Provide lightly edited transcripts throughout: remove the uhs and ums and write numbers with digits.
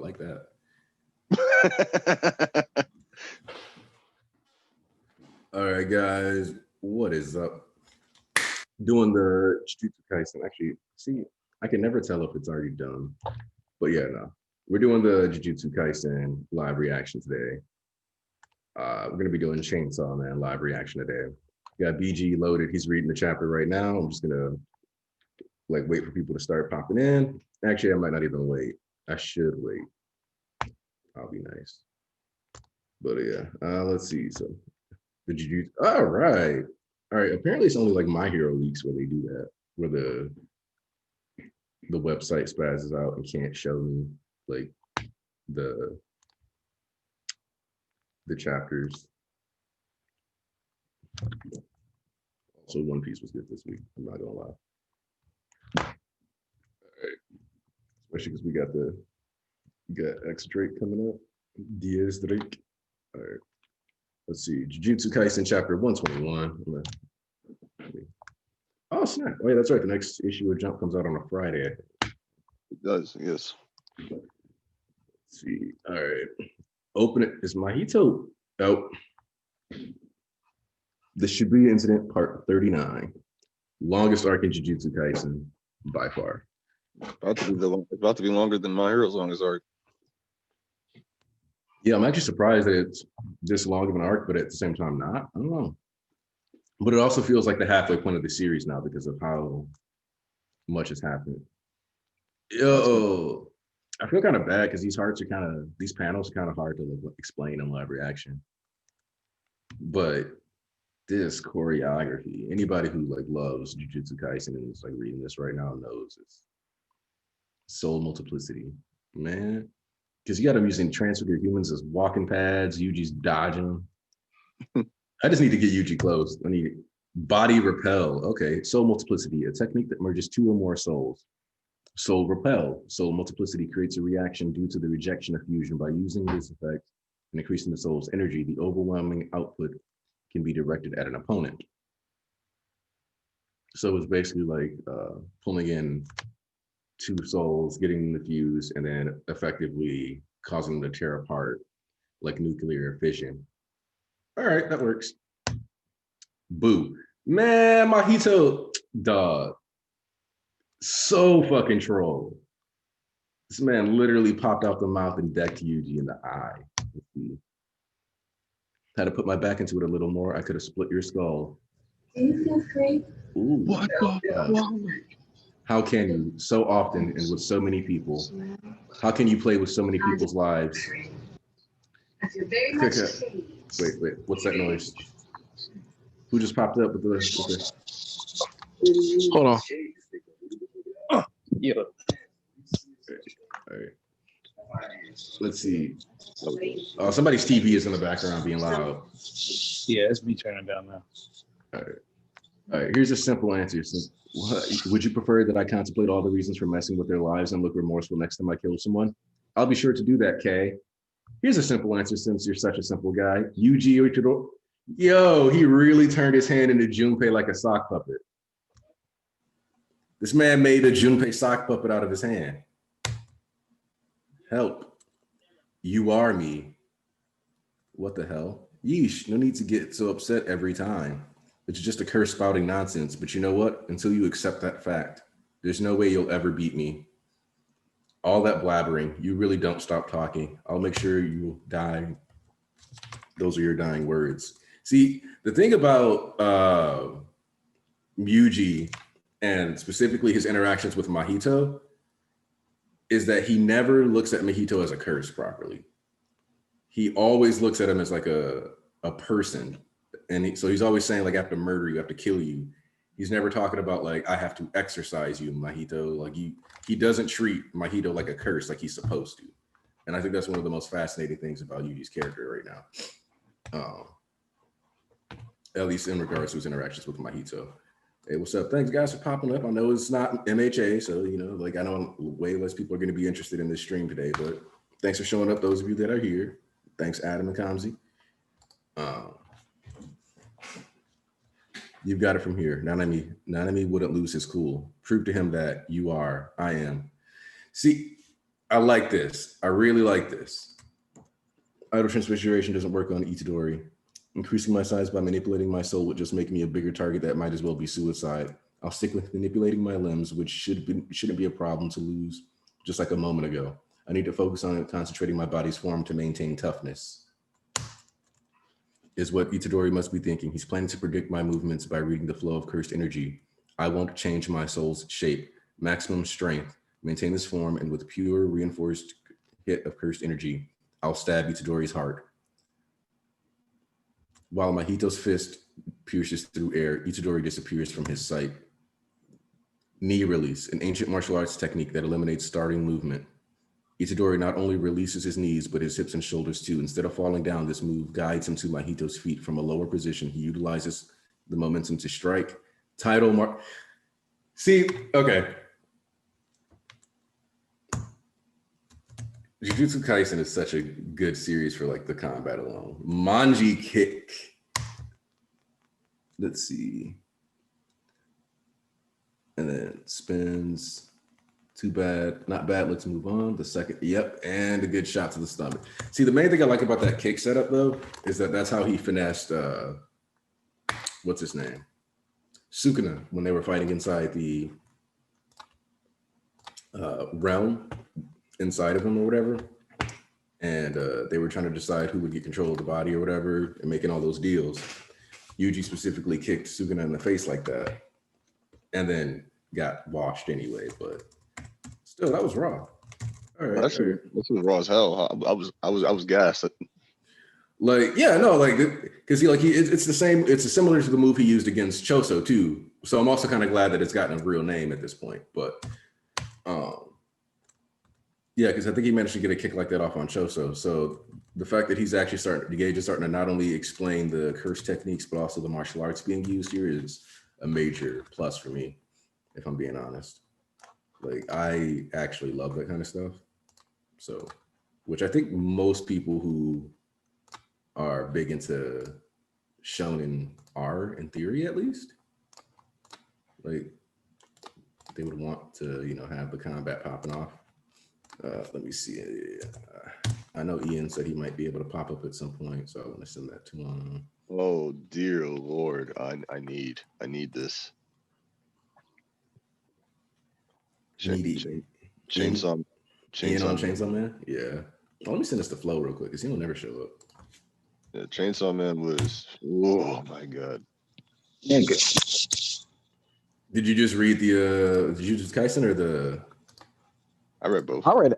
like that. All right, guys, what is up? Doing the Jujutsu Kaisen. Actually, see, I can never tell if it's already done. But yeah, no. We're doing the Jujutsu Kaisen live reaction today. We're going to be doing Chainsawman live reaction today. Got BG loaded. He's reading the chapter right now. I'm just going to wait for people to start popping in. Actually, I might not even wait. I should wait. I'll be nice. But yeah, let's see. So the Jujutsu. All right. Apparently, it's only like My Hero Weeks where they do that, where the website spazzes out and can't show me like the chapters. So One Piece was good this week. I'm not gonna lie. All right. Especially because we got X Drake coming up. Diaz Drake. All right. Let's see. Jujutsu Kaisen chapter 121. Oh snap! Wait, that's right. The next issue of Jump comes out on a Friday. It does, yes. Let's see. All right. Open it. Is Mahito out? The Shibuya Incident, Part 39. Longest arc in Jujutsu Kaisen by far. About to be longer than My Hero's longest arc. Yeah, I'm actually surprised that it's this long of an arc, but at the same time, not. I don't know. But it also feels like the halfway point of the series now because of how much has happened. Yo, I feel kind of bad because these panels are kind of hard to explain in live reaction. But this choreography, anybody who loves Jujutsu Kaisen and is reading this right now knows it's soul multiplicity, man. Because you got them using transfigured humans as walking pads. Yuji's dodging. I just need to get Yuji close. I need body repel. Okay, soul multiplicity, a technique that merges two or more souls. Soul repel. Soul multiplicity creates a reaction due to the rejection of fusion. By using this effect and increasing the soul's energy, the overwhelming output can be directed at an opponent. So it's basically pulling in two souls, getting the fuse, and then effectively causing them to tear apart like nuclear fission. All right, that works. Boo. Man, Mahito, dog. So fucking troll. This man literally popped out the mouth and decked Yuji in the eye. Had to put my back into it a little more. I could have split your skull. Do you feel free? Ooh. What the How can you so often and with so many people? How can you play with so many people's lives? Wait, what's that noise? Who just popped up with the... Hold on. Yeah. All right. Let's see. Oh, somebody's TV is in the background being loud. Yeah, it's me turning down now. All right. Here's a simple answer. Would you prefer that I contemplate all the reasons for messing with their lives and look remorseful next time I kill someone? I'll be sure to do that, Kay. Here's a simple answer since you're such a simple guy. Yuji Oichiro. Yo, he really turned his hand into Junpei like a sock puppet. This man made a Junpei sock puppet out of his hand. Help. You are me. What the hell? Yeesh, no need to get so upset every time. It's just a curse spouting nonsense, but you know what? Until you accept that fact, there's no way you'll ever beat me. All that blabbering, you really don't stop talking. I'll make sure you die. Those are your dying words. See, the thing about Yuji and specifically his interactions with Mahito is that he never looks at Mahito as a curse properly. He always looks at him as like a person. And so he's always saying I have to murder you, I have to kill you. He's never talking about I have to exorcise you, Mahito. He doesn't treat Mahito like a curse like he's supposed to. And I think that's one of the most fascinating things about Yuji's character right now. At least in regards to his interactions with Mahito. Hey, what's up? Thanks guys for popping up. I know it's not MHA, so I know way less people are going to be interested in this stream today, but thanks for showing up, those of you that are here. Thanks, Adam and Kamzi. You've got it from here. Nanami wouldn't lose his cool. Prove to him that you are, I am. See, I like this. I really like this. Idle transfiguration doesn't work on Itadori. Increasing my size by manipulating my soul would just make me a bigger target that might as well be suicide. I'll stick with manipulating my limbs, which shouldn't be a problem to lose, just like a moment ago. I need to focus on concentrating my body's form to maintain toughness. Is what Itadori must be thinking. He's planning to predict my movements by reading the flow of cursed energy. I won't change my soul's shape. Maximum strength. Maintain this form, and with pure reinforced hit of cursed energy, I'll stab Itadori's heart. While Mahito's fist pierces through air, Itadori disappears from his sight. Knee release, an ancient martial arts technique that eliminates starting movement. Itadori not only releases his knees, but his hips and shoulders too. Instead of falling down, this move guides him to Mahito's feet from a lower position. He utilizes the momentum to strike. See, okay. Jujutsu Kaisen is such a good series for like the combat alone. Manji kick. Let's see. And then spins. Too bad. Not bad. Let's move on. The second. Yep. And a good shot to the stomach. See, the main thing I like about that kick setup though, is that that's how he finessed, what's his name? Sukuna, when they were fighting inside the realm inside of him or whatever. And they were trying to decide who would get control of the body or whatever and making all those deals. Yuji specifically kicked Sukuna in the face like that and then got washed anyway, but still, that was raw. All right. Actually, this was raw as hell. I was gassed. Like, yeah, no, like, because it's the same, it's similar to the move he used against Choso too. So I'm also kind of glad that it's gotten a real name at this point, but yeah, because I think he managed to get a kick like that off on Choso. So the fact that he's actually Gage is starting to not only explain the curse techniques, but also the martial arts being used here is a major plus for me, if I'm being honest. Like, I actually love that kind of stuff. So, which I think most people who are big into shonen are, in theory at least. Like, they would want to, have the combat popping off. Let me see. I know Ian said he might be able to pop up at some point, so I want to send that to him. Oh dear Lord, I need this. Needy. Chainsawman. Ian on Chainsawman? Yeah. Let me send this to Flo real quick, because he will never show up. Yeah, Chainsawman was, oh my God. Nigga. Did you just read the Jujutsu Kaisen or the? I read both. I read.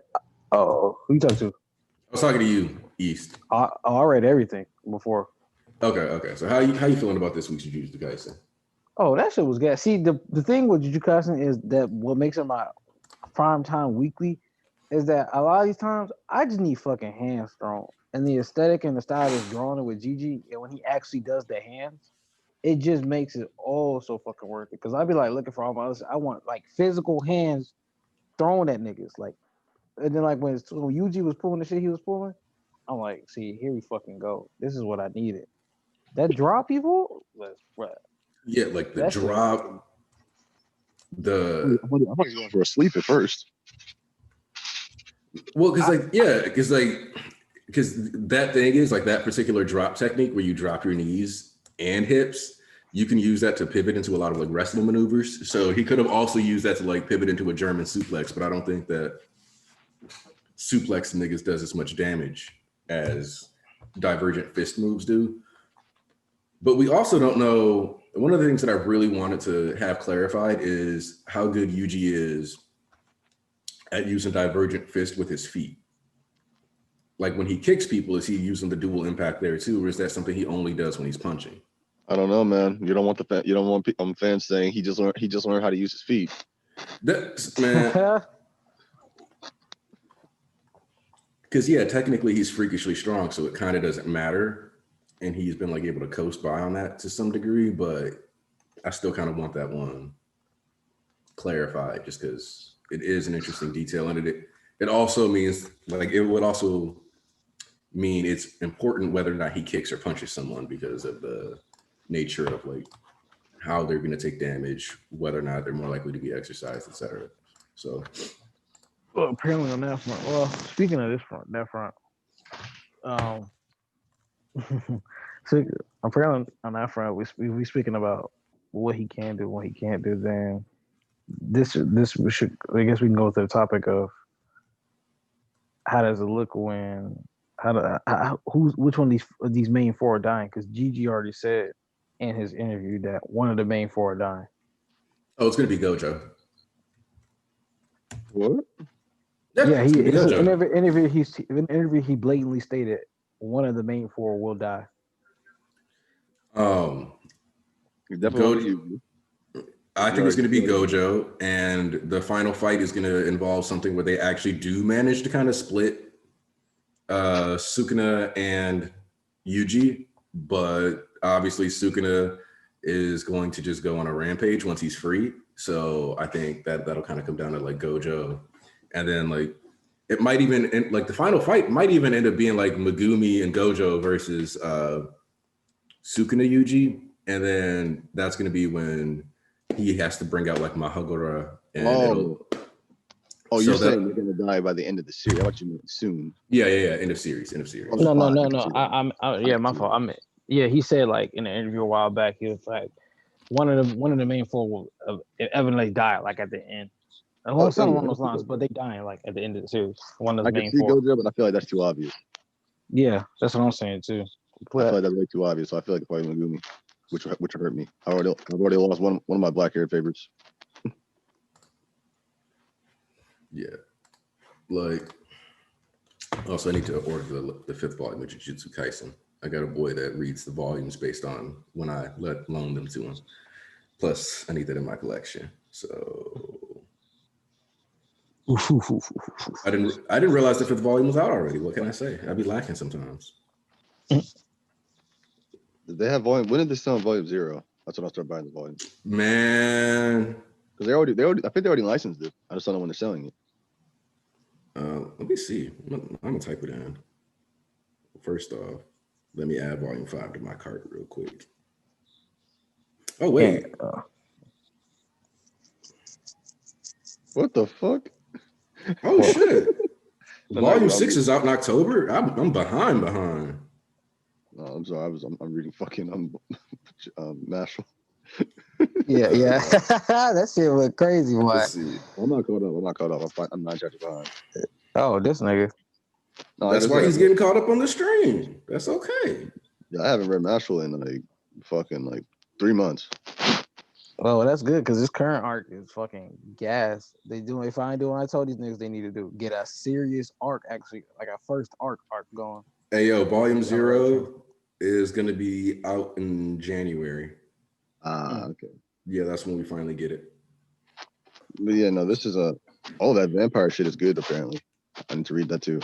Oh, who you talking to? I was talking to you, East. I read everything before. Okay. So how you feeling about this week's Jujutsu Kaisen? Oh, that shit was good. See, the thing with Jujutsu Kaisen is that what makes it my prime time weekly is that a lot of these times I just need fucking hands thrown, and the aesthetic and the style that's drawn with Gigi, and when he actually does the hands, it just makes it all so fucking worth it. Because I'd be like looking for all my others. I want like physical hands thrown at niggas, like, and then like when Yuji was pulling the shit he was pulling, I'm like, see, here we fucking go. This is what I needed. That drop people was what? Yeah, like the That's drop. I thought he was going for a sleep at first. Well, because that thing is like that particular drop technique where you drop your knees and hips. You can use that to pivot into a lot of like wrestling maneuvers. So he could have also used that to like pivot into a German suplex, but I don't think that suplex niggas does as much damage as divergent fist moves do. But we also don't know. One of the things that I really wanted to have clarified is how good Yuji is at using divergent fist with his feet. Like when he kicks people, is he using the dual impact there too, or is that something he only does when he's punching? I don't know, man. You don't want fans saying he just learned how to use his feet. That's, man. Because yeah, technically he's freakishly strong, so it kind of doesn't matter, and he's been like able to coast by on that to some degree. But I still kind of want that one clarified, just because it is an interesting detail, and it also means like it would also mean it's important whether or not he kicks or punches someone because of the nature of like how they're going to take damage, whether or not they're more likely to be exercised, etc. So Well, apparently on that front. Well, speaking of this front, that front. Um, so apparently on that front, we speaking about what he can do, what he can't do. Then this we should. I guess we can go to the topic of how does it look when which one of these main four are dying? Because Gigi already said in his interview that one of the main four are dying. Oh, it's gonna be Gojo. What? Yeah, it's gonna be Gojo. in an interview he blatantly stated one of the main four will die. Definitely. I think it's going to be Gojo, and the final fight is going to involve something where they actually do manage to kind of split Sukuna and Yuji, but obviously Sukuna is going to just go on a rampage once he's free. So I think that'll kind of come down to like Gojo, and then like it might even like the final fight might even end up being like Megumi and Gojo versus Sukuna Yuji, and then that's going to be when he has to bring out like Mahagura. And you're saying they're gonna die by the end of the series? What you mean soon? Yeah. End of series. No. My fault. He said like in an interview a while back, he was like one of the main four will evidently die like at the end. Something along those lines, but they dying like at the end of the series. One of the main four. Gojo, but I feel like that's too obvious. Yeah, that's what I'm saying too. I feel like that's way too obvious. So I feel like it's probably Megumi, which hurt me. I've already lost one of my black haired favorites. Yeah, like also I need to order the 5th volume of Jujutsu Kaisen. I got a boy that reads the volumes based on when I loan them to him. Plus, I need that in my collection. So I didn't realize the 5th volume was out already. What can I say? I'd be lacking sometimes. Did they have volume? When did they sell volume 0? That's when I started buying the volume. Man, because they already. I think they already licensed it. I just don't know when they're selling it. Let me see. I'm gonna type it in. First off, let me add volume 5 to my cart real quick. Oh wait. What the fuck? Oh shit. Volume 6 is out in October. I'm behind. No, I'm sorry. I'm reading fucking Mashal. Yeah. That shit was crazy. Why? I'm not caught up. I'm 9 chapters behind. Oh, this nigga. No, that's why he's getting caught up on the stream. That's okay. Yeah, I haven't read Mashal in like fucking 3 months. Well, that's good because this current arc is fucking gas. They finally doing what I told these niggas they need to do. Get a serious arc, actually, like a first arc going. Hey yo, volume 0 is gonna be out in January. Okay. Yeah, that's when we finally get it. But yeah, no, this is all that vampire shit is good apparently. I need to read that too.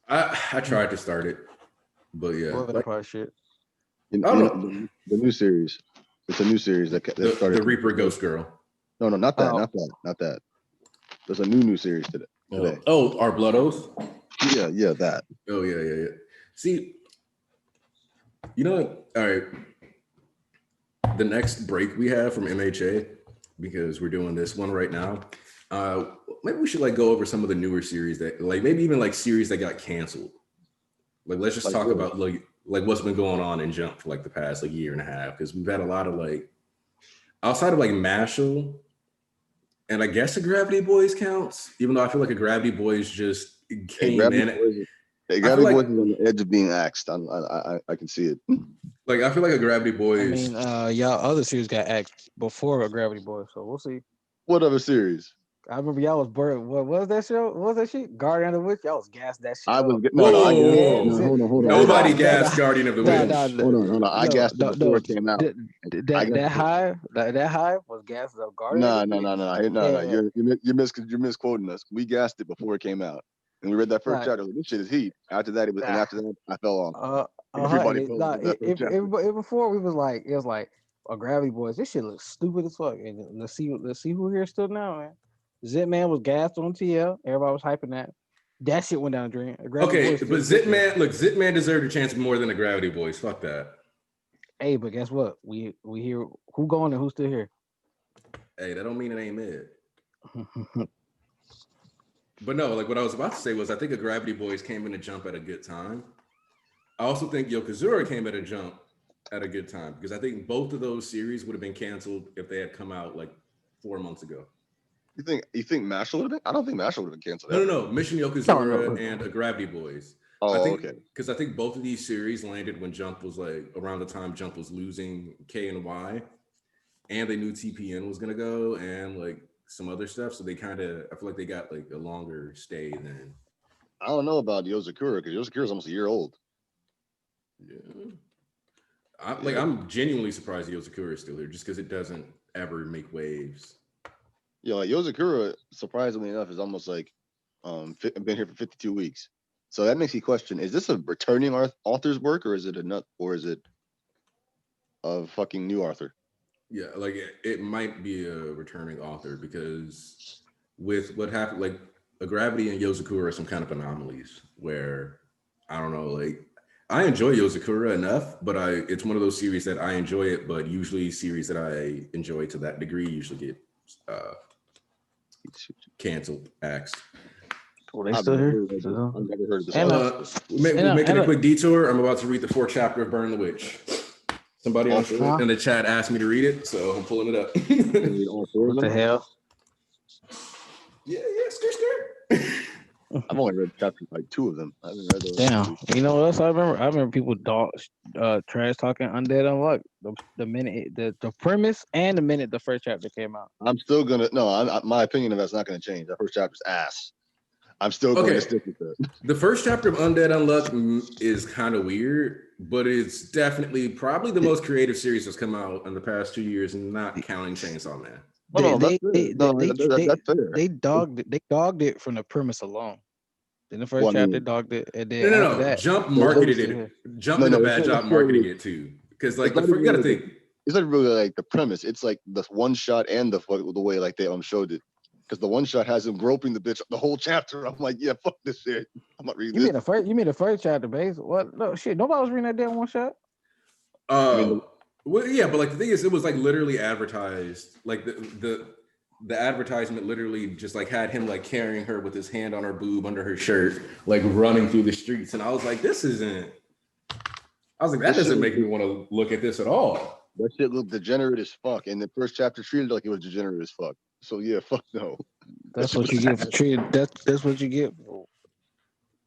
I tried to start it, but yeah. What vampire shit? The new series. It's a new series that started. The Reaper Ghost Girl. No, not that. Not that. There's a new series today. Oh, Our Blood Oath? Yeah, that. Oh, yeah. See, you know what? All right. The next break we have from MHA, because we're doing this one right now, maybe we should go over some of the newer series that maybe even series that got canceled. Let's just talk about what's been going on in Jump for the past year and a half, because we've had a lot of outside of Mashal, and I guess the Gravity Boys counts, even though I feel like a Gravity Boys just came in. Gravity Boys is on the edge of being axed. I can see it. I feel like a Gravity Boys. Y'all other series got axed before a Gravity Boys, so we'll see. What other series? I remember y'all was burned. What was that show? What was that shit? Guardian of the Witch. Y'all was gassed that shit. Hold on. Nobody gassed Guardian of the Witch. Hold on. I gassed it before it came out. That hive was gassed up Guardian. No. You're misquoting us. We gassed it before it came out, and we read that first chapter. This shit is heat. After that, and after that, I fell off. Everybody fell off. Before we was it was a Gravity Boys. This shit looks stupid as fuck. And let's see who here still now, man. Zitman was gassed on TL. Everybody was hyping that. That shit went down the drain. Okay, but Zitman deserved a chance more than the Gravity Boys. Fuck that. Hey, but guess what? We here. Who going and who's still here? Hey, that don't mean it ain't mid. But no, like what I was about to say was I think a Gravity Boys came in a jump at a good time. I also think Yokozuna came at a jump at a good time because I think both of those series would have been canceled if they had come out like 4 months ago. You think Mashle would have been? I don't think Mashle would have been canceled. No. Mission Yokozuna and a Gravity Boys. Okay. Because I think both of these series landed when Jump was like around the time Jump was losing K and Y, and they knew TPN was gonna go and like some other stuff. So they kind of, I feel like they got like a longer stay than. I don't know about Yozakura because Yozakura is almost a year old. Yeah. I'm genuinely surprised Yozakura is still here just because it doesn't ever make waves. Yeah, like Yozakura, surprisingly enough, is almost like been here for 52 weeks. So that makes you question: is this a returning author's work, or is it a fucking new author? Yeah, like it might be a returning author because with what happened, like a Gravity and Yozakura are some kind of anomalies where I don't know, like. I enjoy Yozakura enough, but it's one of those series that I enjoy it, but usually series that I enjoy to that degree usually get canceled, axed. Oh, they still here? I've never heard of this. We're making a quick detour. I'm about to read the 4th chapter of Burn the Witch. Somebody in the chat asked me to read it, so I'm pulling it up. What the hell? Yeah, skirt. I've only read chapters like 2 of them. I haven't read those. Damn. You know what else I remember? I remember people trash talking Undead Unluck. The minute the premise and the minute the first chapter came out. I'm still gonna my opinion of that's not gonna change. That first chapter's ass. I'm still going to stick with that. The first chapter of Undead Unluck is kind of weird, but it's definitely probably the most creative series that's come out in the past 2 years, not counting Chainsawman. They dogged it from the premise alone. In the first chapter, dogged it, and then that, Jump marketed it. Jump did a bad job marketing it too, because like you gotta think. It's not really like the premise. It's like the one shot and the way like they showed it. Because the one shot has him groping the bitch the whole chapter. I'm like, yeah, fuck this shit. I'm not reading this. You mean the first chapter, base? What? No shit. Nobody was reading that damn one shot. Well, yeah, but like the thing is, it was like literally advertised. Like the advertisement literally just like had him like carrying her with his hand on her boob under her shirt, like running through the streets. And I was like, this isn't. I was like, that doesn't make me want to look at this at all. That shit looked degenerate as fuck. And the first chapter treated like it was degenerate as fuck. So yeah, fuck no. That's what you get for treating. That's what you get.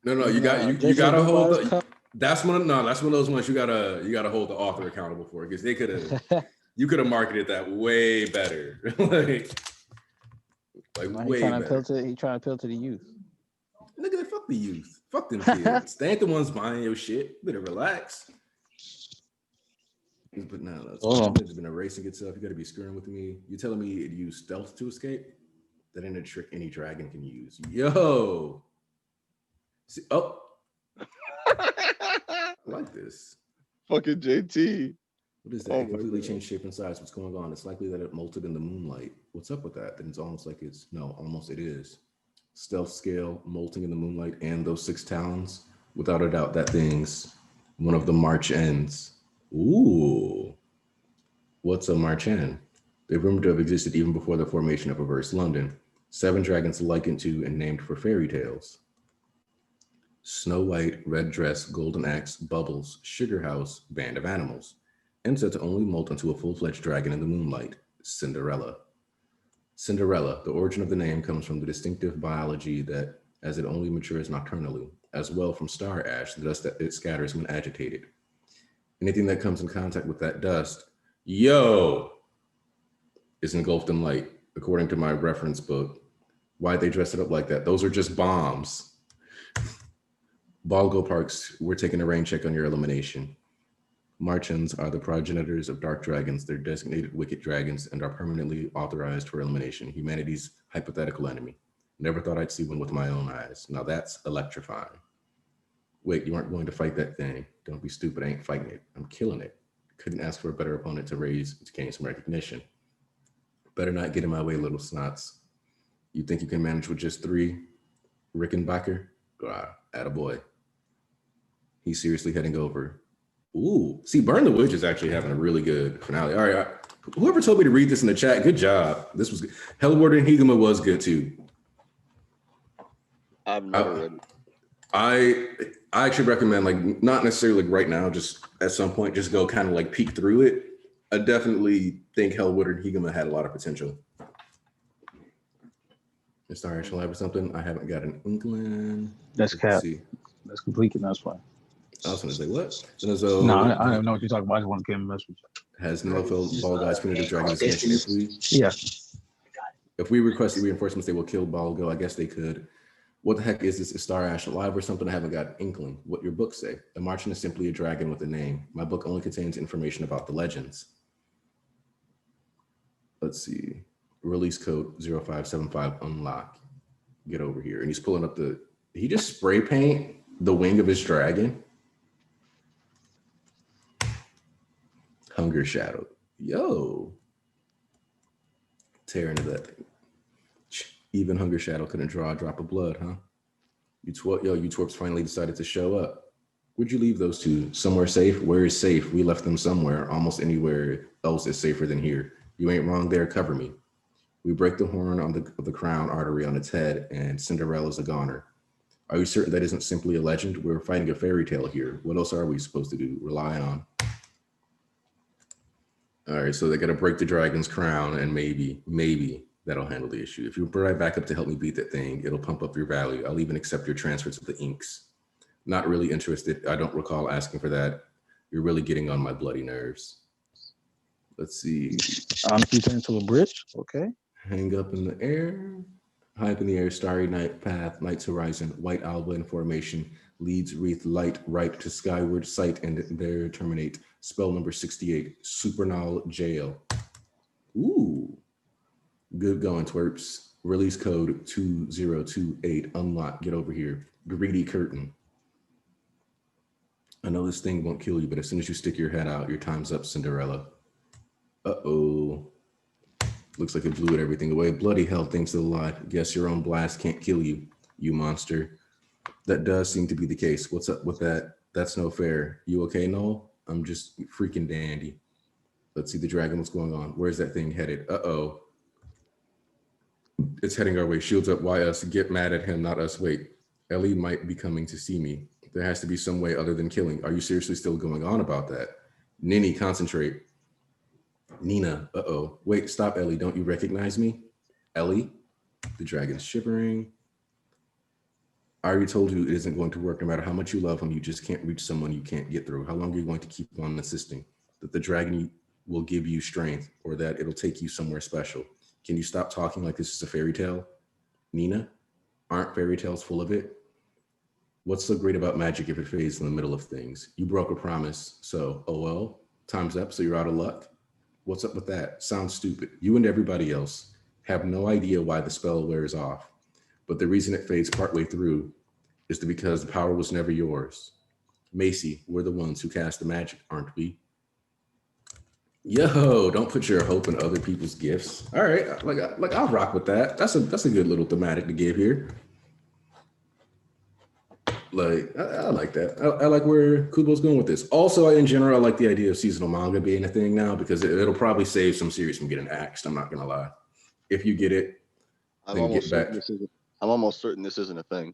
No, you gotta hold the. That's one of those ones you gotta hold the author accountable for, because they could have you could have marketed that way better. like way better. He trying to appeal to the youth. Look at that, fuck the youth. Fuck them kids. They ain't the ones buying your shit. You better relax. But no, it's been erasing itself. You gotta be screwing with me. You telling me it used stealth to escape? That ain't a trick any dragon can use. Yo. See, I like this. Fucking JT. What is that? It completely changed shape and size. What's going on? It's likely that it molted in the moonlight. What's up with that? Then it's almost like it is. Stealth scale, molting in the moonlight, and those 6 talons. Without a doubt, that thing's one of the March ends. Ooh. What's a March end? They're rumored to have existed even before the formation of Averse London. 7 dragons likened to and named for fairy tales. Snow White, Red Dress, Golden Axe, Bubbles, Sugar House, Band of Animals. And said to only molt into a full-fledged dragon in the moonlight, Cinderella. Cinderella, the origin of the name comes from the distinctive biology that as it only matures nocturnally, as well from star ash, the dust that it scatters when agitated. Anything that comes in contact with that dust, is engulfed in light, according to my reference book. Why'd they dress it up like that? Those are just bombs. Balgo Parks, we're taking a rain check on your elimination. Marchens are the progenitors of dark dragons. They're designated wicked dragons and are permanently authorized for elimination. Humanity's hypothetical enemy. Never thought I'd see one with my own eyes. Now that's electrifying. Wait, you aren't going to fight that thing. Don't be stupid, I ain't fighting it. I'm killing it. Couldn't ask for a better opponent to gain some recognition. Better not get in my way, little snots. You think you can manage with just 3? Rickenbacker? Attaboy. He's seriously heading over. Ooh, see, Burn the Witch is actually having a really good finale. All right, whoever told me to read this in the chat, good job. This was good. Hellward and Higuma was good too. I've never read it. I actually recommend, like, not necessarily like right now, just at some point, just go kind of like peek through it. I definitely think Hellwood and Higuma had a lot of potential. Is Star Ash Alive or something? I haven't got an inkling. That's cap. That's completely that's fine. I was gonna say what? No, I don't know what you're talking about. I just want to get a message. Has Nelfeld Ball Guy's Punitive Dragon expansion? If we request the reinforcements, they will kill Ball Go. I guess they could. What the heck is this? Is Star Ash Alive or something? I haven't got an inkling. What your books say? A Martian is simply a dragon with a name. My book only contains information about the legends. Let's see. Release code 0575 unlock. Get over here. And he's pulling up the, did he just spray paint the wing of his dragon? Hunger Shadow. Yo. Tear into that thing. Even Hunger Shadow couldn't draw a drop of blood, huh? You twerps finally decided to show up. Where'd you leave those two? Somewhere safe? Where is safe? We left them somewhere. Almost anywhere else is safer than here. You ain't wrong there. Cover me. We break the horn on the crown artery on its head, and Cinderella's a goner. Are you certain that isn't simply a legend? We're fighting a fairy tale here. What else are we supposed to do? Rely on. All right, so they got to break the dragon's crown, and maybe that'll handle the issue. If you provide backup to help me beat that thing, it'll pump up your value. I'll even accept your transfers of the inks. Not really interested. I don't recall asking for that. You're really getting on my bloody nerves. Let's see. You turn into a bridge. Okay. Hang up in the air. High up in the air, starry night path, night's horizon, white alba in formation, leads wreath light right to skyward sight, and there terminate. Spell number 68, Supernal Jail. Ooh. Good going, twerps. Release code 2028. Unlock. Get over here. Greedy curtain. I know this thing won't kill you, but as soon as you stick your head out, your time's up, Cinderella. Uh-oh. Looks like it blew everything away. Bloody hell, thing's still alive. Guess your own blast can't kill you, you monster. That does seem to be the case. What's up with that? That's no fair. You okay, Noel? I'm just freaking dandy. Let's see the dragon. What's going on? Where's that thing headed? Uh-oh. It's heading our way. Shields up. Why us? Get mad at him, not us. Wait. Ellie might be coming to see me. There has to be some way other than killing. Are you seriously still going on about that? Ninny, concentrate. Nina, uh-oh. Wait, stop, Ellie. Don't you recognize me? Ellie? The dragon's shivering. I already told you it isn't going to work. No matter how much you love him, you just can't reach someone you can't get through. How long are you going to keep on insisting that the dragon will give you strength or that it'll take you somewhere special? Can you stop talking like this is a fairy tale? Nina, aren't fairy tales full of it? What's so great about magic if it fades in the middle of things? You broke a promise, so, oh well, time's up, so you're out of luck? What's up with that? Sounds stupid. You and everybody else have no idea why the spell wears off, but the reason it fades partway through is because the power was never yours. Macy, we're the ones who cast the magic, aren't we? Yo, don't put your hope in other people's gifts. All right, like I'll rock with that. That's a good little thematic to give here. Like, I like that. I like where Kubo's going with this. Also, in general, I like the idea of seasonal manga being a thing now because it'll probably save some series from getting axed. I'm not gonna lie. If you get it, then get back. I'm almost certain this isn't a thing.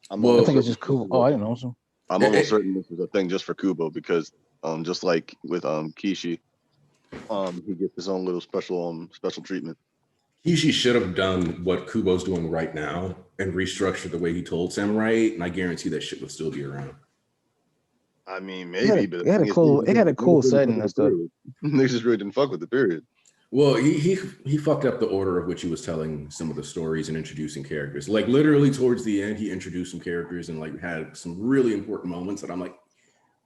I think it's just Kubo. Oh, I didn't know so. I'm almost certain this is a thing just for Kubo because just like with Kishi, he gets his own little special treatment. Kishi should have done what Kubo's doing right now and restructured the way he told Samurai, and I guarantee that shit would still be around. I mean, maybe, but it had a cool setting and stuff. They just really didn't fuck with the period. Well, he fucked up the order of which he was telling some of the stories and introducing characters. Like literally towards the end, he introduced some characters and like had some really important moments that I'm like,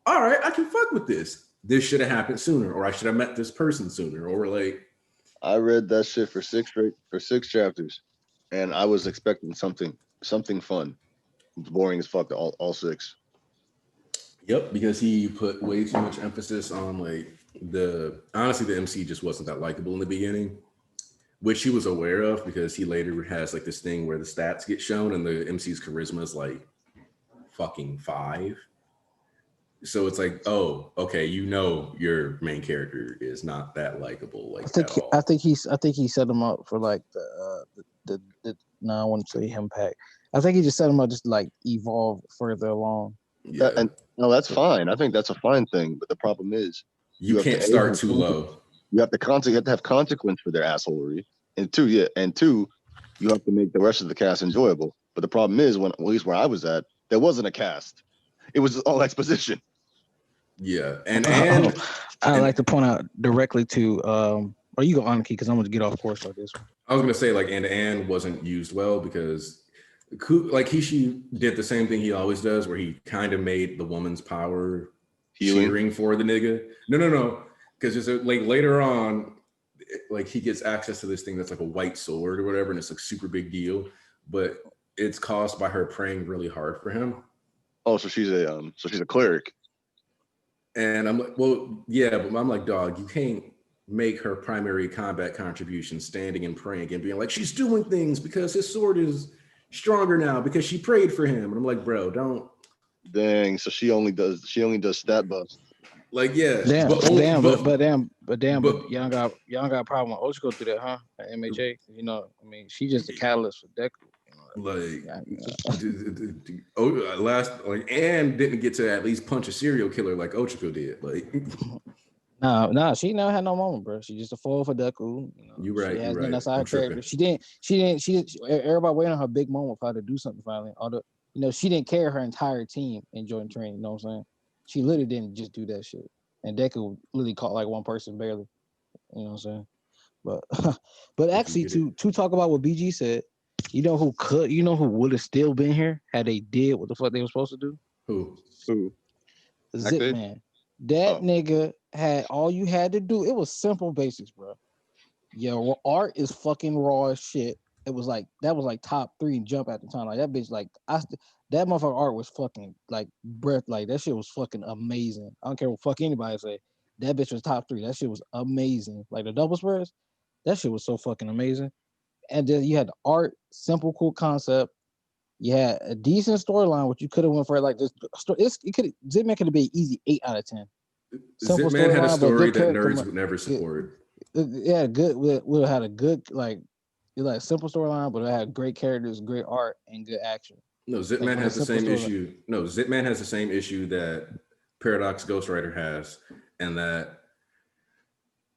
all right, I can fuck with this. This should have happened sooner, or I should have met this person sooner, or like. I read that shit for six chapters, and I was expecting something fun. It's boring as fuck. All six. Yep, because he put way too much emphasis on like honestly the MC just wasn't that likable in the beginning, which he was aware of because he later has like this thing where the stats get shown and the MC's charisma is like fucking 5. So it's like, oh, okay, your main character is not that likable. Like I think he set him up for like the I wouldn't say impact. I think he just set him up just to, like, evolve further along. Yeah. And no, that's fine. I think that's a fine thing. But the problem is, you can't start too low. You have to have consequence for their assholery. And two, you have to make the rest of the cast enjoyable. But the problem is, at least where I was at, there wasn't a cast. It was all exposition. Yeah, and I'd like to point out directly to or you go on, Key, because I'm gonna get off course on this one. I was gonna say, like, and wasn't used well because like Hishi did the same thing he always does, where he kind of made the woman's power cheering for the nigga. No, because it's like later on, like he gets access to this thing that's like a white sword or whatever, and it's like super big deal, but it's caused by her praying really hard for him. Oh, so she's a cleric. And I'm like, well, yeah, but I'm like, dog, you can't make her primary combat contribution standing and praying and being like, she's doing things because his sword is stronger now because she prayed for him. And I'm like, bro, don't. Dang, so she only does stat buffs. Like, yeah. Damn, but y'all got a problem with Ochiko through that, huh? At MHA, you know, I mean, she's just a catalyst for Deku. Anne didn't get to at least punch a serial killer like Ochiko did. Like, no, she never had no moment, bro. She just a foil for Deku. You right. She has nothing outside her character. She didn't. Everybody waiting on her big moment for her to do something finally. Although, you know, she didn't carry her entire team in joint training. You know what I'm saying? She literally didn't just do that shit. And Deku literally caught like one person barely. You know what I'm saying? But actually, to talk about what BG said, you know who would have still been here had they did what the fuck they were supposed to do? Who? Zip Man. That nigga had all you had to do. It was simple basics, bro. Your art is fucking raw as shit. That was like top 3 jump at the time. Like that bitch, like that motherfucker art was fucking like breath. Like that shit was fucking amazing. I don't care what fuck anybody say. That bitch was top 3. That shit was amazing. Like the double spreads, that shit was so fucking amazing. And then you had the art, simple, cool concept. You had a decent storyline, which you could have went for like this. Zipman could have been easy 8 out of 10. Zipman had a story that nerds would never support. Yeah, good. Would have had a good like simple storyline, but it had great characters, great art, and good action. No, Zipman has the same issue. No, Zipman has the same issue that Paradox Ghostwriter has, and that.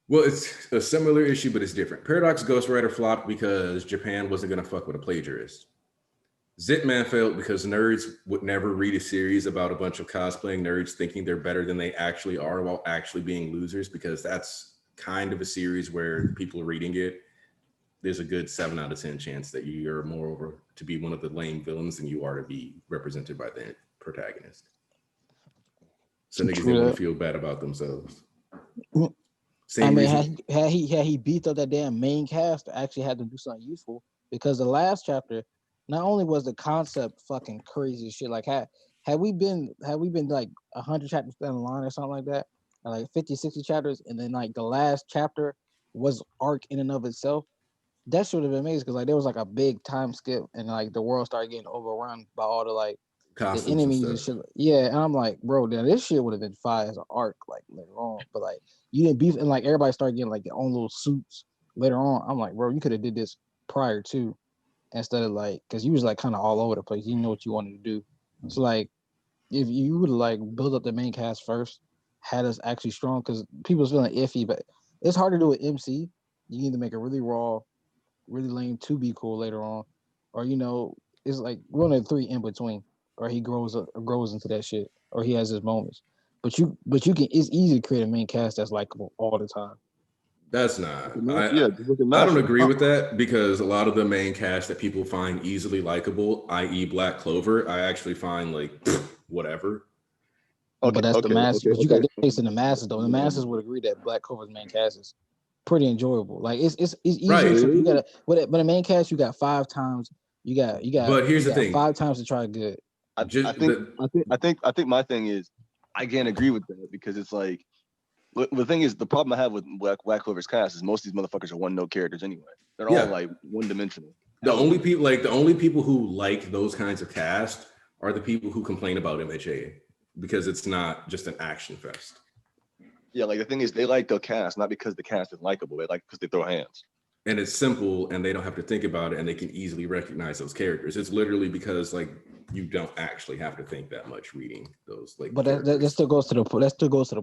Well, it's a similar issue, but it's different. Paradox Ghostwriter flopped because Japan wasn't going to fuck with a plagiarist. Zipman failed because nerds would never read a series about a bunch of cosplaying nerds thinking they're better than they actually are while actually being losers, because that's kind of a series where people reading it, there's a good 7 out of 10 chance that you're more over to be one of the lame villains than you are to be represented by the protagonist. So niggas didn't feel bad about themselves. Same reason. Had he beat up that damn main cast, actually had to do something useful, because the last chapter, not only was the concept fucking crazy as shit, like had we been like 100 chapters down the line or something like that, or like 50, 60 chapters, and then like the last chapter was arc in and of itself, that should have been amazing, because like there was like a big time skip and like the world started getting overrun by all the like costumes the enemies and shit. Yeah, and I'm like, bro, then this shit would have been fire as an arc like later on, but like you didn't beef, and like everybody started getting like their own little suits later on. I'm like, bro, you could have did this prior to, instead of like, because you was like kind of all over the place. You didn't know what you wanted to do. So like, if you would like build up the main cast first, had us actually strong, because people was feeling iffy, but it's hard to do with MC. You need to make it really raw, really lame to be cool later on, or you know, it's like one of the 3 in between, or he grows into that shit, or he has his moments. But you can. It's easy to create a main cast that's likable all the time. That's not. I don't agree with that, because a lot of the main cast that people find easily likable, i.e. Black Clover, I actually find like whatever. Okay, but that's the masses. But you got taste in the masses though. The masses would agree that Black Clover's main cast is pretty enjoyable. Like it's easy. Right. So you got but a main cast you got 5 times. You got. But here's the thing: 5 times to try good. I think my thing is I can't agree with that, because it's like the thing is, the problem I have with Black Clover's cast is most of these motherfuckers are 1-note characters anyway. They're all like one-dimensional. The only people who like those kinds of cast are the people who complain about MHA, because it's not just an action fest. Yeah, like the thing is, they like the cast not because the cast is likable. They like because they throw hands. and it's simple, and they don't have to think about it, and they can easily recognize those characters. It's literally because like you don't actually have to think that much reading those like. But that still goes to the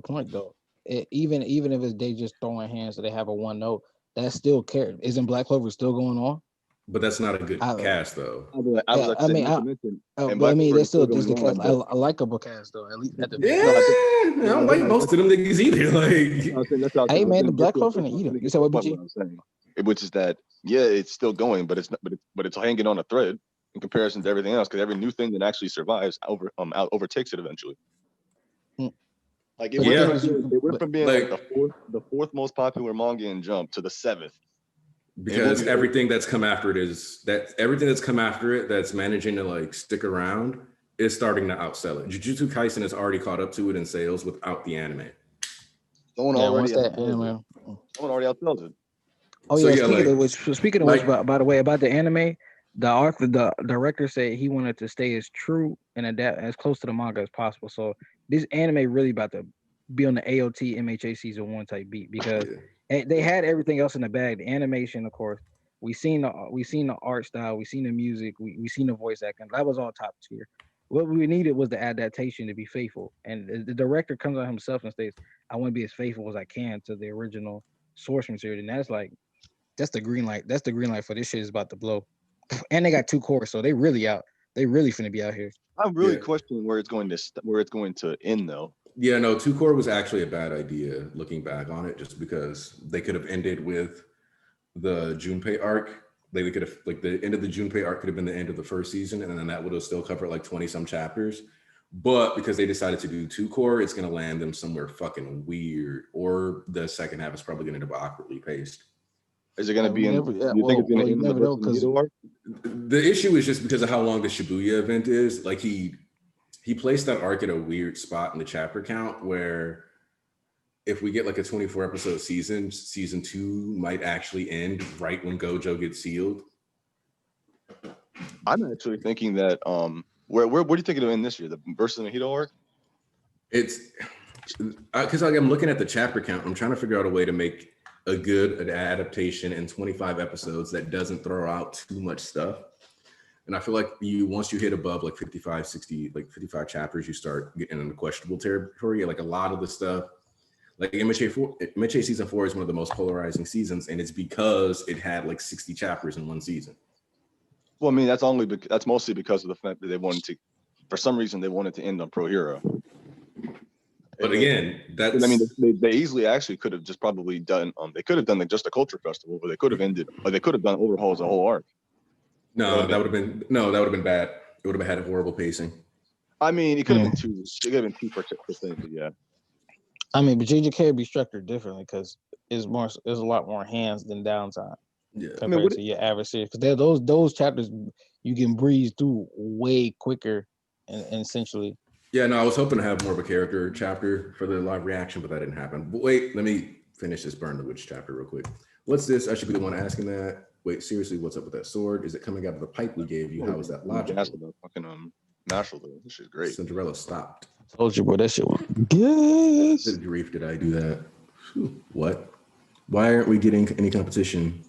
point though. Even if it's they just throwing hands, so they have a one note. That's still character. Isn't Black Clover still going on? But that's not a good cast though. There's still just the cast. I like a cast though. At least at the I don't like most of them niggas either. Like, hey man, the Black Clover and Edom. You said what, BG? I'm saying, which is that it's still going, but it's not, but it's hanging on a thread in comparison to everything else, because every new thing that actually survives overtakes it eventually. Like it went from being like the fourth most popular manga in Jump to the 7th. Because everything that's come after it that's managing to like stick around is starting to outsell it. Jujutsu Kaisen has already caught up to it in sales without the anime. Someone already outsells it. Oh yeah, speaking of which, by the way, about the anime, the director said he wanted to stay as true and adapt as close to the manga as possible. So this anime really about to be on the AOT MHA season 1 type beat, because they had everything else in the bag. The animation, of course, we seen the art style, we seen the music, we seen the voice acting. That was all top tier. What we needed was the adaptation to be faithful, and the director comes out himself and states, "I want to be as faithful as I can to the original source material." And that's the green light. That's the green light for this shit is about to blow. And they got 2 cores, so they really out. They really finna be out here. I'm really questioning where it's going to end though. Yeah, no, 2 core was actually a bad idea looking back on it, just because they could have ended with the Junpei arc. They could have, like, the end of the Junpei arc could have been the end of the first season, and then that would have still covered like 20 some chapters. But because they decided to do 2 core, it's gonna land them somewhere fucking weird, or the second half is probably gonna end up awkwardly paced. Is it going to be in? You think it's going to end in the The issue is just because of how long the Shibuya event is. Like he placed that arc at a weird spot in the chapter count, where if we get like a 24 episode season 2 might actually end right when Gojo gets sealed. I'm actually thinking that where do you think it'll end this year? The versus the Mahito arc? It's because like I'm looking at the chapter count. I'm trying to figure out a way to make a good adaptation in 25 episodes that doesn't throw out too much stuff. And I feel like once you hit above like 55, 60, like 55 chapters, you start getting into questionable territory. Like a lot of the stuff, like MHA season 4 is one of the most polarizing seasons, and it's because it had like 60 chapters in one season. Well, I mean, that's mostly because of the fact that for some reason they wanted to end on Pro Hero. But again, I mean, they easily actually could have just probably done. They could have done just a culture festival, but they could have ended. Or they could have done overhauls the whole arc. No, that would have been bad. It would have had horrible pacing. I mean, it could have been 2. It could have been 2 percent, but yeah. I mean, but JJK would be structured differently because there's a lot more hands than downtime. Yeah, compared to your average series, because those chapters you can breeze through way quicker, and essentially. Yeah, no, I was hoping to have more of a character chapter for the live reaction, but that didn't happen. But wait, let me finish this Burn the Witch chapter real quick. What's this? I should be the one asking that. Wait, seriously, what's up with that sword? Is it coming out of the pipe we gave you? How is that logical? Fucking Marshall, though. This shit's great. Cinderella stopped. Told you, bro, that shit went. Yes. Good grief, did I do that? Whew, what? Why aren't we getting any competition?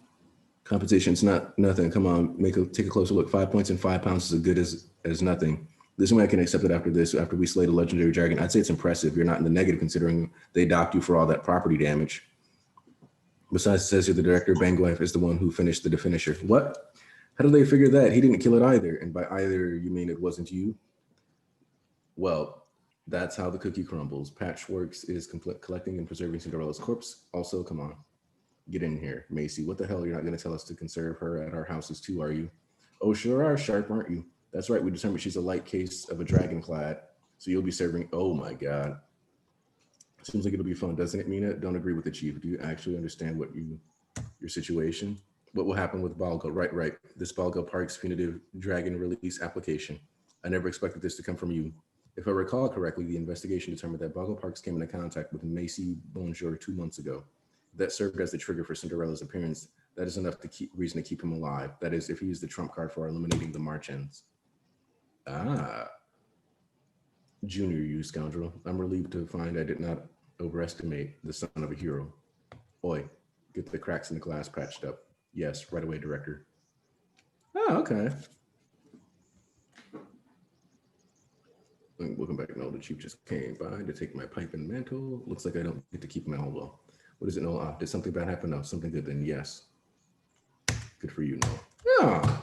Competition's not nothing. Come on, take a closer look. 5 points and 5 pounds is as good as nothing. This way I can accept it after we slay the legendary dragon. I'd say it's impressive. You're not in the negative considering they docked you for all that property damage. Besides, it says here the director, Bangwife, is the one who finished the finisher. What? How did they figure that? He didn't kill it either. And by either, you mean it wasn't you? Well, that's how the cookie crumbles. Patchworks is collecting and preserving Cinderella's corpse. Also, come on. Get in here, Macy. What the hell? You're not going to tell us to conserve her at our houses too, are you? Oh, sure are, Sharp, aren't you? That's right. We determined she's a light case of a dragonclad. So you'll be serving. Oh my God. Seems like it'll be fun, doesn't it, Mina? Don't agree with the chief. Do you actually understand your situation? What will happen with Balgo? Right. This Balgo Park's punitive dragon release application. I never expected this to come from you. If I recall correctly, the investigation determined that Balgo Parks came into contact with Macy Bonjour 2 months ago. That served as the trigger for Cinderella's appearance. That is enough reason to keep him alive. That is, if he is the trump card for eliminating the Marchens. Junior, you scoundrel. I'm relieved to find I did not overestimate the son of a hero. Oi, get the cracks in the glass patched up. Yes, right away, director. Oh, okay. Welcome back. No, the chief just came by to take my pipe and mantle. Looks like I don't get to keep them all well. What is it, Noel? Did something bad happen? No, something good then. Yes. Good for you, Noel. Yeah.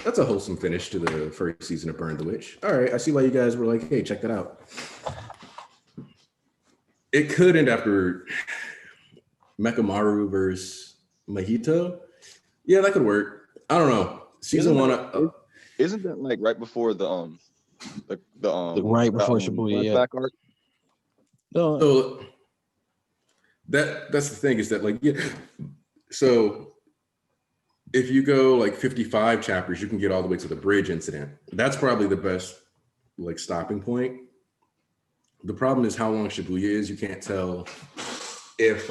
That's a wholesome finish to the first season of Burn the Witch. All right, I see why you guys were like, hey, check that out. It could end after Mekamaru versus Mahito. Yeah, that could work. I don't know. Season one. Isn't that like right before the right before Shibuya, yeah. flashback arc? No, So that's the thing is that like yeah. So if you go like 55 chapters, you can get all the way to the bridge incident. That's probably the best like stopping point. The problem is how long Shibuya is. You can't tell if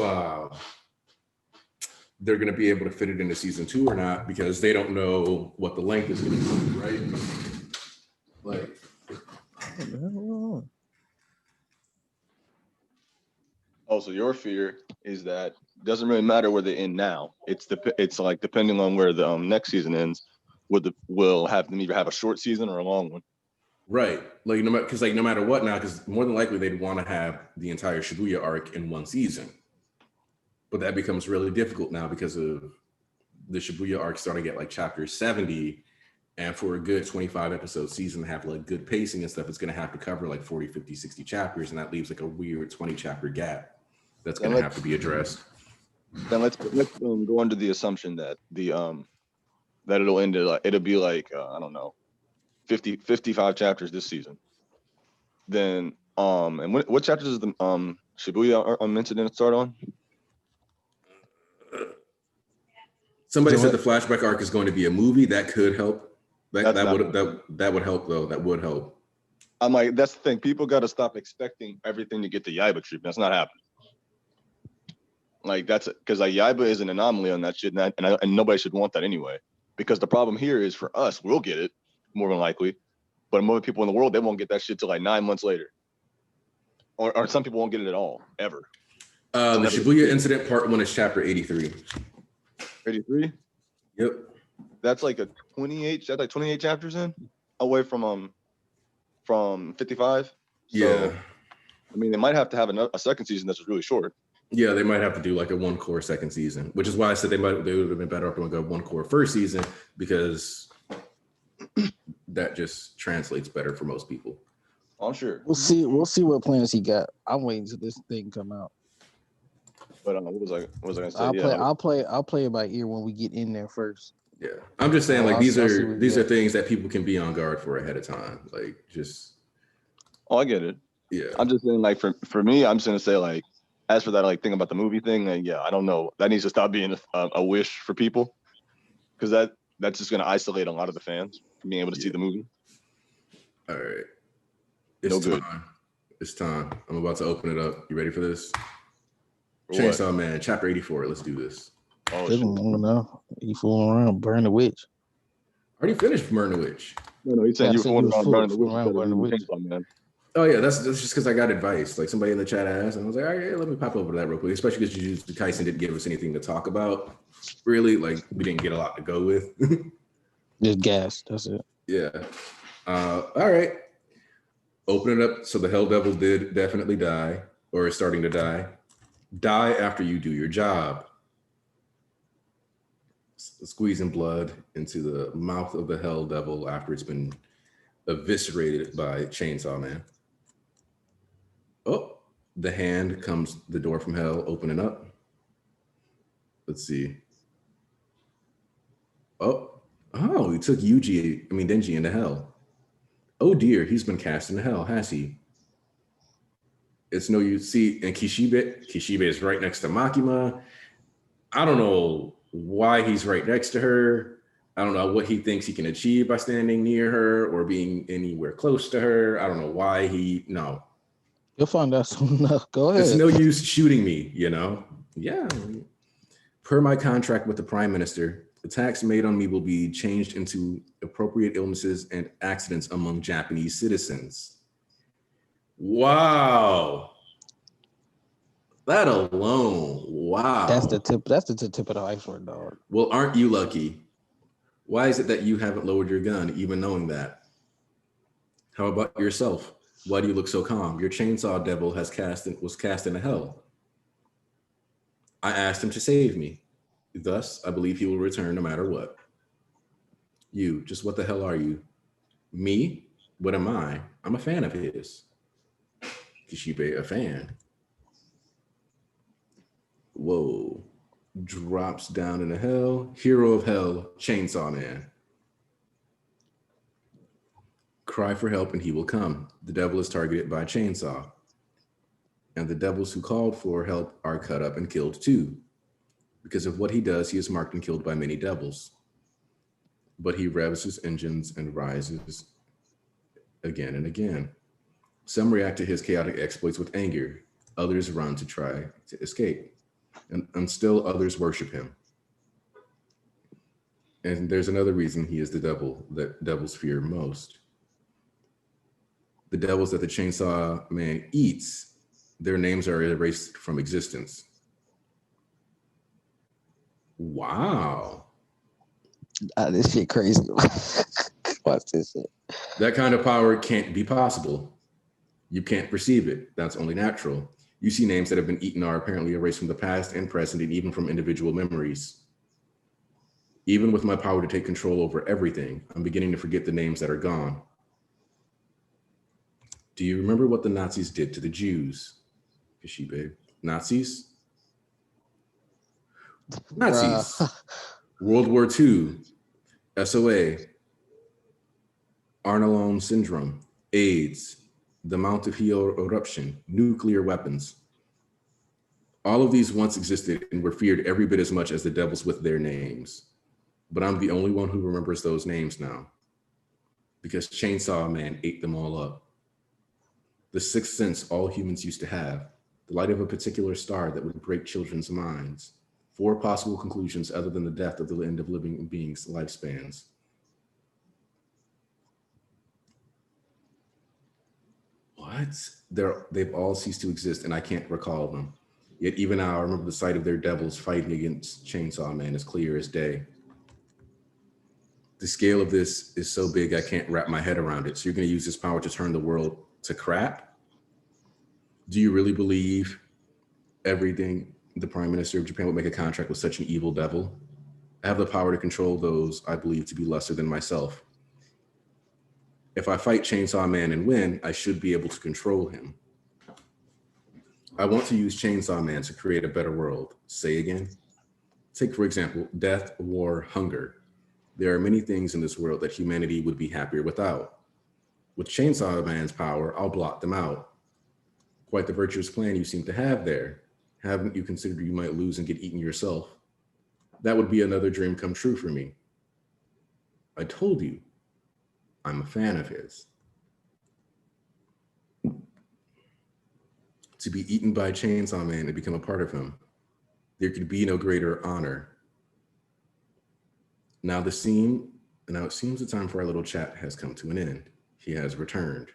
they're going to be able to fit it into season 2 or not because they don't know what the length is going to be, right? Like, oh, so your fear is that it doesn't really matter where they end now. It's like depending on where the next season ends, will have them either have a short season or a long one. right. Like no matter what now, because more than likely they'd want to have the entire Shibuya arc in one season. But that becomes really difficult now because of the Shibuya arc starting at like chapter 70. And for a good 25 episode season to have like good pacing and stuff, it's going to have to cover like 40, 50, 60 chapters. And that leaves like a weird 20 chapter gap that's going to have to be addressed. Then let's go under the assumption that that it'll end it'll be like I don't know, 55 chapters this season. Then and what chapters is the Shibuya incident start on? Somebody said the flashback arc is going to be a movie. That could help. That would help though. That would help. I'm like, that's the thing. People got to stop expecting everything to get the Yaiba treatment. That's not happening. Like that's because like Yaiba is an anomaly on that shit, and nobody should want that anyway. Because the problem here is for us, we'll get it more than likely, but more people in the world they won't get that shit till like 9 months later, or some people won't get it at all ever. The Shibuya incident part 1 is chapter 83. 83. Yep. That's like a 28. That's like 28 chapters in, away from 55. So, Yeah. I mean, they might have to have a second season that's really short. Yeah, they might have to do like a 1 core second season, which is why I said they would have been better off doing a 1 core first season because that just translates better for most people. I'm sure. we'll see what plans he got. I'm waiting till this thing come out. But what was I gonna say? I'll play it by ear when we get in there first. Yeah, I'm just saying like these are see things that people can be on guard for ahead of time. Like just. Oh, I get it. Yeah. I'm just saying like for me, I'm just gonna say like, as for that like thing about the movie thing, like, yeah, I don't know. That needs to stop being a wish for people, because that's just gonna isolate a lot of the fans from being able to see the movie. All right. It's time. It's time. I'm about to open it up. You ready for this? Chainsawman, chapter 84. Let's do this. Oh, Shit. No, you fooling around, burn the witch. I already finished Burn the Witch. No, he said you were fooling around burning the witch. Man. Oh yeah, that's just because I got advice. Like somebody in the chat asked, and I was like, all right, let me pop over to that real quick. Especially because Jujutsu Kaisen didn't give us anything to talk about. Really, like we didn't get a lot to go with. Just gas. That's it. Yeah. All right. Open it up. So the Hell Devil did definitely die, or is starting to die. Die after you do your job. Squeezing blood into the mouth of the Hell Devil after it's been eviscerated by Chainsawman. Oh, the hand comes, the door from hell opening up. Let's see. Oh, he took Denji into hell. Oh dear, he's been cast into hell, has he? It's no use. See, and Kishibe is right next to Makima. I don't know why he's right next to her. I don't know what he thinks he can achieve by standing near her or being anywhere close to her. I don't know why no. You'll find out soon enough. Go ahead. It's no use shooting me, you know? Yeah. Per my contract with the Prime Minister, attacks made on me will be changed into appropriate illnesses and accidents among Japanese citizens. Wow. That alone, wow. That's the tip. That's the tip of the iceberg, dog. Well, aren't you lucky? Why is it that you haven't lowered your gun, even knowing that? How about yourself? Why do you look so calm? Your chainsaw devil was cast into hell. I asked him to save me. Thus, I believe he will return no matter what. You, just what the hell are you? Me? What am I? I'm a fan of his. Kishibe, a fan. Whoa. Drops down into hell. Hero of hell, Chainsawman. Cry for help and he will come. The devil is targeted by a chainsaw. And the devils who called for help are cut up and killed too. Because of what he does, he is marked and killed by many devils. But he revs his engines and rises again and again. Some react to his chaotic exploits with anger. Others run to try to escape. And still others worship him. And there's another reason he is the devil that devils fear most. The devils that the Chainsaw Man eats, their names are erased from existence. Wow. This shit crazy. Watch this shit. That kind of power can't be possible. You can't perceive it. That's only natural. You see names that have been eaten are apparently erased from the past and present and even from individual memories. Even with my power to take control over everything, I'm beginning to forget the names that are gone. Do you remember what the Nazis did to the Jews? Kishibe. Nazis? Nazis. World War II. SOA. Arnold syndrome. AIDS. The Mount of Hill eruption. Nuclear weapons. All of these once existed and were feared every bit as much as the devils with their names. But I'm the only one who remembers those names now. Because Chainsaw Man ate them all up. The sixth sense all humans used to have, the light of a particular star that would break children's minds. 4 possible conclusions other than the death of the end of living beings' lifespans. What? They've all ceased to exist and I can't recall them. Yet even now I remember the sight of their devils fighting against Chainsaw Man as clear as day. The scale of this is so big I can't wrap my head around it. So you're going to use this power to turn the world to crap? Do you really believe everything the Prime Minister of Japan would make a contract with such an evil devil? I have the power to control those I believe to be lesser than myself. If I fight Chainsaw Man and win, I should be able to control him. I want to use Chainsaw Man to create a better world. Say again. Take, for example, death, war, hunger. There are many things in this world that humanity would be happier without. With Chainsaw Man's power, I'll blot them out. Quite the virtuous plan you seem to have there. Haven't you considered you might lose and get eaten yourself? That would be another dream come true for me. I told you, I'm a fan of his. To be eaten by Chainsaw Man and become a part of him, there could be no greater honor. Now it seems the time for our little chat has come to an end. He has returned.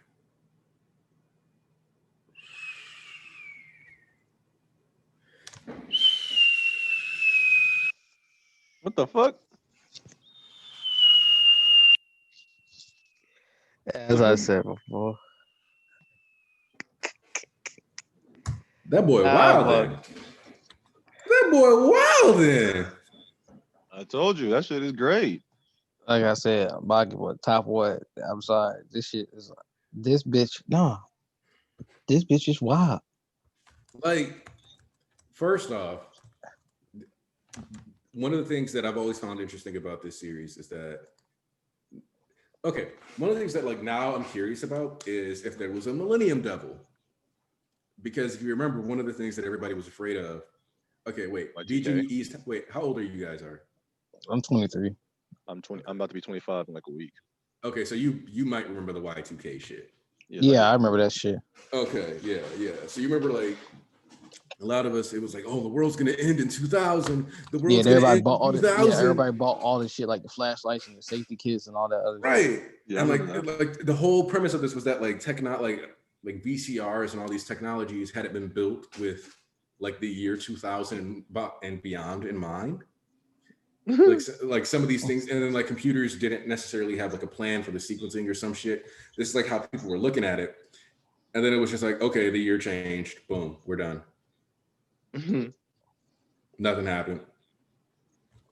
What the fuck? As I said before. That boy wildin'. That boy wildin'. I told you that shit is great. Like I said, Baki, what top what? I'm sorry. This shit is this bitch. No, this bitch is wild. Like, first off, one of the things that I've always found interesting about this series is that, okay, one of the things that like now I'm curious about is if there was a Millennium Devil. Because if you remember, one of the things that everybody was afraid of, okay, wait, DG East, wait, how old are you guys are? I'm 23. I'm about to be 25 in like a week. Okay, so you might remember the Y2K shit. Yeah, I remember that shit. Okay, yeah. So you remember like a lot of us, it was like, oh, the world's gonna end in 2000. The world's gonna end in 2000. Everybody bought all this shit, like the flashlights and the safety kits and all that other right. shit. Yeah, and like the whole premise of this was that like VCRs and all these technologies hadn't been built with like the year 2000 and beyond in mind. Mm-hmm. Like some of these things, and then like computers didn't necessarily have like a plan for the sequencing or some shit. This is like how people were looking at it, and then it was just like, okay, the year changed, boom, we're done. Nothing happened.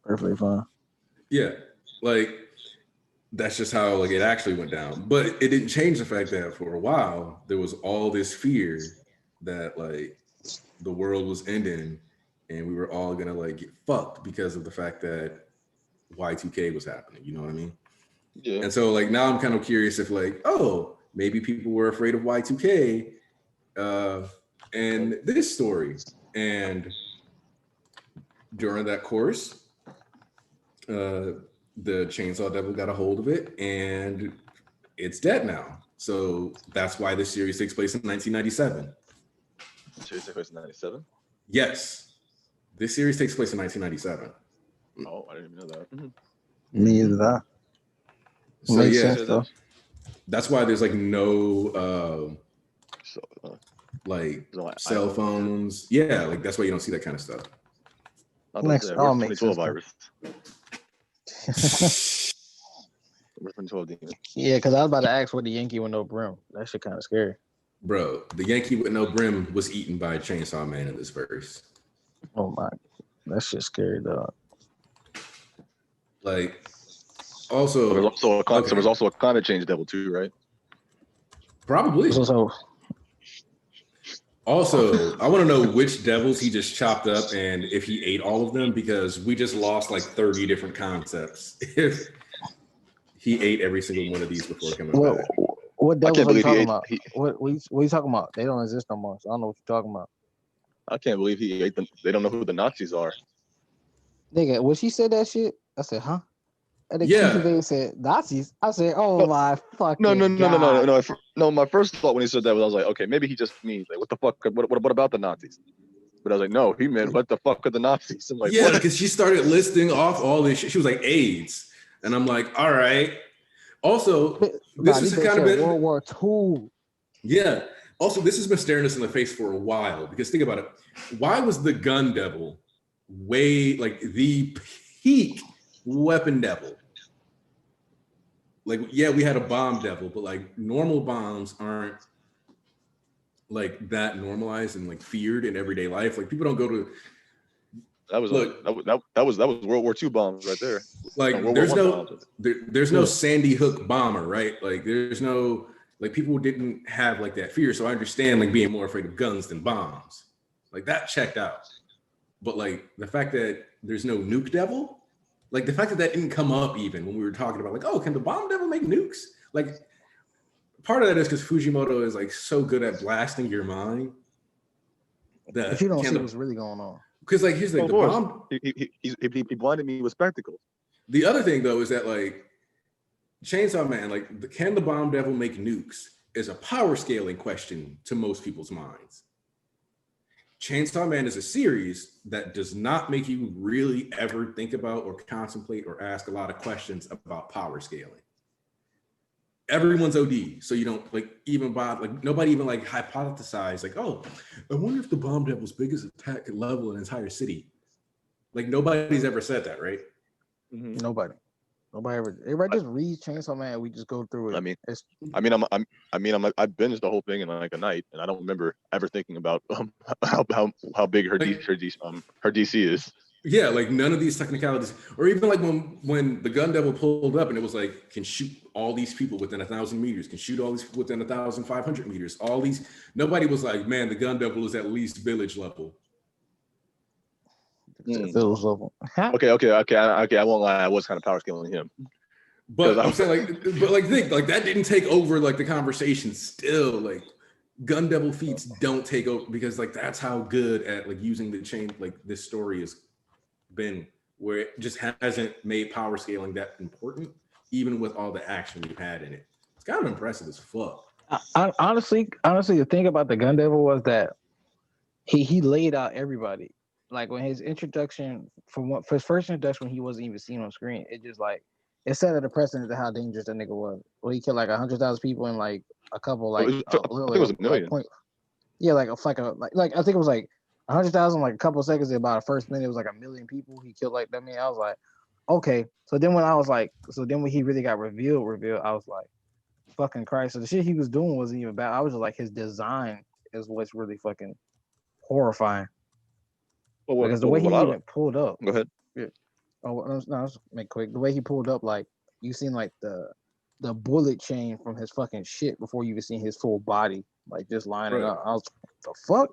Perfectly fine. Yeah, like that's just how like it actually went down. But it didn't change the fact that for a while there was all this fear that like the world was ending and we were all gonna like get fucked because of the fact that Y2K was happening. You know what I mean? Yeah. And so like now I'm kind of curious if like, oh, maybe people were afraid of Y2K and this story. And during that course, the Chainsaw Devil got a hold of it and it's dead now. So that's why this series takes place in 1997. Series takes place in 97? Yes. This series takes place in 1997. Oh, I didn't even know that. Me either. So Makes yeah, sense, though. that's why there's like no like so, cell phones. Yeah, like that's why you don't see that kind of stuff. Makes all makes 2012 sense. virus. Where's 2012 demon? Yeah, because I was about to ask what the Yankee with no brim. That shit kind of scary. Bro, the Yankee with no brim was eaten by a Chainsawman in this verse. Oh my, that shit scary, dog. Like, also, So there's also a climate change devil too, right? Probably. So Also, I want to know which devils he just chopped up and if he ate all of them, because we just lost like 30 different concepts if he ate every single one of these before coming back. What devils are you talking about? He, What are you talking about? They don't exist no more, so I don't know what you're talking about. I can't believe he ate them. They don't know who the Nazis are. Nigga, when she said that shit, I said, huh? And then Yeah. they said Nazis. I said, oh my fucking No. No, my first thought when he said that was, I was like, okay, maybe he just means like, what the fuck? What about the Nazis? But I was like, no, he meant what the fuck are the Nazis? I'm like, yeah, what? because she started listing off all this shit. She was like AIDS, and I'm like, all right. Also, this has kind of been World War II. Yeah. Also, this has been staring us in the face for a while, because think about it. Why was the gun devil way like the peak weapon devil? Like, yeah, we had a bomb devil, but like normal bombs aren't like that normalized and like feared in everyday life. Like people don't go to that was World War II bombs right there. Like there's no Sandy Hook bomber, right? Like there's no like people didn't have like that fear. So I understand like being more afraid of guns than bombs. Like that checked out. But like the fact that there's no nuke devil, like the fact that that didn't come up even when we were talking about like, oh, can the bomb devil make nukes? Like part of that is because Fujimoto is like so good at blasting your mind that if you don't see what's really going on. Because like here's like the bomb. He blinded me with spectacles. The other thing though is that like Chainsawman, like can the bomb devil make nukes is a power scaling question to most people's minds. Chainsawman is a series that does not make you really ever think about or contemplate or ask a lot of questions about power scaling. Everyone's OD, so you don't like even bother, like nobody even like hypothesize like, oh, I wonder if the bomb devil's biggest attack could level an entire city. Like nobody's ever said that, right? Mm-hmm. Nobody ever. Everybody just reads Chainsaw Man. We just go through it. I binged the whole thing in like a night, and I don't remember ever thinking about how big her DC is. Yeah, like none of these technicalities, or even like when the gun devil pulled up and it was like can shoot all these people within 1,000 meters, can shoot all these people within 1,500 meters. All these, nobody was like, man, the gun devil is at least village level. Village level. Okay. I won't lie. I was kind of power scaling him. But I'm saying think like that didn't take over like the conversation. Still, like gun devil feats don't take over because like that's how good at like using the chain like this story has been, where it just hasn't made power scaling that important, even with all the action we've had in it. It's kind of impressive as fuck. Honestly, the thing about the gun devil was that he laid out everybody. Like when his introduction, for his first introduction, when he wasn't even seen on screen, it just like it set a precedent to how dangerous that nigga was. Well, he killed like 100,000 people in like a couple like I think it was 1 million. I think it was like 100,000 like a couple of seconds. About the first minute, it was like 1 million people. He killed like that. I was like, okay. So then when I was like, so then when he really got revealed, I was like, fucking Christ. So the shit he was doing wasn't even bad. I was just like, his design is what's really fucking horrifying. Well, Because the way he what I even pulled up. go ahead. Yeah. Oh no, let's make it quick. The way he pulled up, like you seen like the bullet chain from his fucking shit before you even seen his full body, like just lining Right. up. I was the fuck.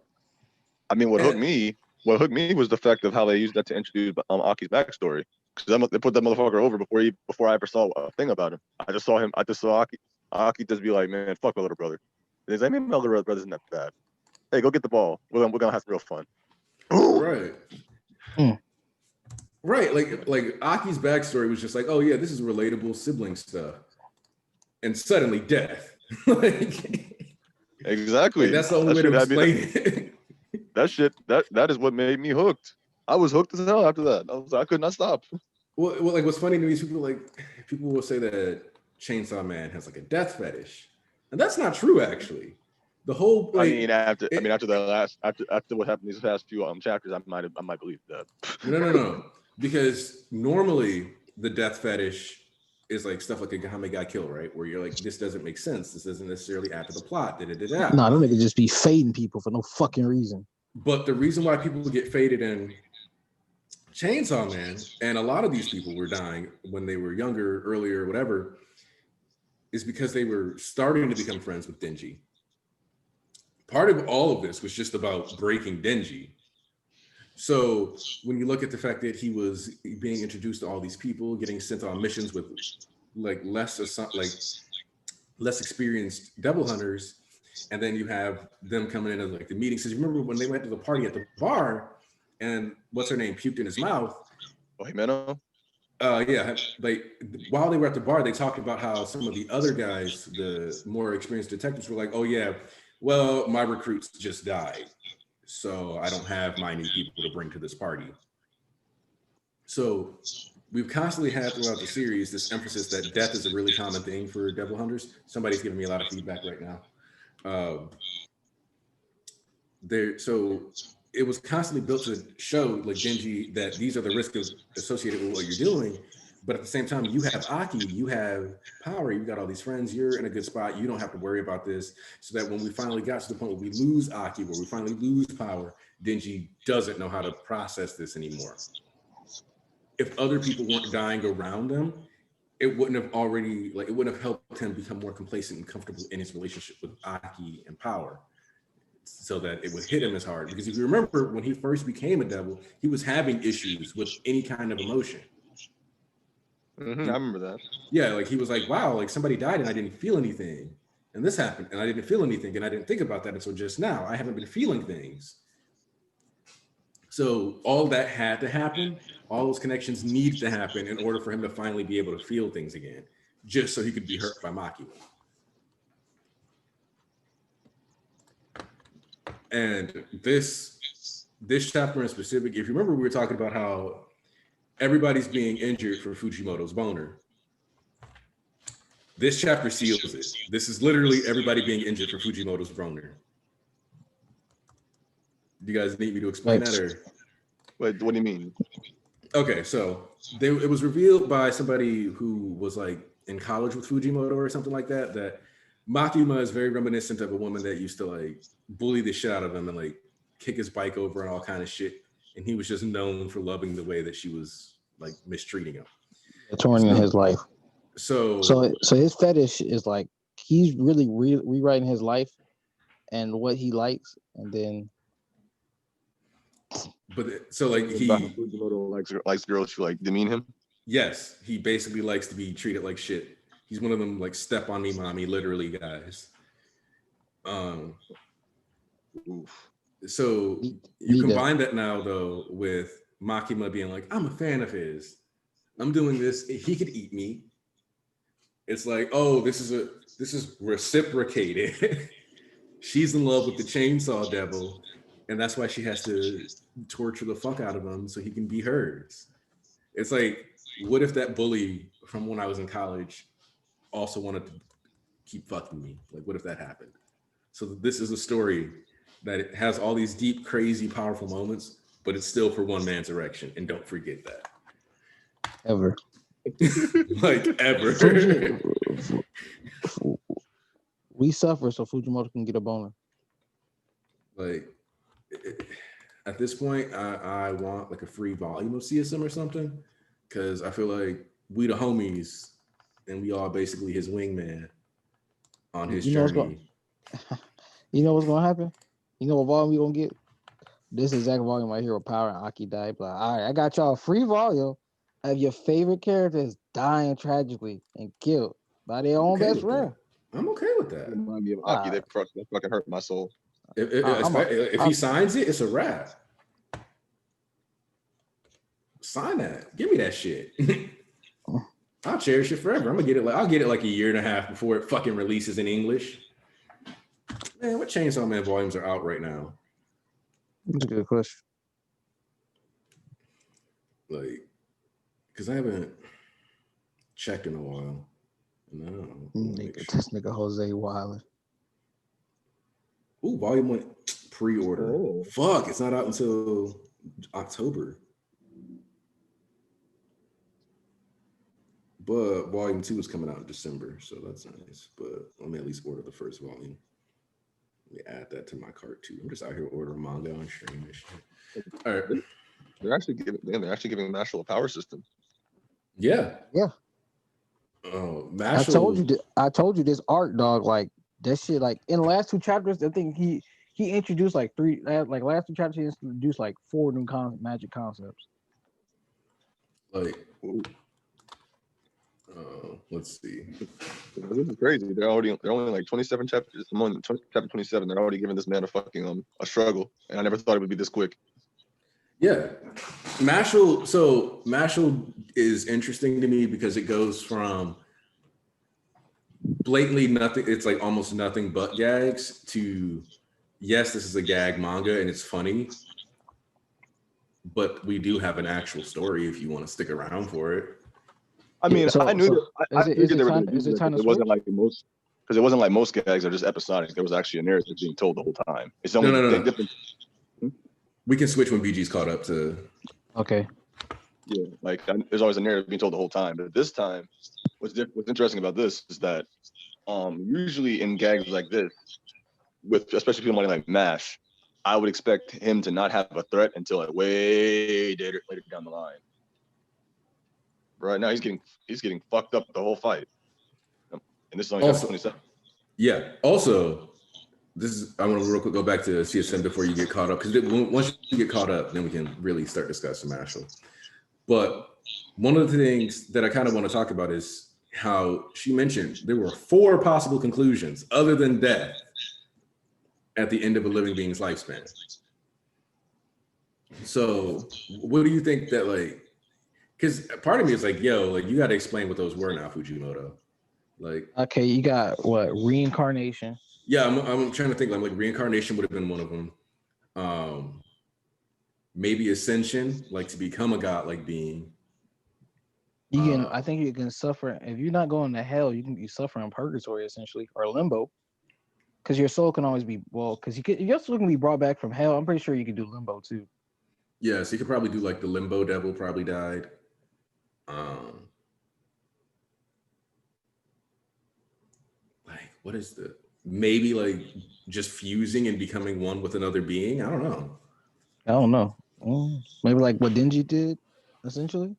I mean, what hooked me was the fact of how they used that to introduce Aki's backstory. Because they put that motherfucker over before I ever saw a thing about him. I just saw Aki just be like, man, fuck my little brother. And he's like, maybe my little brother isn't that bad. Hey, go get the ball. We're gonna have some real fun. Right. Right. Like Aki's backstory was just like, oh yeah, this is relatable sibling stuff. And suddenly death. Like, Exactly. like, that's the only way to explain it. That shit, that is what made me hooked. I was hooked as hell after that. I could not stop. Well, like what's funny to me is people will say that Chainsawman has like a death fetish. And that's not true actually. The whole after what happened these past few chapters, I might believe that. No. Because normally the death fetish is like stuff like a Gahame got killed, right? Where you're like, this doesn't make sense. This doesn't necessarily add to the plot. Nah, them niggas just be fading people for no fucking reason. But the reason why people get faded in Chainsaw Man, and a lot of these people were dying when they were younger, earlier, whatever, is because they were starting to become friends with Denji. Part of all of this was just about breaking Denji. So when you look at the fact that he was being introduced to all these people, getting sent on missions with like less experienced devil hunters, and then you have them coming in at like the meetings. Because remember when they went to the party at the bar, and what's her name puked in his mouth. Oh, Jimeno? Yeah, like while they were at the bar, they talked about how some of the other guys, the more experienced detectives, were like, "Oh yeah, well my recruits just died, so I don't have my new people to bring to this party." So we've constantly had throughout the series this emphasis that death is a really common thing for devil hunters. Somebody's giving me a lot of feedback right now. So it was constantly built to show like Genji that these are the risks associated with what you're doing. But at the same time, you have Aki, you have power, you've got all these friends, you're in a good spot, you don't have to worry about this. So that when we finally got to the point where we lose Aki, where we finally lose power, Denji doesn't know how to process this anymore. If other people weren't dying around them, it wouldn't have helped him become more complacent and comfortable in his relationship with Aki and power, so that it would hit him as hard. Because if you remember, when he first became a devil, he was having issues with any kind of emotion. Mm-hmm, I remember that. Yeah, like he was like, wow, like somebody died and I didn't feel anything. And this happened and I didn't feel anything. And I didn't think about that until just now. I haven't been feeling things. So all that had to happen. All those connections needed to happen in order for him to finally be able to feel things again, just so he could be hurt by Maki. And this chapter in specific, if you remember, we were talking about how everybody's being injured for Fujimoto's boner. This chapter seals it. This is literally everybody being injured for Fujimoto's boner. Do you guys need me to explain that, or? Wait, what do you mean? Okay, so it was revealed by somebody who was like in college with Fujimoto or something like that, that Makima is very reminiscent of a woman that used to like bully the shit out of him and like kick his bike over and all kind of shit. And he was just known for loving the way that she was like mistreating him. Torn in his life. So his fetish is like he's really rewriting his life and what he likes, and then. But so like Fujimoto likes girls who like demean him. Yes, he basically likes to be treated like shit. He's one of them like step on me, mommy, literally guys. So you combine that now though with Makima being like, I'm a fan of his. I'm doing this. He could eat me. It's like, oh, this is reciprocated. She's in love with the chainsaw devil, and that's why she has to torture the fuck out of him so he can be hers. It's like, what if that bully from when I was in college also wanted to keep fucking me? Like, what if that happened? So this is a story that it has all these deep, crazy, powerful moments, but it's still for one man's erection. And don't forget that. Ever. Like ever. We suffer so Fujimoto can get a boner. Like at this point, I want like a free volume of CSM or something, because I feel like we the homies and we all basically his wingman on his journey. You know what's gonna happen? You know what volume we gonna get? This exact volume right here with Power and Aki die. Like, all right, I got y'all a free volume of your favorite characters dying tragically and killed by their own best friend. I'm okay with that. Remind me of Aki. That fucking hurt my soul. If he signs it, it's a wrap. Sign that. Give me that shit. I'll cherish it forever. I'll get it like a year and a half before it fucking releases in English. Man, what Chainsawman volumes are out right now? That's a good question. Like, because I haven't checked in a while. No. This nigga Jose Wilder. Ooh, volume 1 pre-order. Oh. Fuck, it's not out until October. But volume 2 is coming out in December, so that's nice. But let me at least order the first volume. Let me add that to my cart too. I'm just out here ordering manga on stream and shit. All right. They're actually giving Mashal a power system. Yeah. Yeah. Oh, Mashal. I told you this art, dog. Like that shit. Like in the last 2 chapters, I think he introduced like 3. Like last 2 chapters, he introduced like 4 new magic concepts. Like, let's see. This is crazy. They're only like 27 chapters. I'm on chapter 27. They're already giving this man a fucking a struggle, and I never thought it would be this quick. Yeah, Mashal. So Mashal is interesting to me because it goes from blatantly nothing. It's like almost nothing but gags to yes, this is a gag manga and it's funny, but we do have an actual story if you want to stick around for it. I mean, I knew it wasn't like most, because it wasn't like most gags are just episodic. There was actually a narrative being told the whole time. It's only different. We can switch when BG's caught up to. Okay. Yeah, like there's always a narrative being told the whole time, but this time, what's interesting about this is that, usually in gags like this, with especially people like MASH, I would expect him to not have a threat until like way later down the line. Right now, he's getting fucked up the whole fight, and this is only chapter 27. Yeah. Also, I want to real quick go back to CSM before you get caught up, because once you get caught up, then we can really start discussing Mashal. But one of the things that I kind of want to talk about is how she mentioned there were 4 possible conclusions other than death at the end of a living being's lifespan. So, what do you think that like? Because part of me is like, yo, like you got to explain what those were now, Fujimoto. Like, okay, you got what? Reincarnation. Yeah, I'm trying to think. Like reincarnation would have been one of them. Maybe ascension, like to become a godlike being. I think you can suffer if you're not going to hell. You can be suffering purgatory essentially, or limbo, because your soul can always be because your soul can be brought back from hell. I'm pretty sure you can do limbo too. Yeah, so you could probably do like the limbo devil probably died. Like what is maybe like just fusing and becoming one with another being? I don't know. Maybe like what Denji did, essentially.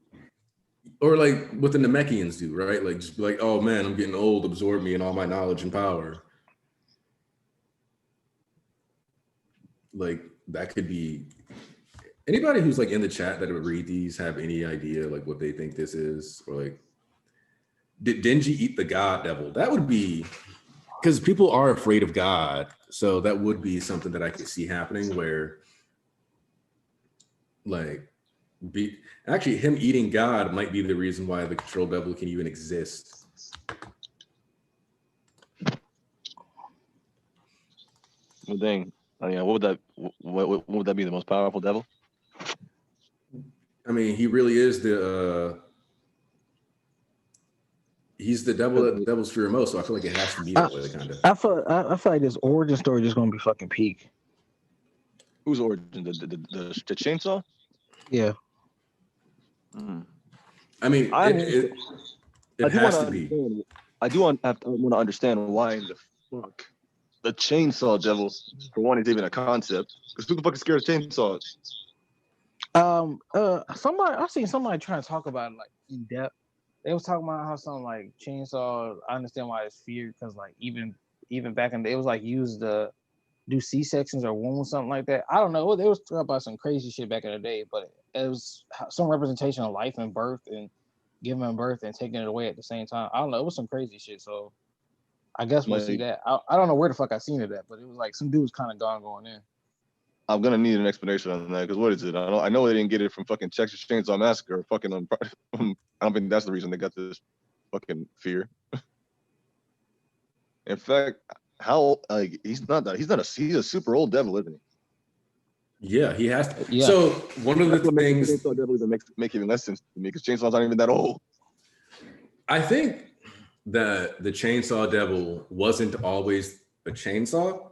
Or like what the Namekians do, right? Like just be like, oh man, I'm getting old, absorb me and all my knowledge and power. Like that could be anybody who's like in the chat that would read these have any idea like what they think this is? Or like, did Denji eat the god devil? That would be, because people are afraid of God. So that would be something that I could see happening where like actually him eating God might be the reason why the control devil can even exist. Well, dang. I mean, what would that be, the most powerful devil? I mean, he really is he's the devil that the devils fear most, so I feel like it has to be that way, kind of. I feel like this origin story is just gonna be fucking peak. Whose origin? The chainsaw? Yeah. Mm. I mean, I it do has want to be. want to understand why in the fuck the chainsaw devil, for one, is even a concept. Because who the fuck is scared of chainsaws? Somebody I seen somebody trying to talk about it like in depth. They was talking about how something like chainsaw. I understand why it's feared because like even back in the day, it was like used to do C-sections or wounds, something like that. I don't know. They was talking about some crazy shit back in the day, but it was some representation of life and birth and giving birth and taking it away at the same time. I don't know. It was some crazy shit. So I guess we'll see that. I don't know where the fuck I seen it at, but it was like some dude was kind of going in. I'm gonna need an explanation on that because what is it? I know they didn't get it from fucking Texas Chainsaw Massacre or fucking. I don't think that's the reason they got this fucking fear. In fact, how like he's a super old devil, isn't he? Yeah, he has to. Yeah. So one of That's the what makes things Chainsaw Devil even make even less sense to me because chainsaws aren't even that old. I think that the chainsaw devil wasn't always a chainsaw.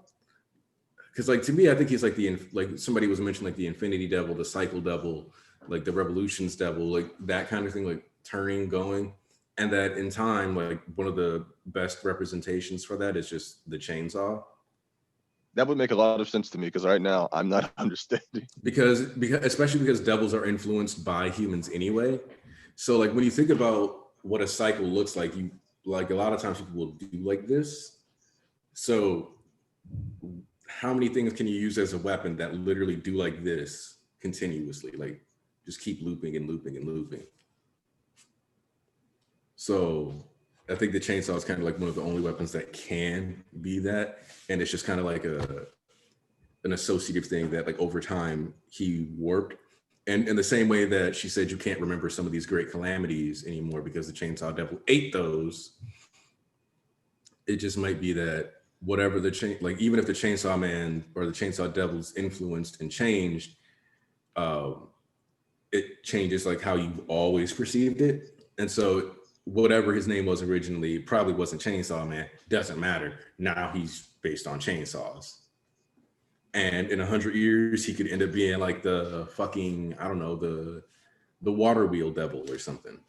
Because like to me, I think he's like like somebody was mentioning like the infinity devil, the cycle devil, like the revolutions devil, like that kind of thing, like turning, going. And that in time, like one of the best representations for that is just the chainsaw. That would make a lot of sense to me because right now I'm not understanding. Because especially because devils are influenced by humans anyway. So like when you think about what a cycle looks like, you like a lot of times people will do like this. So how many things can you use as a weapon that literally do like this continuously? Like just keep looping and looping and looping. So I think the chainsaw is kind of like one of the only weapons that can be that. And it's just kind of like an associative thing that like over time he warped. And in the same way that she said you can't remember some of these great calamities anymore because the chainsaw devil ate those, it just might be that whatever like even if the chainsaw man or the chainsaw devil's influenced and changed, it changes like how you always perceived it. And so whatever his name was originally probably wasn't Chainsaw Man, doesn't matter. Now he's based on chainsaws. And in 100 years, he could end up being like the fucking, I don't know, the water wheel devil or something,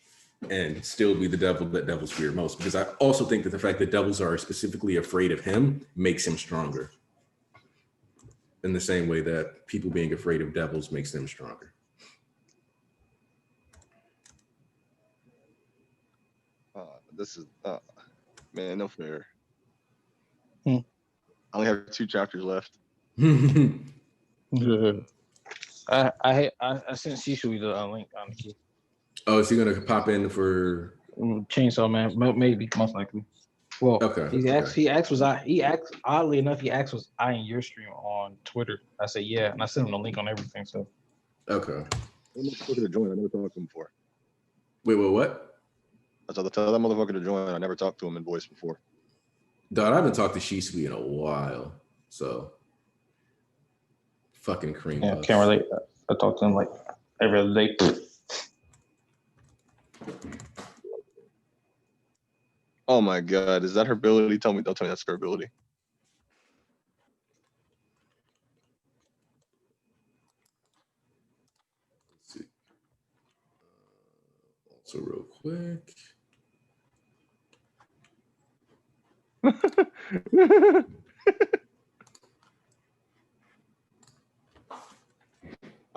and still be the devil that devils fear most. Because I also think that the fact that devils are specifically afraid of him makes him stronger. In the same way that people being afraid of devils makes them stronger. This is man, no fair. Hmm. I only have 2 chapters left. I sent Shishui the link on the key. Oh, is he gonna pop in for Chainsaw Man? Maybe, most likely. Well, okay. He asked oddly enough, he asked was I in your stream on Twitter. I said yeah, and I sent him the link on everything. So Okay. I'm looking to join. I never talked to him before. Wait, what? I told that motherfucker to join. I never talked to him in voice before. Dog, I haven't talked to Shisui in a while, so fucking cream. yeah, puffs. can't relate. I talk to him like every other day. Oh my god, is that her ability? Don't tell me that's her ability. Let's see. Also, real quick. I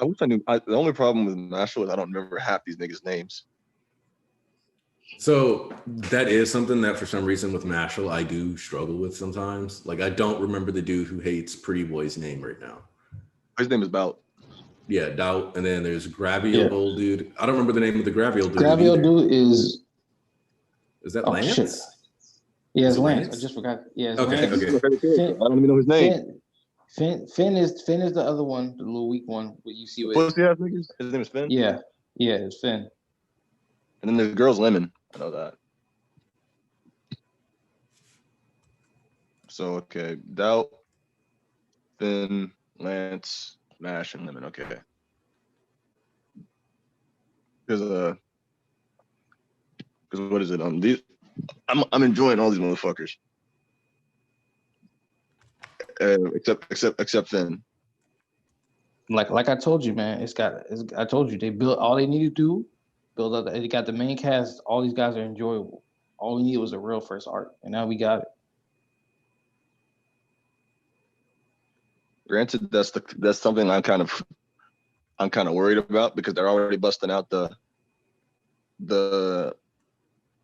wish I knew. The only problem with Nashville is I don't remember half these niggas' names. So that is something that for some reason with Mashal I do struggle with sometimes. Like I don't remember the dude who hates Pretty Boy's name right now. His name is Bout. Yeah, Doubt. And then there's Gravial dude. I don't remember the name of the Gravial dude. Gravial dude is that Lance? Shit. Yeah, it's Lance. Lance. I just forgot. Yeah, it's Okay, Lance. okay. I don't even know his name. Finn is the other one, the little weak one. What you see with Pussy ass niggas. His name is Finn. Yeah, it's Finn. And then the girl's Lemon. I know that. So okay, Doubt, Finn, Lance, Nash, and Lemon. Okay. Because what is it? I'm enjoying all these motherfuckers. Except Finn. like I told you, man. I told you they built all they needed to do. Build up. They got the main cast. All these guys are enjoyable. All we needed was a real first arc, and now we got it. Granted, that's something I'm kind of worried about because they're already busting out the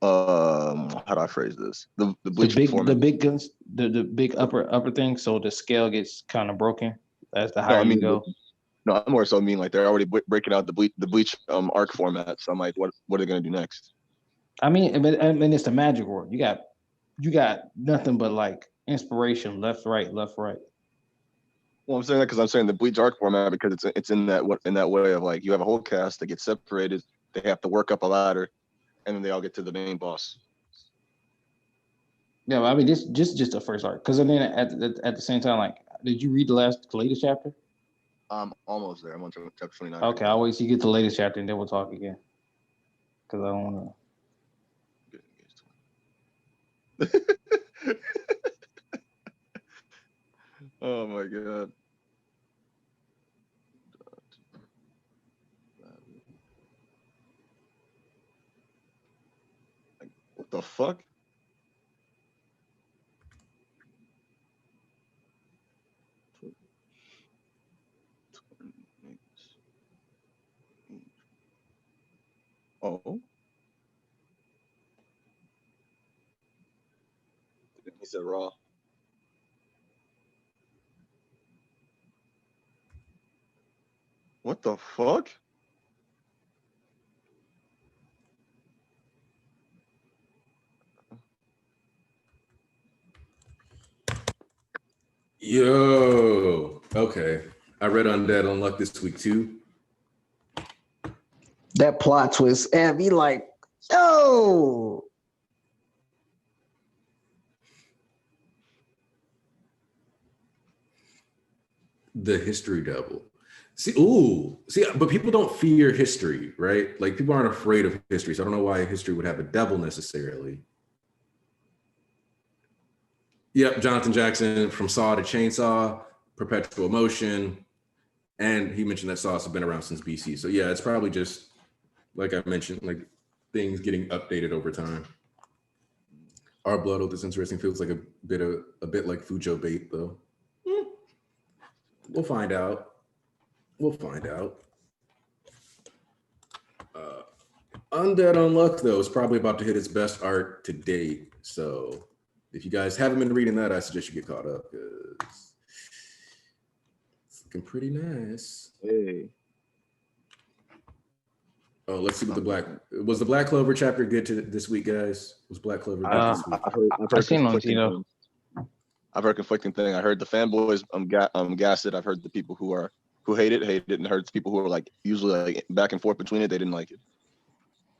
how do I phrase this? The bleach the big guns, the big upper thing. So the scale gets kind of broken. That's the higher you go. No, I more so mean like they're already breaking out the bleach arc format. So I'm like, what are they gonna do next? I mean, it's the magic world. You got nothing but like inspiration, left, right. Well, I'm saying that because I'm saying the bleach arc format because it's in that way of like you have a whole cast that gets separated. They have to work up a ladder, and then they all get to the main boss. Yeah, I mean, this just the first arc. Because then at the same time, like, did you read the latest chapter? I'm almost there. I'm on chapter 29. Okay, I'll wait till you get the latest chapter and then we'll talk again. Because I don't want to. Oh my god. What the fuck? Oh. He said raw. What the fuck? Yo, okay. I read Undead Unluck this week too. That plot twist and be like, yo. The history double. See, but people don't fear history, right? Like people aren't afraid of history. So I don't know why history would have a devil necessarily. Yep, Jonathan Jackson from Saw to Chainsaw, Perpetual Motion, and he mentioned that Saws have been around since BC. So yeah, it's probably just like I mentioned, like things getting updated over time. Our Blood Oath is interesting. Feels like a bit like Fujo bait though. We'll find out. Undead Unluck though is probably about to hit its best art to date. So if you guys haven't been reading that, I suggest you get caught up because it's looking pretty nice. Hey. Oh, let's see what the Black Clover chapter good to this week, guys? Was Black Clover good this week? I've heard conflicting thing. I heard the fanboys gassed it. I've heard the people who hate it, and heard the people who are like usually like back and forth between it. They didn't like it.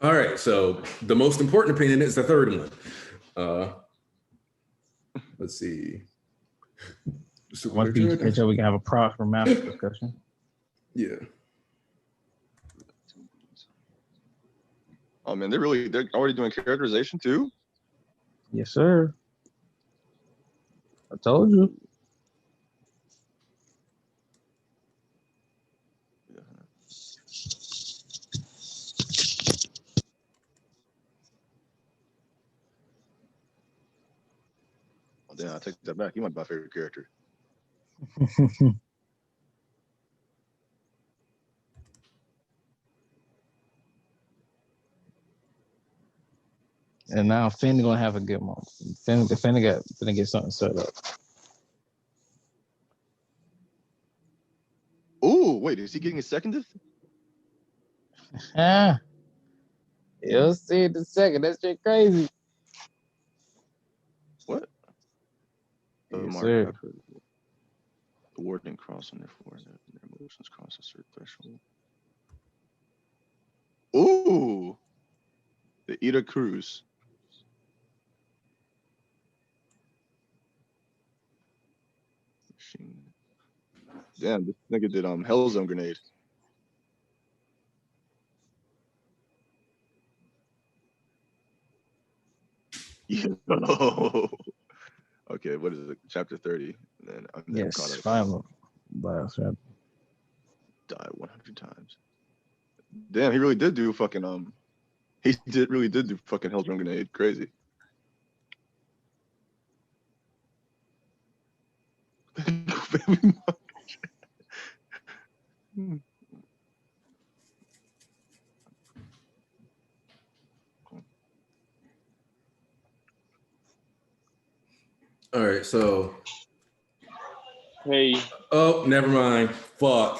All right, so the most important opinion is the third one. Let's see. Once we catch up, we can have a proper master discussion. Yeah. Oh man, they're already doing characterization too? Yes, sir. I told you. Oh, damn, I take that back. You might be my favorite character. And now Finn gonna have a good moment. Finn gonna get something set up. Ooh, wait, is he getting a seconded? You'll see in a second. That shit crazy. What? Yes, sir. The word didn't cross on their forehead. Their emotions cross a certain threshold. Ooh, the Ida Cruz. Damn, this nigga did Hellzone Grenade. Yo. Okay, what is it? Chapter 30. And then I'm yes, final last chapter. died 100 times. Damn, he really did do fucking really did do fucking Hell's Run Grenade. Crazy. All right, so Hey, oh, never mind. Fuck.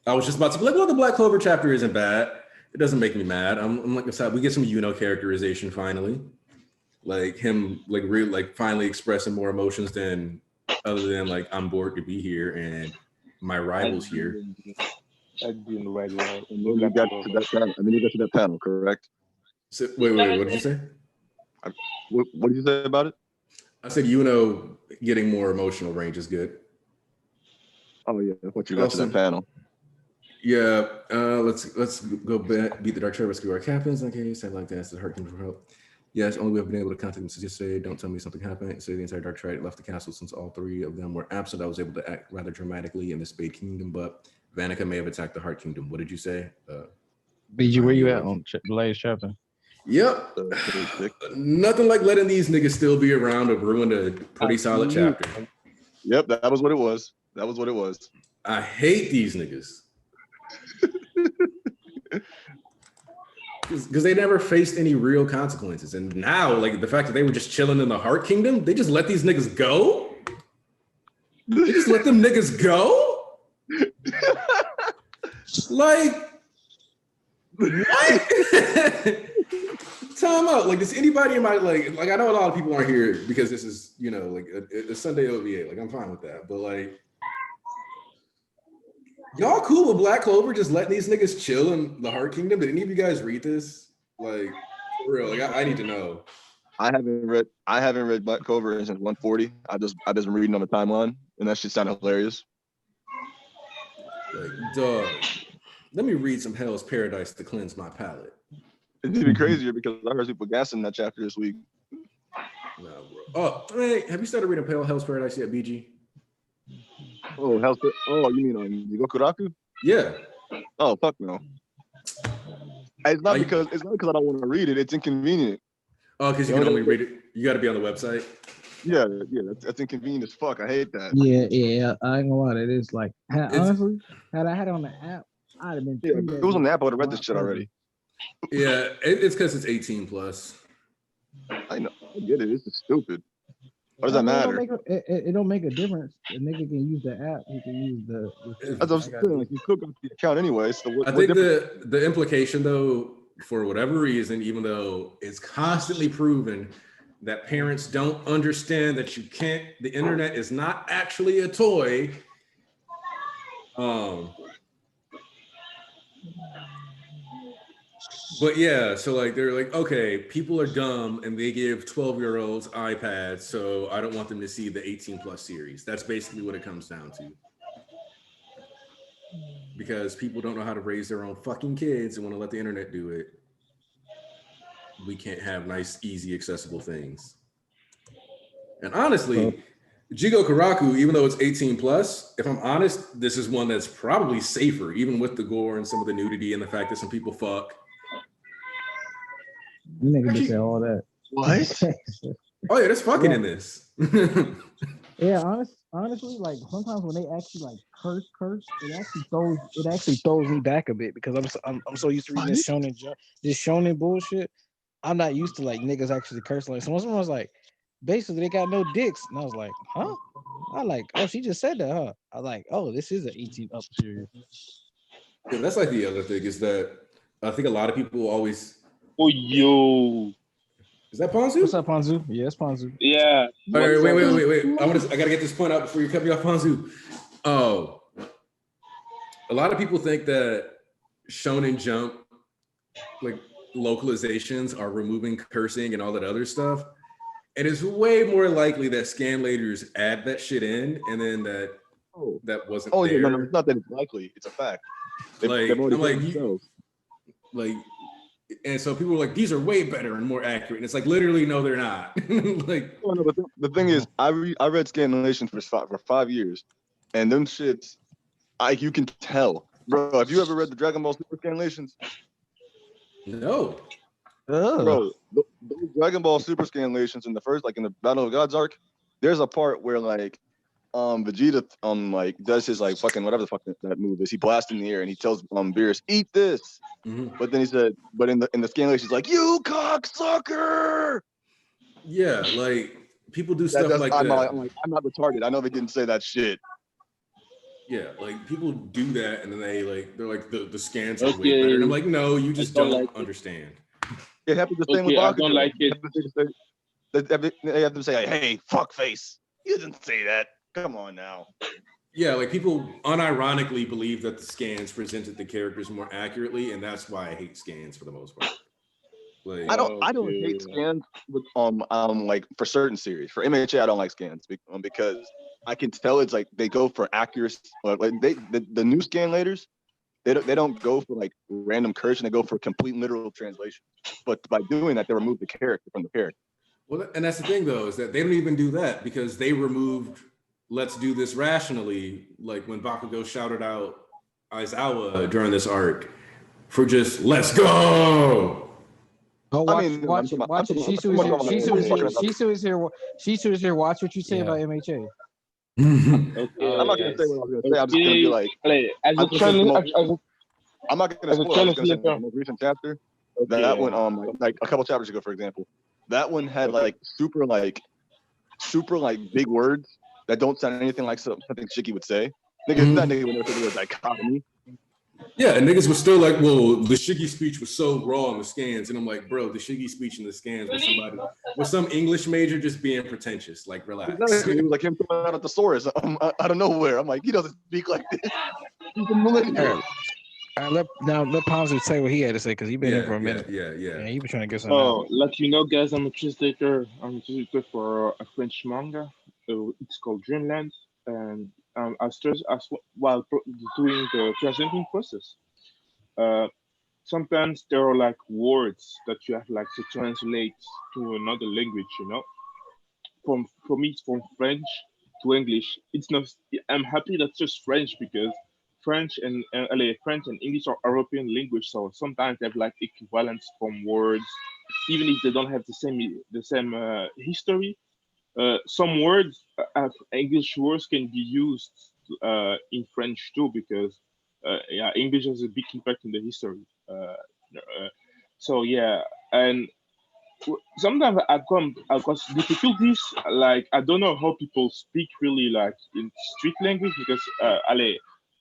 I was just about to be like, well, the Black Clover chapter isn't bad. It doesn't make me mad. I'm like, we get some Yuno characterization finally, like him, like real, like finally expressing more emotions than other than like I'm bored to be here and my rival's here. I'd be in the right line. And then you got to that panel. And then you got to that panel, correct? So, wait, what did you say? What did you say about it? I said Yuno getting more emotional range is good. Oh yeah, what you got to that panel? Yeah, let's go back, beat the Dark Trade, rescue our captains. In case I'd like to ask the Heart Kingdom for help. Yes, only we have been able to contact them since yesterday. Don't tell me something happened. So the entire Dark Trade left the castle since all three of them were absent. I was able to act rather dramatically in the Spade Kingdom, but Vanica may have attacked the Heart Kingdom. What did you say? BG, where you at on the latest chapter? Yep. Nothing like letting these niggas still be around to ruin a pretty solid chapter. Yep, that was what it was. That was what it was. I hate these niggas. Because they never faced any real consequences. And now, like the fact that they were just chilling in the Heart Kingdom, they just let these niggas go? They just let them niggas go? Like, what? Time out. Like, does anybody in my, like I know a lot of people aren't here because this is, you know, like a Sunday OVA. Like, I'm fine with that. But like, y'all cool with Black Clover just letting these niggas chill in the Heart Kingdom? Did any of you guys read this? Like, for real, like I need to know. I haven't read Black Clover since 140. I just been reading on the timeline, and that shit sounded hilarious. Like, dog, let me read some Hell's Paradise to cleanse my palate. It's even crazier because I heard people gassing that chapter this week. Nah, bro. Oh, hey, have you started reading Hell's Paradise yet, BG? Oh, you mean on Yugokuraku? Yeah. Oh, fuck no. It's not because I don't want to read it. It's inconvenient. Oh, because you can only read it. You got to be on the website. Yeah, that's inconvenient as fuck. I hate that. Yeah. I ain't gonna lie, it is like honestly, had I had it on the app, I'd have been. Yeah, if it was on the app, I would have read this shit already. Yeah, it's because it's 18 plus. I know. I get it. This is stupid. What does that matter? It don't make a difference. The nigga can use the app. He can use the That's what I'm saying. Like, you still got the account anyway. So I think the implication, though, for whatever reason, even though it's constantly proven that parents don't understand that you can't, the internet is not actually a toy. But yeah, so like they're like, okay, people are dumb and they give 12-year-olds iPads, so I don't want them to see the 18 plus series. That's basically what it comes down to. Because people don't know how to raise their own fucking kids and want to let the internet do it. We can't have nice, easy, accessible things. And honestly, Jigokuraku, even though it's 18 plus, if I'm honest, this is one that's probably safer, even with the gore and some of the nudity and the fact that some people fuck. You nigga just say all that. What? Oh yeah, there's fucking in this. Yeah, honestly, like sometimes when they actually like curse, it actually throws me back a bit because I'm so used to reading this shonen bullshit. I'm not used to like niggas actually cursing. Like someone was like, basically they got no dicks, and I was like, huh? I like, oh, she just said that, huh? I like, oh, this is an 18 up series. Yeah, that's like the other thing is that I think a lot of people always. Oh, yo. Is that Ponzu? What's up, Ponzu? Yeah, it's Ponzu. Yeah. All right, wait. I gotta get this point out before you cut me off, Ponzu. Oh, a lot of people think that Shonen Jump, like localizations, are removing cursing and all that other stuff. And it's way more likely that scanlators add that shit in, and then that wasn't. Oh there. yeah, no, it's not that it's likely. It's a fact. And so people were like, these are way better and more accurate. And it's like, literally, no, they're not. Like, oh, no, but the thing is, I read scanlations for 5 years, and them shits, you can tell Bro, have you ever read the Dragon Ball Super scanlations? No. Bro, those Dragon Ball Super scanlations in the first, like in the Battle of Gods arc, there's a part where like Vegeta like does his like fucking whatever the fuck that move is. He blasts in the air and he tells Beerus, eat this. Mhm. But then he said, but in the scanlation, he's like, you cocksucker. Yeah, like people do stuff like I'm that. I'm not retarded. I know they didn't say that shit. Yeah, like people do that, and then they're like the scans are way Okay. better, and I'm like, no, you just don't don't like it. understand. It happened the same with Okay, I Bakugo. don't like it. They have to say, hey, fuck face. You didn't say that. Come on now. Yeah, like people unironically believe that the scans presented the characters more accurately, and that's why I hate scans for the most part. Like, I don't hate Okay. scans with like for certain series. For MHA, I don't like scans because I can tell it's like they go for accuracy. Like the new scanlators, they don't go for like random correction. They go for complete literal translation. But by doing that, they remove the character from the character. well, and that's the thing though, is that they don't even do that because they removed "Let's do this rationally," like when Bakugo shouted out Aizawa during this arc for just "Let's go." Oh, watch, I mean, watch, I'm watch it. talking- Shisu I'm is here. talking about Shisu is here. MHA. Shisu is here. Shisu is here. Watch what you say Yeah. about MHA. Okay. I'm not gonna say what I was gonna say. I'm just gonna be like, Like, as a I'm just trailer, I'm not gonna As a spoil. I'm just gonna say translator. the most recent chapter. okay. That one, like a couple chapters ago, for example, that one had like super big words that don't sound anything like something Shiki would say. Nigga, that nigga would never say the word dichotomy. Yeah, and niggas was still like, well, the Shiggy speech was so raw in the scans. And I'm like, bro, the Shiggy speech in the scans was some English major just being pretentious. Like, relax. Exactly. It was like him throwing out a thesaurus out of nowhere. I'm like, he doesn't speak like this. He's a millennial. Let Ponzu say what he had to say because he been in for a minute. Yeah. He been trying to get something Oh, out. let you know, guys, I'm a translator. I'm a translator for a French manga. It's called Dreamland, and while doing the translating process, sometimes there are like words that you have like to translate to another language. You know, for me, it's from French to English. It's not. I'm happy that's just French because French and English are European language, so sometimes they have like equivalents from words, even if they don't have the same history. Some words, English words, can be used in French too because yeah, English has a big impact in the history. So yeah, and sometimes I come across difficulties. Like I don't know how people speak really like in street language because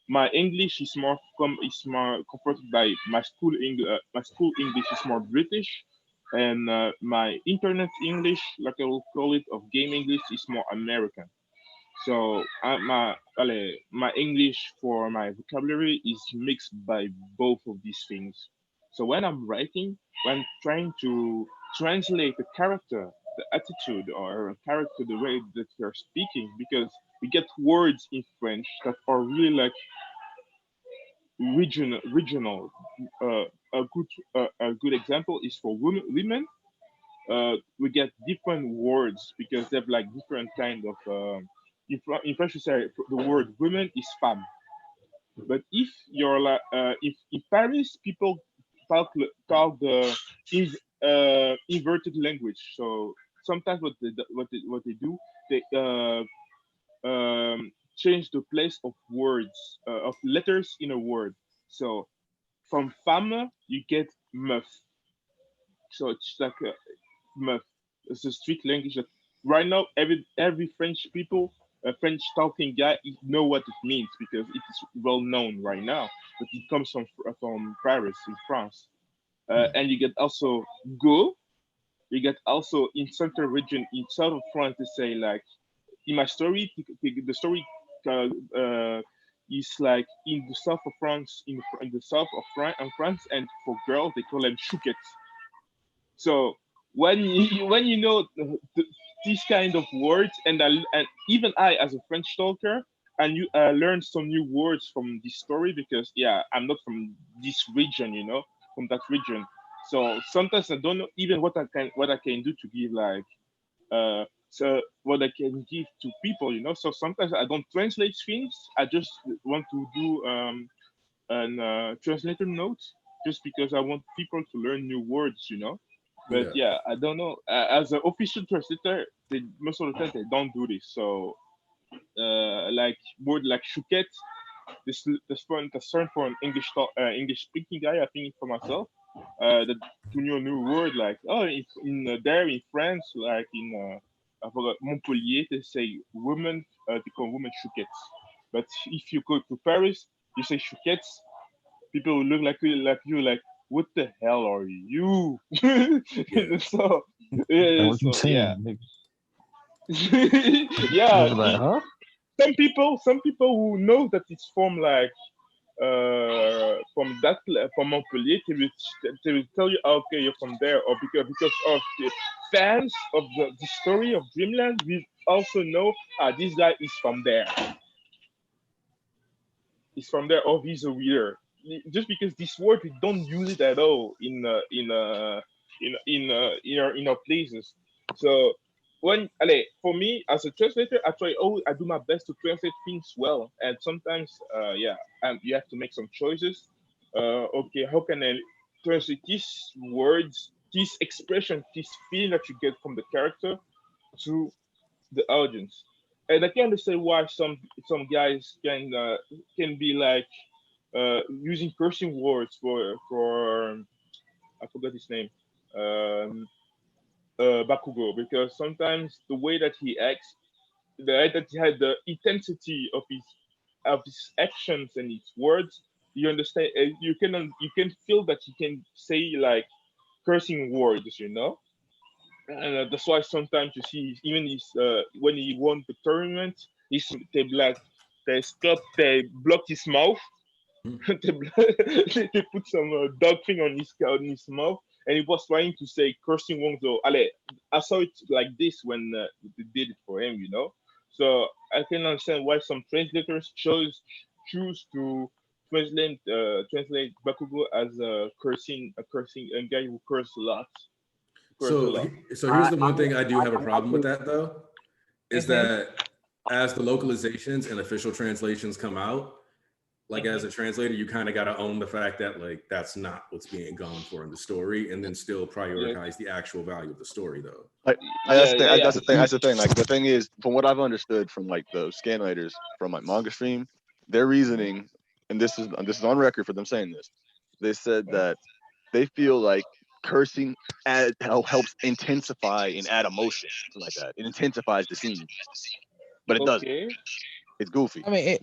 my English is more comforted by my school English. My school English is more British, and my internet English, like I will call it, of game English, is more American. So my English for my vocabulary is mixed by both of these things. So when I'm writing, when trying to translate the character, the attitude, or a character, the way that you're speaking, because we get words in French that are really like regional. Uh, a good example is for women. We get different words because they have like different kind of. In French, we say the word women is femme. But if you're like, if in Paris, people talk the inverted language. So sometimes what they do, they change the place of words of letters in a word. So from femme you get meuf. So it's like meuf. It's a street language that right now every French people, a French talking guy, know what it means because it is well known right now. But it comes from Paris in France, and you get also go. You get also in certain region in south of France to say like in my story, the story uh, uh, is like in the south of France, in the south of France, and for girls they call them chouquettes. So when you know these kind of words, and even I as a French talker, and you learn some new words from this story because yeah, I'm not from this region, from that region. So sometimes I don't know even what I can do to give like so what I can give to people. So sometimes I don't translate things. I just want to do translator notes just because I want people to learn new words, you know. But Yeah. yeah, I don't know. As an official translator, most of the time they don't do this. So, like word like shuket, this term for an English speaking guy. I think for myself, that to know a new word like there in France, like in I forgot Montpellier, they say women, they call women chouquettes. But if you go to Paris, you say chouquettes, people will look like what the hell are you? Yeah. So Like, yeah, what you so yeah. saying? Yeah, Niggas like, huh? some people who know that it's from like from Montpellier, they will tell you, "Oh, okay, you're from there," or because of the fans of the story of Dreamland, we also know this guy is from there. He's from there, or he's a weirder. Just because this word we don't use it at all in our places. So for me as a translator, I do my best to translate things well, and sometimes you have to make some choices. Okay, how can I translate these words, this expression, this feeling that you get from the character to the audience? And I can understand why some guys can be like using cursing words for I forgot his name, um, Bakugo, because sometimes the way that he acts, the way that he had the intensity of his actions and his words, you understand. You can feel that he can say like cursing words, you know. And that's why sometimes you see even when he won the tournament, they blocked his mouth. Mhm. they put some dog thing on his mouth, and he was trying to say cursing words. So, I saw it like this when they did it for him, you know. So I can understand why some translators choose to translate Bakugo as a guy who curse a So, lot. so here's I the one thing I do have a I problem with think that though, is Mhm. that as the localizations and official translations come out, like as Hmm. a translator, you kind of got to own the fact that like that's not what's being gone for in the story, and then still Yeah, prioritize the actual value of the story though. That's yeah, the thing. yeah, That's yeah. the thing. That's the thing. Like the thing is, from what I've understood from like the scanlators from like manga stream, their reasoning, and this is on record for them saying this. They said that they feel like cursing helps intensify and add emotion, something like that. It intensifies the scene, but it doesn't. Okay. It's goofy. I mean,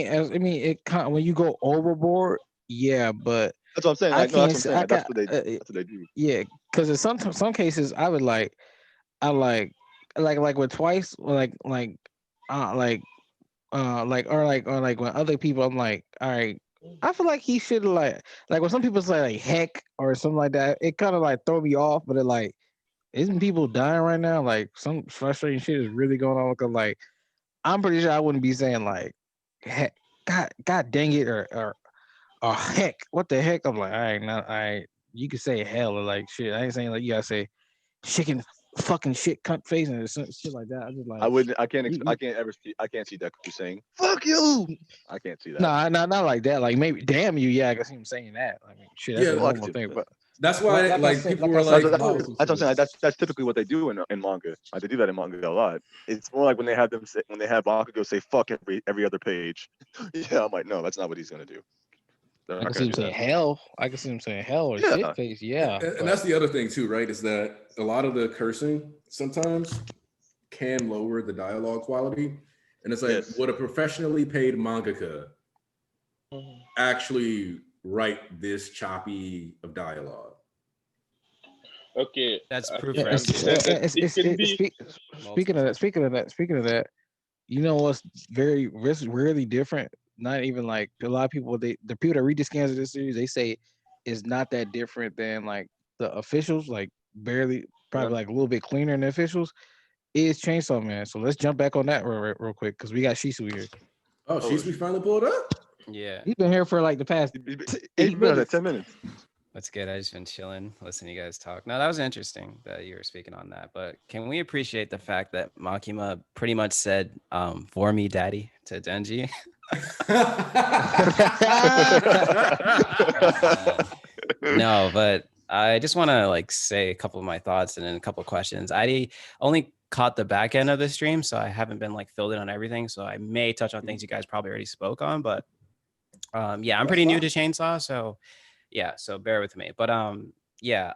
it kind when you go overboard, yeah, but That's what I'm saying. I Like, no, can't. that's what I'm saying. I Like, got. that's what they do. Yeah, because in some cases, I like with twice, or like when other people, I'm like, all right. I feel like he should like when some people say like heck or something like that. It kind of like throw me off, but it like isn't people dying right now? Like some frustrating shit is really going on. Cause like I'm pretty sure I wouldn't be saying like heck, God dang it, or heck, what the heck? I'm like, all right, now, all right, you can say hell or like shit. I ain't saying like you gotta say chicken, fucking shit, cunt face and shit like that. I just I like wouldn't. I can't. you, I can't ever see. I can't see Deku saying "fuck you." I can't see that. nah, not like that. Like maybe damn you, yeah, I can see him saying that. I mean, shit, that's a Yeah, Well, I can normal see him thing. say that. But that's why like people were like I That's like, said, that's, oh, policy that's what I'm shit. saying. Like, that's typically what they do in manga. Like, they do that in manga a lot. It's more like when they have them say, when they have Bakugo say "fuck" every other page. Yeah, I'm like, no, that's not what he's gonna do. They're I not can see gonna him do that. saying hell. I can see him saying hell or Yeah, shit face. and, Yeah, and but that's the other thing too, right? Is that a lot of the cursing sometimes can lower the dialogue quality, and it's like, yes. would a professionally paid mangaka actually write this choppy of dialogue? Okay. That's proof Okay. for I understand that it can be speaking of multiple. speaking of that, you know what's rarely different? Not even like a lot of people. The people that read the scans of this series, they say is not that different than like the officials. Like barely, Yeah. probably like a little bit cleaner than the officials. Is Chainsaw Man. So let's jump back on that real quick because we got Shisu here. Oh, Oh, she's we finally pulled up. Yeah, He's been here for like the past he's 8 been on that minutes. 10 minutes. that's good. I just been chilling, listening to you guys talk. No, that was interesting that you were speaking on that. But can we appreciate the fact that Makima pretty much said, "For me, daddy" to Denji? No, but I just want to like say a couple of my thoughts and then a couple of questions. I only caught the back end of the stream, so I haven't been like filled in on everything. So I may touch on things you guys probably already spoke on, but yeah, I'm pretty new to Chainsaw, so yeah, so bear with me. But yeah,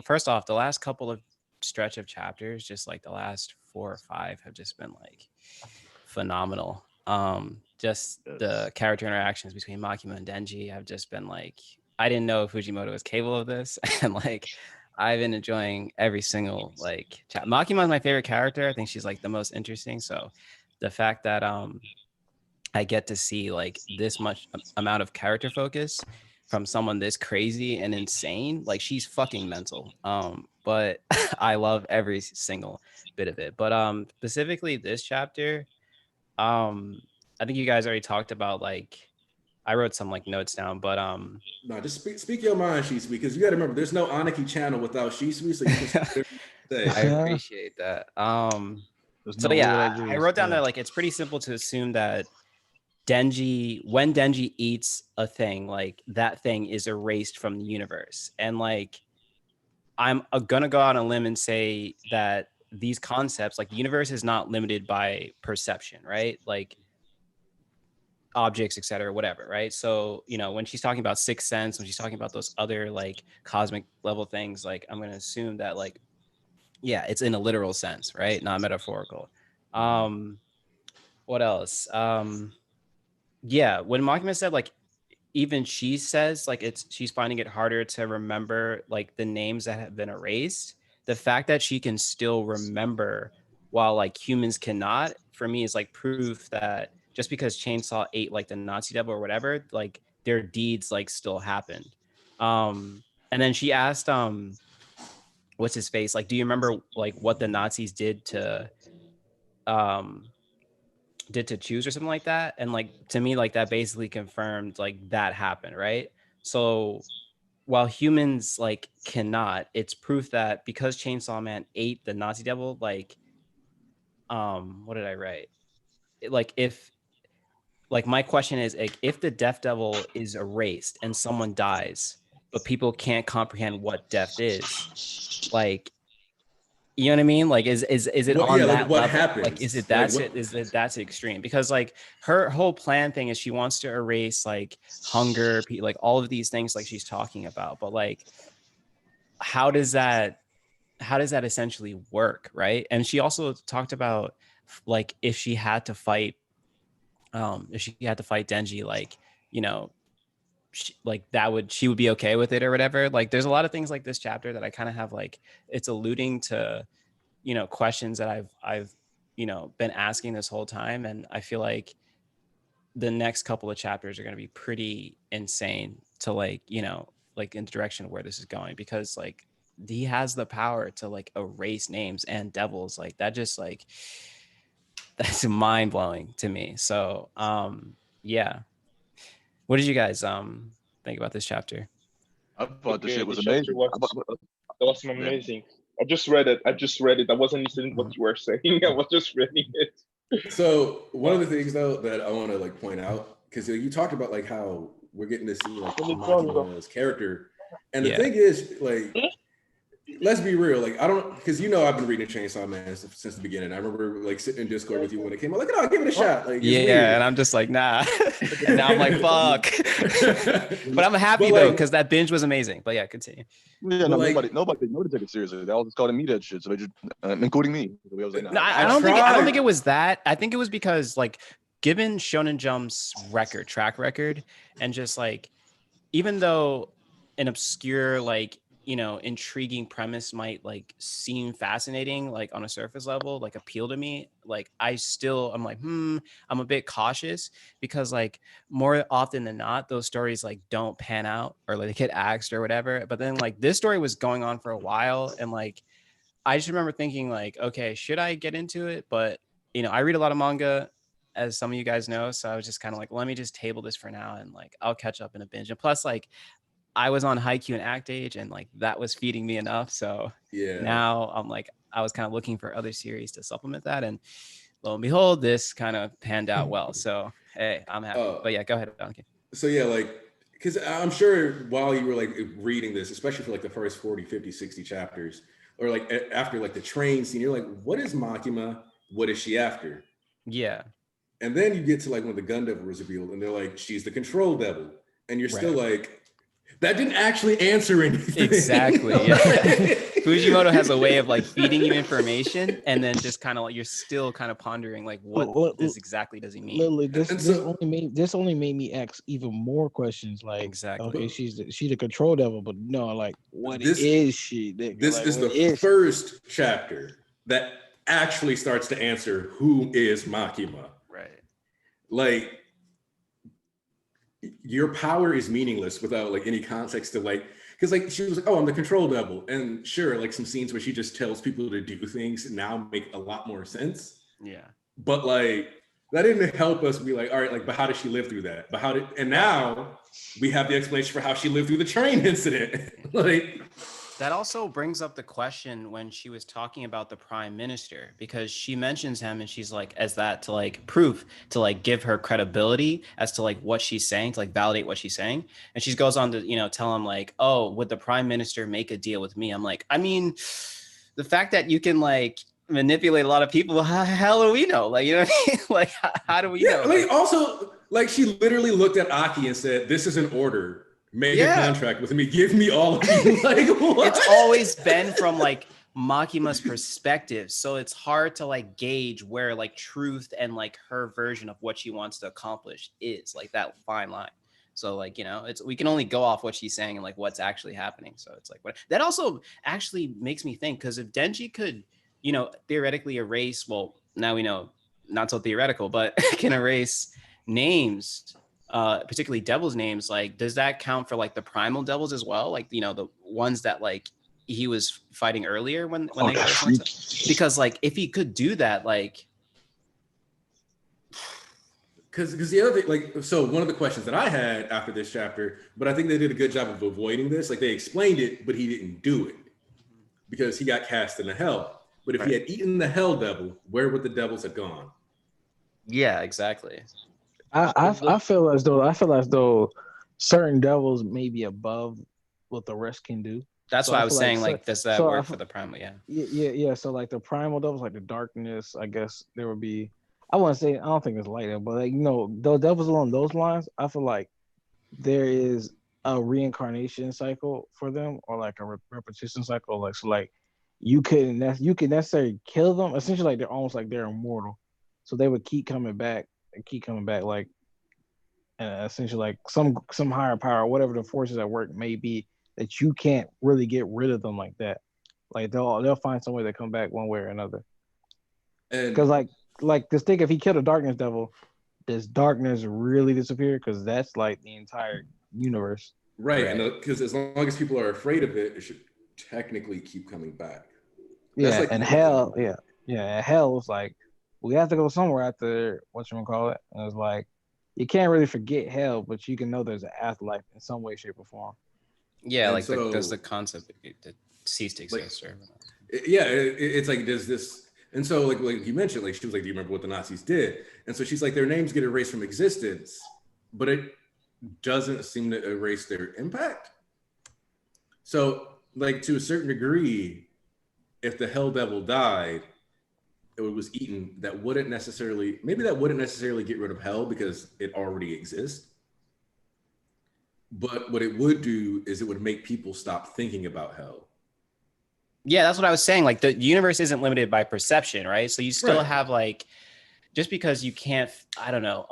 first off, the last couple of stretch of chapters, just like the last 4 or 5, have just been like phenomenal. Just the character interactions between Makima and Denji have just been like, I didn't know Fujimoto was capable of this, and like I've been enjoying every single like Makima is my favorite character. I think she's like the most interesting. So the fact that I get to see like this much amount of character focus from someone this crazy and insane, like she's fucking mental. But I love every single bit of it. But specifically this chapter, I think you guys already talked about like I wrote some like notes down, but no, just speak your mind, Shisui, because you got to remember there's no Aniki channel without Shisui, so you can say. I appreciate that. So yeah, I wrote down that like it's pretty simple to assume that Denji, when Denji eats a thing, like that thing is erased from the universe. And like I'm gonna go out on a limb and say that these concepts, like the universe is not limited by perception, right? Like objects, etc., whatever, right? So you know, when she's talking about sixth sense, when she's talking about those other like cosmic level things, like I'm gonna assume that like yeah, it's in a literal sense, right? Not metaphorical. What else? Yeah, when Makima said like even she says like she's finding it harder to remember like the names that have been erased. The fact that she can still remember while like humans cannot, for me, is like proof that just because Chainsaw ate like the Nazi devil or whatever, like their deeds like still happened. And then she asked what's his face, like, do you remember like what the Nazis did to choose or something like that? And like to me, like that basically confirmed like that happened, right? So while humans like cannot, it's proof that because Chainsaw Man ate the Nazi devil, like what did I write? Like if like my question is like, if the death devil is erased and someone dies but people can't comprehend what death is, like, you know what I mean? Like, is it What, on yeah, that like, what level? happens? Like, is it Like, that's it? Is it that's extreme? Because like her whole plan thing is she wants to erase like hunger, like all of these things like she's talking about. But like, how does that essentially work, right? And she also talked about like if she had to fight Denji, like, you know, like she would be okay with it or whatever. Like, there's a lot of things like this chapter that I kind of have like it's alluding to, you know, questions that I've you know been asking this whole time, and I feel like the next couple of chapters are going to be pretty insane to like, you know, like in the direction of where this is going, because like he has the power to like erase names and devils. Like that just like that's mind blowing to me. So yeah, what did you guys think about this chapter? I thought this Okay, shit was the chapter amazing. was amazing. I just read it. I wasn't listening to what you were saying. I was just reading it. So one of the things though that I want to like point out, because you talked about like how we're getting to see like Makima's character, and the Yeah. thing is like, let's be real, like I don't, because you know I've been reading Chainsaw Man since the beginning. I remember like sitting in Discord with you when it came out, like, no, give it a shot. Like, yeah, weird. and I'm just like, nah. And now I'm like, fuck. But I'm happy though, because that binge was amazing. But yeah, continue. Yeah, But, no, like, nobody to take it seriously. They all just calling me that shit, so they just, including me. So I was like, nah. No, I don't think it was that. I think it was because like, given Shonen Jump's track record, and just like, even though an obscure like, you know, intriguing premise might like seem fascinating, like on a surface level, like appeal to me, like I'm like, I'm a bit cautious, because like more often than not, those stories like don't pan out or like they get axed or whatever. But then like this story was going on for a while, and like I just remember thinking like, okay, should I get into it? But you know, I read a lot of manga, as some of you guys know, so I was just kind of like, let me just table this for now, and like I'll catch up in a binge. And plus, like I was on Haikyuu and Act Age, and like that was feeding me enough. So yeah, now I'm like, I was kind of looking for other series to supplement that. And lo and behold, this kind of panned out well. So hey, I'm happy. But yeah, go ahead, Donkey. So yeah, like, because I'm sure while you were like reading this, especially for like the first 40, 50, 60 chapters, or like after like the train scene, you're like, what is Makima? What is she after? Yeah. And then you get to like when the gun devil was revealed, and they're like, she's the control devil. And you're still like, that didn't actually answer anything. Exactly. Yeah. Fujimoto has a way of like feeding you information, and then just kind of like you're still kind of pondering like what this exactly does he mean? Literally, this only made me ask even more questions. Like, exactly. Okay, she's the control devil, but no, like, what is she? This is the first chapter that actually starts to answer who is Makima. Right. Like, your power is meaningless without like any context to like, because like she was like, oh, I'm the control devil, and sure, like some scenes where she just tells people to do things now make a lot more sense. Yeah. But like that didn't help us be like, all right, like, but how did she live through that? But and now we have the explanation for how she lived through the train incident. Like, that also brings up the question when she was talking about the prime minister, because she mentions him and she's like, as that to like proof, to like give her credibility as to like what she's saying, to like validate what she's saying. And she goes on to, you know, tell him like, oh, would the prime minister make a deal with me? I'm like, I mean, the fact that you can like manipulate a lot of people, how the hell do we know? Like, you know what I mean? Like, how do we know? Like, also, like, she literally looked at Aki and said, this is an order. Make a contract with me. Give me all of you. Like, what? It's always been from like Makima's perspective, so it's hard to like gauge where like truth and like her version of what she wants to accomplish is, like that fine line. So like, you know, we can only go off what she's saying and like what's actually happening. So it's like what that also actually makes me think, because if Denji could, you know, theoretically erase, well, now we know not so theoretical, but can erase names, particularly devils' names, like does that count for like the primal devils as well, like, you know, the ones that like he was fighting earlier when they first went to, because like if he could do that, like, because the other thing, like, so one of the questions that I had after this chapter, but I think they did a good job of avoiding this, like they explained it but he didn't do it because he got cast into hell. But if he had eaten the hell devil, where would the devils have gone? Yeah, exactly. I feel as though certain devils may be above what the rest can do. That's why I was saying, like, does that work for the primal? Yeah. So like the primal devils, like the darkness, I guess there would be. I want to say, I don't think it's like that, but like, you know, the devils along those lines, I feel like there is a reincarnation cycle for them, or like a repetition cycle. Like, so like you can necessarily kill them. Essentially, like they're almost like they're immortal, so they would keep coming back. Like essentially like some higher power, whatever the forces at work may be, that you can't really get rid of them like that. Like they'll find some way to come back one way or another. Because like this thing, if he killed a darkness devil, does darkness really disappear? Because that's like the entire universe, right? And because as long as people are afraid of it, it should technically keep coming back. That's like, and hell, hell was like, we have to go somewhere after whatchamacallit. And it's like, you can't really forget hell, but you can know there's an afterlife in some way, shape, or form. Yeah, and like so, does the concept cease to exist? Like, it's like, does this? And so like you mentioned, like she was like, do you remember what the Nazis did? And so she's like, their names get erased from existence, but it doesn't seem to erase their impact. So like to a certain degree, if the Hell Devil died, it was eaten, that wouldn't necessarily get rid of hell because it already exists. But what it would do is it would make people stop thinking about hell. Yeah, that's what I was saying. Like the universe isn't limited by perception, right? So you still have like, just because you can't, I don't know,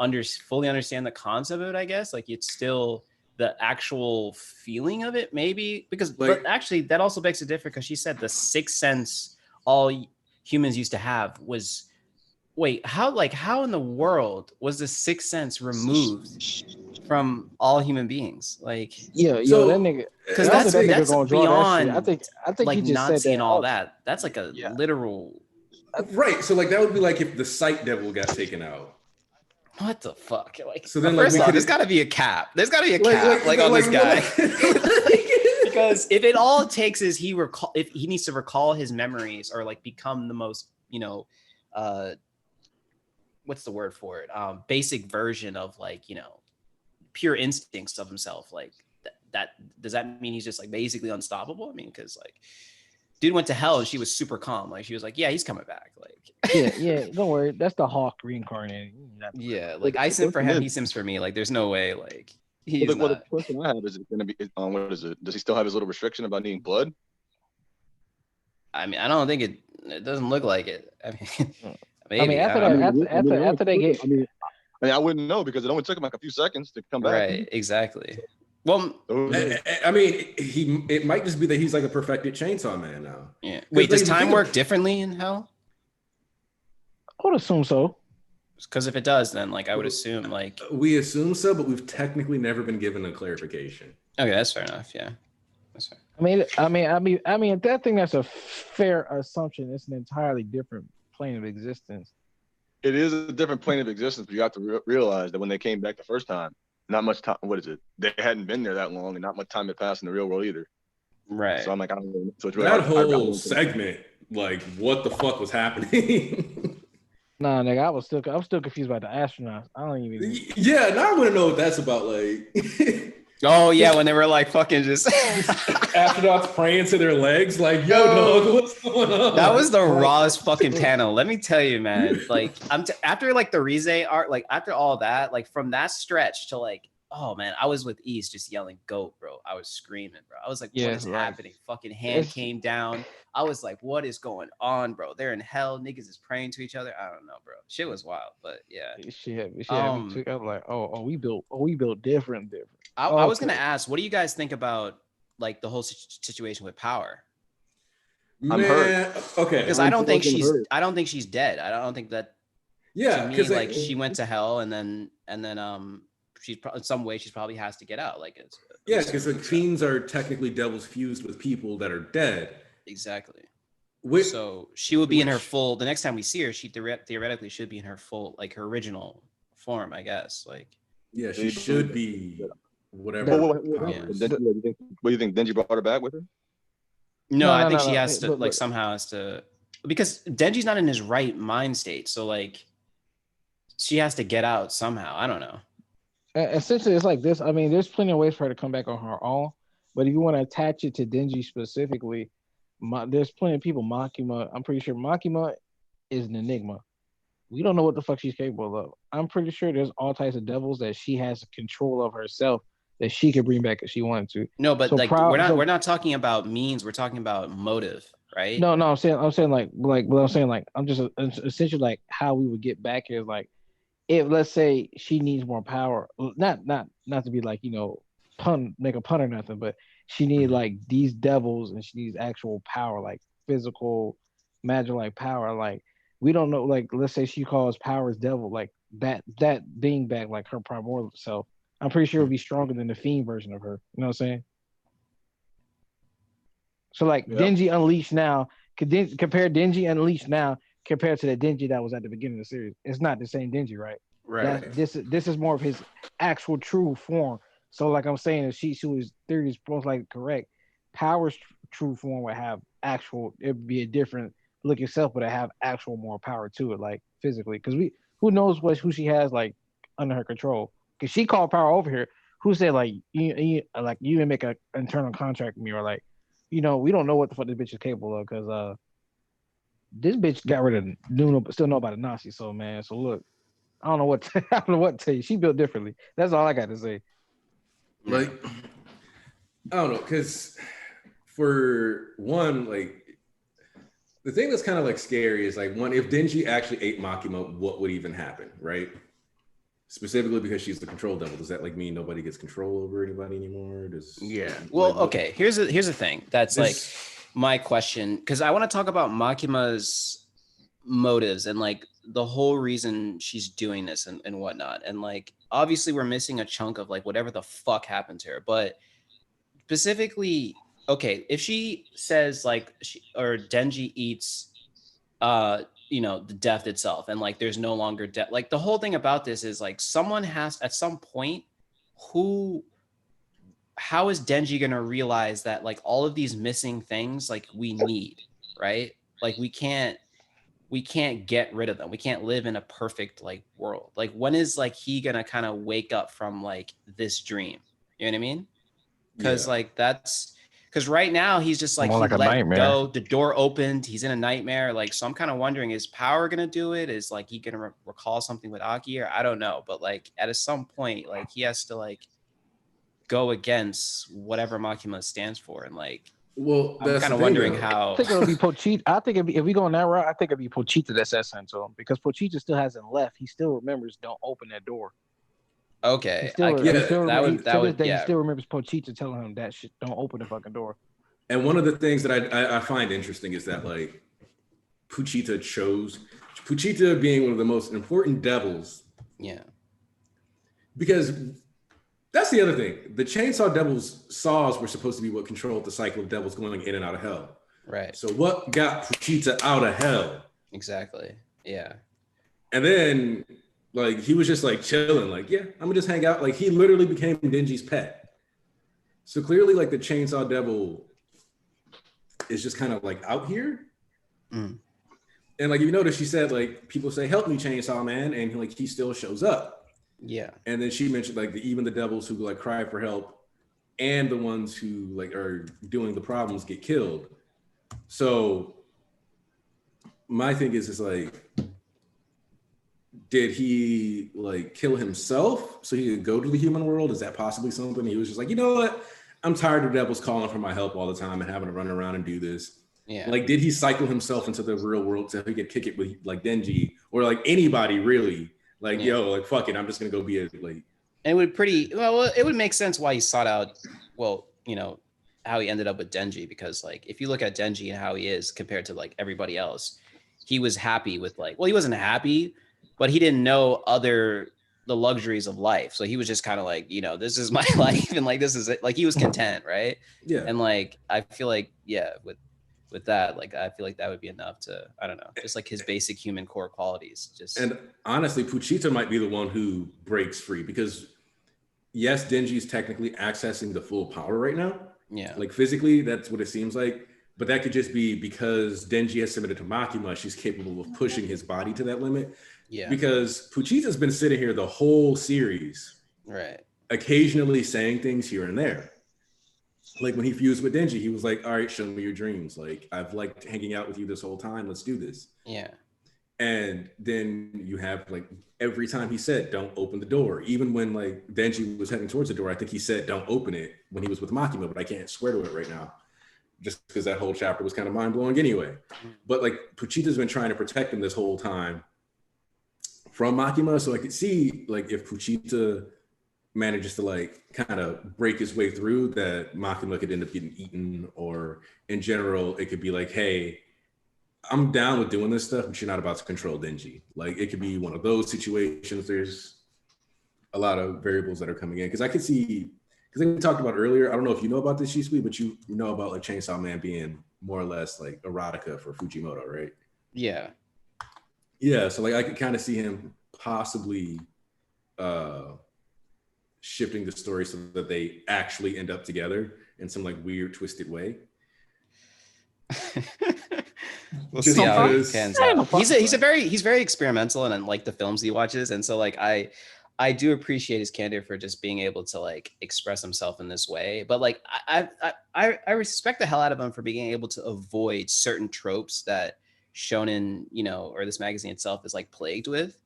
fully understand the concept of it, I guess, like it's still the actual feeling of it, maybe, because but actually that also begs a difference, because she said the sixth sense all humans used to have was, how in the world was the sixth sense removed from all human beings? Like, so that nigga, because that's beyond I think like he just Nazi said that and all that. That's like a literal, right? So like that would be like if the sight devil got taken out. What the fuck? Like, so then, first off, there's got to be a cap. There's got to be a cap, on this guy. Because if it all it takes is if he needs to recall his memories or like become the most, what's the word for it? Basic version of like, you know, pure instincts of himself. Like that does that mean he's just like basically unstoppable? I mean, because like dude went to hell and she was super calm. Like she was like, yeah, he's coming back. Like Yeah, don't worry. That's the Hawk reincarnated. yeah, Well, like I the sim for question him, is, he sims for me. Like there's no way like well, he's the not. question I have is it going to be what is it? Does he still have his little restriction about needing blood? I mean, I don't think it doesn't look like it. I mean, maybe. I mean, after don't that, know. after they get, I mean, I wouldn't know because it only took him like a few seconds to come back. Right, exactly. Well, I mean, it might just be that he's like a perfected chainsaw man now. yeah. Wait, does time think work differently in hell? I would assume so. Because if it does, then like I would assume like We assume so, but we've technically never been given a clarification. okay, that's fair enough. Yeah, that's fair. I mean, I think that's a fair assumption. It's an entirely different plane of existence. It is a different plane of existence, but you have to realize that when they came back the first time, not much time. What is it? They hadn't been there that long, and not much time had passed in the real world either. Right. So I'm like, I don't know. So it's really That hard, whole segment, like, what the fuck was happening? Nah, nigga, I was still confused about the astronauts. I don't even. Yeah, now I want to know what that's about. Like, oh yeah, when they were like fucking just astronauts praying to their legs, like, yo, dog, what's going on? that was the rawest fucking panel. Let me tell you, man. Like, after like the Rize art, like after all that, like from that stretch to like, oh man, I was with East just yelling "goat," bro. I was screaming, bro. I was like, what is happening? Fucking hand came down. I was like, what is going on, bro? They're in hell. Niggas is praying to each other. I don't know, bro. Shit was wild, but yeah. Shit, I'm like, we built different. I was gonna ask, what do you guys think about like the whole situation with Power? I'm hurt. Okay, because I don't think she's dead. I don't think that. Yeah, because like she went to hell and then she's in some way she's probably has to get out. Like it's because the fiends are technically devils fused with people that are dead. Exactly. So she will be in her full. The next time we see her, she theoretically should be in her full, like her original form, I guess. Like yeah, she should be whatever. What do you think? Denji brought her back with her? No, I think she has to like somehow has to, because Denji's not in his right mind state. So like she has to get out somehow. I don't know. Essentially, it's like this. I mean, there's plenty of ways for her to come back on her own, but if you want to attach it to Denji specifically, there's plenty of people. Makima, I'm pretty sure Makima is an enigma. We don't know what the fuck she's capable of. I'm pretty sure there's all types of devils that she has control of herself that she could bring back if she wanted to. No, but so like we're not talking about means. We're talking about motive, right? No, I'm saying I'm just essentially like how we would get back is like, if let's say she needs more power, not to be like, you know, make a pun or nothing, but she needs like these devils and she needs actual power, like physical magic, like power. Like we don't know, like let's say she calls Power's devil, like that being back, like her primordial self. I'm pretty sure it would be stronger than the fiend version of her. You know what I'm saying? So like Denji Unleashed now, compare Denji Unleashed now compared to the Denji that was at the beginning of the series. It's not the same Denji, right? Right. This is more of his actual true form. So like I'm saying, if Shishu's theory is most likely correct, Power's true form would have actual, it'd be a different look itself, but it have actual more power to it, like physically. Because who knows who she has like under her control. Because she called Power over here. Who said like you didn't make an internal contract with me, or like, you know, we don't know what the fuck this bitch is capable of, because this bitch got rid of Nuno, but still know about the Nazi. So man, so look, I don't know what to tell you. She built differently. That's all I got to say. Like, I don't know, because for one, like, the thing that's kind of like scary is like, one, if Denji actually ate Makima, what would even happen, right? Specifically because she's the control devil. Does that like mean nobody gets control over anybody anymore? Well, okay. Here's the thing. That's like my question, because I want to talk about Makima's motives and like the whole reason she's doing this and whatnot. And like obviously we're missing a chunk of like whatever the fuck happened to her. But specifically, okay, if she says like or Denji eats you know, the death itself, and like there's no longer death, like the whole thing about this is like someone has at some point how is Denji gonna realize that like all of these missing things like we need, right? Like we can't we can't get rid of them. We can't live in a perfect like world. Like when is like he gonna kind of wake up from like this dream? You know what I mean? Because like that's because right now he's just like More he like a let nightmare. go, the door opened, he's in a nightmare. Like so I'm kind of wondering, is Power gonna do it? Is like he gonna recall something with Aki, or I don't know, but like at some point like he has to like go against whatever Makima stands for, and like Well, I'm that's kind the of thing, wondering though. how. I think it'll be Pochita. I think if we go on that route, I think it'll be Pochita that says something to him because Pochita still hasn't left. He still remembers, don't open that door. He Okay, still, Yeah, that would he yeah. still remembers Pochita telling him that shit, don't open the fucking door. And one of the things that I find interesting is that like Puchita being one of the most important devils. Yeah. Because that's the other thing. The Chainsaw Devil's saws were supposed to be what controlled the cycle of devils going in and out of hell. Right. So what got Puchita out of hell? Exactly. Yeah. And then like he was just like chilling, like, yeah, I'm gonna just hang out. Like he literally became Denji's pet. So clearly, like the Chainsaw Devil is just kind of like out here. Mm. And like you notice, she said like people say, "Help me, Chainsaw Man," and like he still shows up. Yeah. And then she mentioned like even the devils who like cry for help, and the ones who like are doing the problems get killed. So my thing is like, did he like kill himself so he could go to the human world? Is that possibly something? He was just like, you know what? I'm tired of devils calling for my help all the time and having to run around and do this. Yeah. Like, did he cycle himself into the real world so he could kick it with like Denji or like anybody really? Like, yo, like fuck it, I'm just gonna go be a like. And it would make sense why he sought out, well, you know, how he ended up with Denji, because like if you look at Denji and how he is compared to like everybody else, he was happy with like, well, he wasn't happy, but he didn't know the luxuries of life. So he was just kind of like, you know, this is my life, and like this is it. Like he was content, right? Yeah. And like I feel like, yeah, with that, like I feel like that would be enough to, I don't know, just like his basic human core qualities. Just And honestly, Puchita might be the one who breaks free because yes, Denji's technically accessing the full power right now. Yeah. Like physically, that's what it seems like. But that could just be because Denji has submitted to Makima, she's capable of pushing his body to that limit. Yeah. Because Puchita's been sitting here the whole series, right, occasionally saying things here and there. Like when he fused with Denji, he was like, all right, show me your dreams. Like, I've liked hanging out with you this whole time. Let's do this. Yeah. And then you have like every time he said, don't open the door. Even when like Denji was heading towards the door, I think he said, don't open it when he was with Makima, but I can't swear to it right now. Just because that whole chapter was kind of mind blowing anyway. But like Puchita's been trying to protect him this whole time from Makima. So I could see like if Puchita manages to like kind of break his way through, that Makima could end up getting eaten, or in general, it could be like, hey, I'm down with doing this stuff, but you're not about to control Denji. Like it could be one of those situations. There's a lot of variables that are coming in. Cause I could see, because we talked about earlier, I don't know if you know about this, Shisui, but you know about like Chainsawman being more or less like erotica for Fujimoto, right? Yeah. Yeah, so like I could kind of see him possibly shifting the story so that they actually end up together in some like weird twisted way. We'll Just see how it because- pans out. He's very experimental and like the films he watches, and so like I do appreciate his candor for just being able to like express himself in this way. But like I respect the hell out of him for being able to avoid certain tropes that Shonen, you know, or this magazine itself is like plagued with.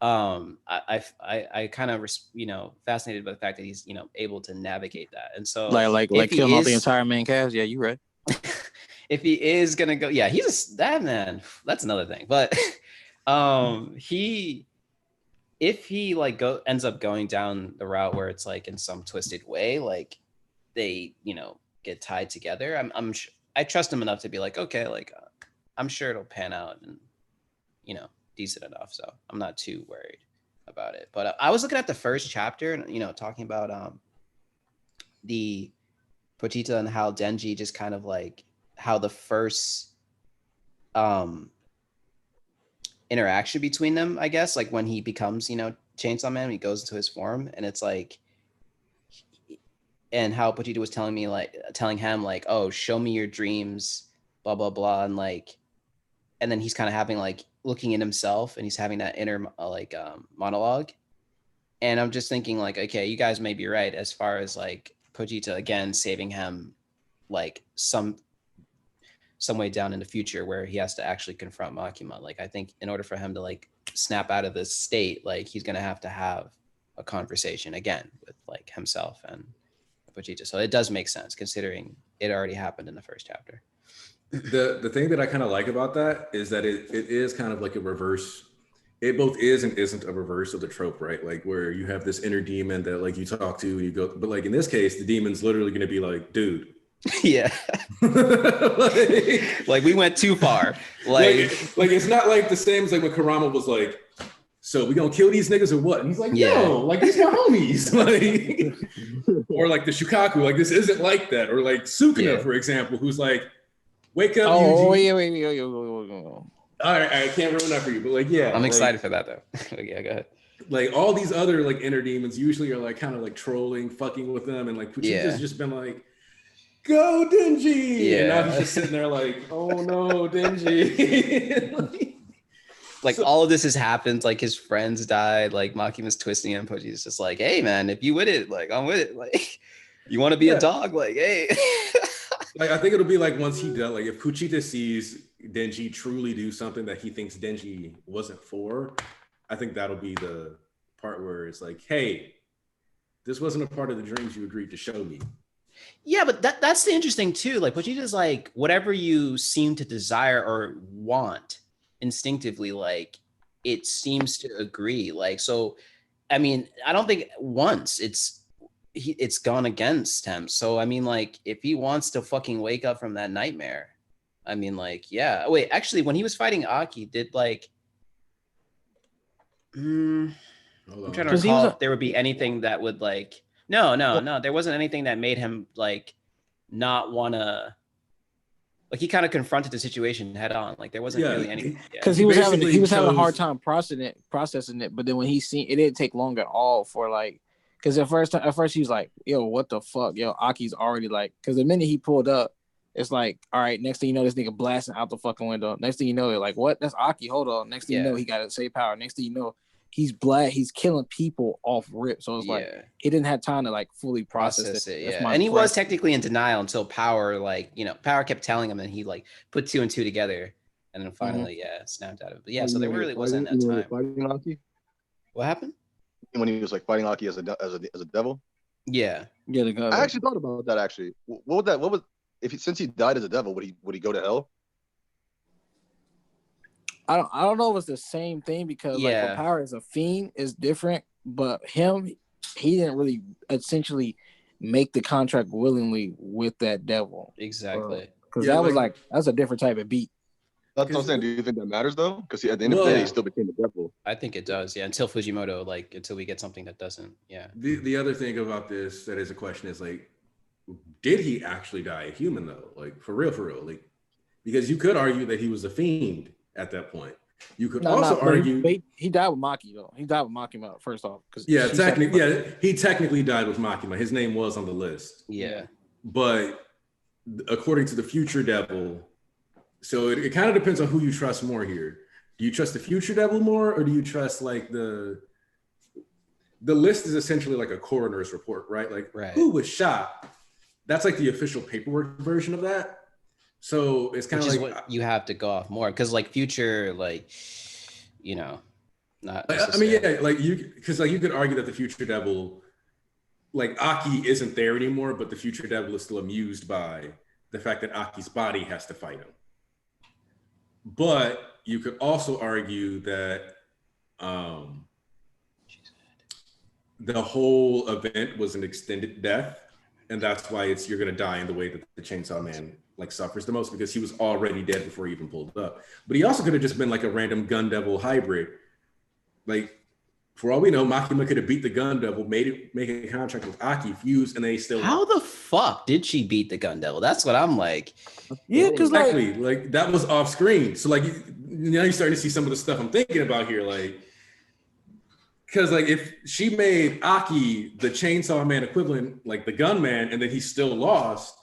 I kind of you know, fascinated by the fact that he's, you know, able to navigate that. And so like killing off the entire main cast. Yeah, you right. If he is gonna go, yeah, he's that man. That's another thing. But if he like ends up going down the route where it's like in some twisted way, like they, you know, get tied together, I trust him enough to be like, okay, like I'm sure it'll pan out and, you know, decent enough. So I'm not too worried about it. But I was looking at the first chapter and, you know, talking about the Pochita and how Denji just kind of like how the first interaction between them, I guess, like when he becomes, you know, Chainsawman, he goes into his form, and it's like, and how Pochita was telling him oh, show me your dreams, blah blah blah, and like, and then he's kind of having like looking at himself and he's having that inner monologue. And I'm just thinking like, okay, you guys may be right as far as like Kojita again saving him like some way down in the future where he has to actually confront Makima. Like I think in order for him to like snap out of this state, like he's gonna have to have a conversation again with like himself and Kojita. So it does make sense considering it already happened in the first chapter. The thing that I kind of like about that is that it is kind of like a reverse. It both is and isn't a reverse of the trope, right? Like where you have this inner demon that like you talk to and you go, but like in this case, the demon's literally going to be like, dude. Yeah. like we went too far. Like it's not like the same as like when Kurama was like, so we gonna kill these niggas or what? And he's like, yo, like these my homies. Like, or like the Shukaku, like this isn't like that. Or like Sukuna, for example, who's like, wake up. Oh, Yuji. wait. All right, I can't ruin that for you, but like, yeah. I'm like, excited for that though. Yeah, go ahead. Like all these other like inner demons usually are like kind of like trolling, fucking with them, and like Puchita's just been like, go Denji. Yeah. And now he's just sitting there like, oh no, Denji. Like so, all of this has happened. Like his friends died. Like Makima's twisting him. Pochi's just like, hey man, if you with it, like I'm with it. Like you want to be a dog, like hey. Like I think it'll be like once he does, like if Puchita sees Denji truly do something that he thinks Denji wasn't for, I think that'll be the part where it's like, hey, this wasn't a part of the dreams you agreed to show me. Yeah, but that's the interesting too. Like Pochita's like whatever you seem to desire or want instinctively, like it seems to agree. Like so, I mean, I don't think once it's gone against him. So I mean, like if he wants to fucking wake up from that nightmare, I mean, like yeah. Wait, actually, when he was fighting Aki, did like I'm trying to recall if there would be anything that would like no, there wasn't anything that made him like not want to. Like he kind of confronted the situation head on. Like there wasn't really anything. Because he was having a hard time processing it. But then when he seen it, didn't take long at all for like, because at first he was like, yo, what the fuck, yo, Aki's already like, because the minute he pulled up, it's like, all right, next thing you know, this nigga blasting out the fucking window. Next thing you know, they're like, what? That's Aki. Hold on. Next thing you know, he got to save power. Next thing you know, he's killing people off rip. So it's like he didn't have time to like fully process it. Yeah, and he was technically in denial until Power, like Power kept telling him, and he like put two and two together, and then finally, snapped out of it. But yeah, so there really wasn't that time. Fighting Aki? What happened? When he was like fighting Aki as a devil? Yeah. I actually thought about that. Actually, what was since he died as a devil, would he go to hell? I don't know if it's the same thing because like Power as a fiend is different, but he didn't really essentially make the contract willingly with that devil. Exactly. Because that's a different type of beat. That's what I'm saying. Do you think that matters though? Because at the end of the day, he still became the devil. I think it does. Yeah. Until Fujimoto, until we get something that doesn't. Yeah. The other thing about this that is a question is like, did he actually die a human though? Like for real, like because you could argue that he was a fiend at that point. You could also argue he died with Maki though. He died with Makima first off. He technically died with Makima. His name was on the list. Yeah. But according to the future devil, so it kind of depends on who you trust more here. Do you trust the future devil more, or do you trust like the list is essentially like a coroner's report, right? Like who was shot? That's like the official paperwork version of that. So it's kind of like what you have to go off more because like future, not. I mean, because you could argue that the future devil, like Aki isn't there anymore, but the future devil is still amused by the fact that Aki's body has to fight him. But you could also argue that the whole event was an extended death, and that's why you're going to die in the way that the Chainsawman like suffers the most because he was already dead before he even pulled up. But he also could have just been like a random gun devil hybrid. Like for all we know, Makima could have beat the gun devil, make a contract with Aki, fuse, and they still. How the fuck did she beat the gun devil? That's what I'm like. Yeah, because exactly like that was off screen. So like now you're starting to see some of the stuff I'm thinking about here, like. Because like if she made Aki the Chainsaw Man equivalent, like the gunman, and then he still lost,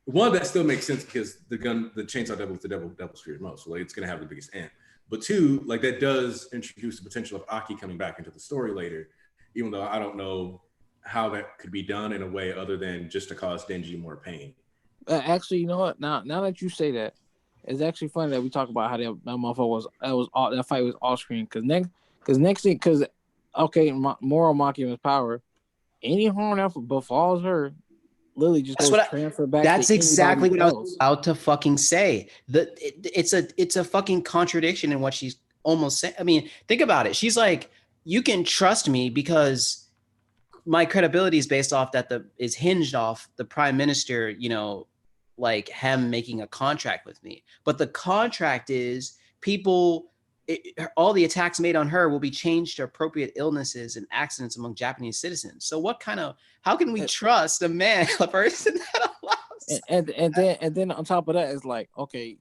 one that still makes sense because the Chainsaw Devil is the devil's feared most, so like it's gonna have the biggest end. But two, like that does introduce the potential of Aki coming back into the story later, even though I don't know how that could be done in a way other than just to cause Denji more pain. Actually, you know what? Now that you say that, it's actually funny that we talk about how that motherfucker that fight was off screen. Because moral Makima's power, any harm that befalls her, literally just goes transfer back. That's exactly what I was else. about to fucking say. It's a fucking contradiction in what she's almost saying. I mean, think about it. She's like, you can trust me because my credibility is based off is hinged off the prime minister, you know, like him making a contract with me. But the contract is all the attacks made on her will be changed to appropriate illnesses and accidents among Japanese citizens. So how can we trust a person that allows? And then on top of that, it's like, okay,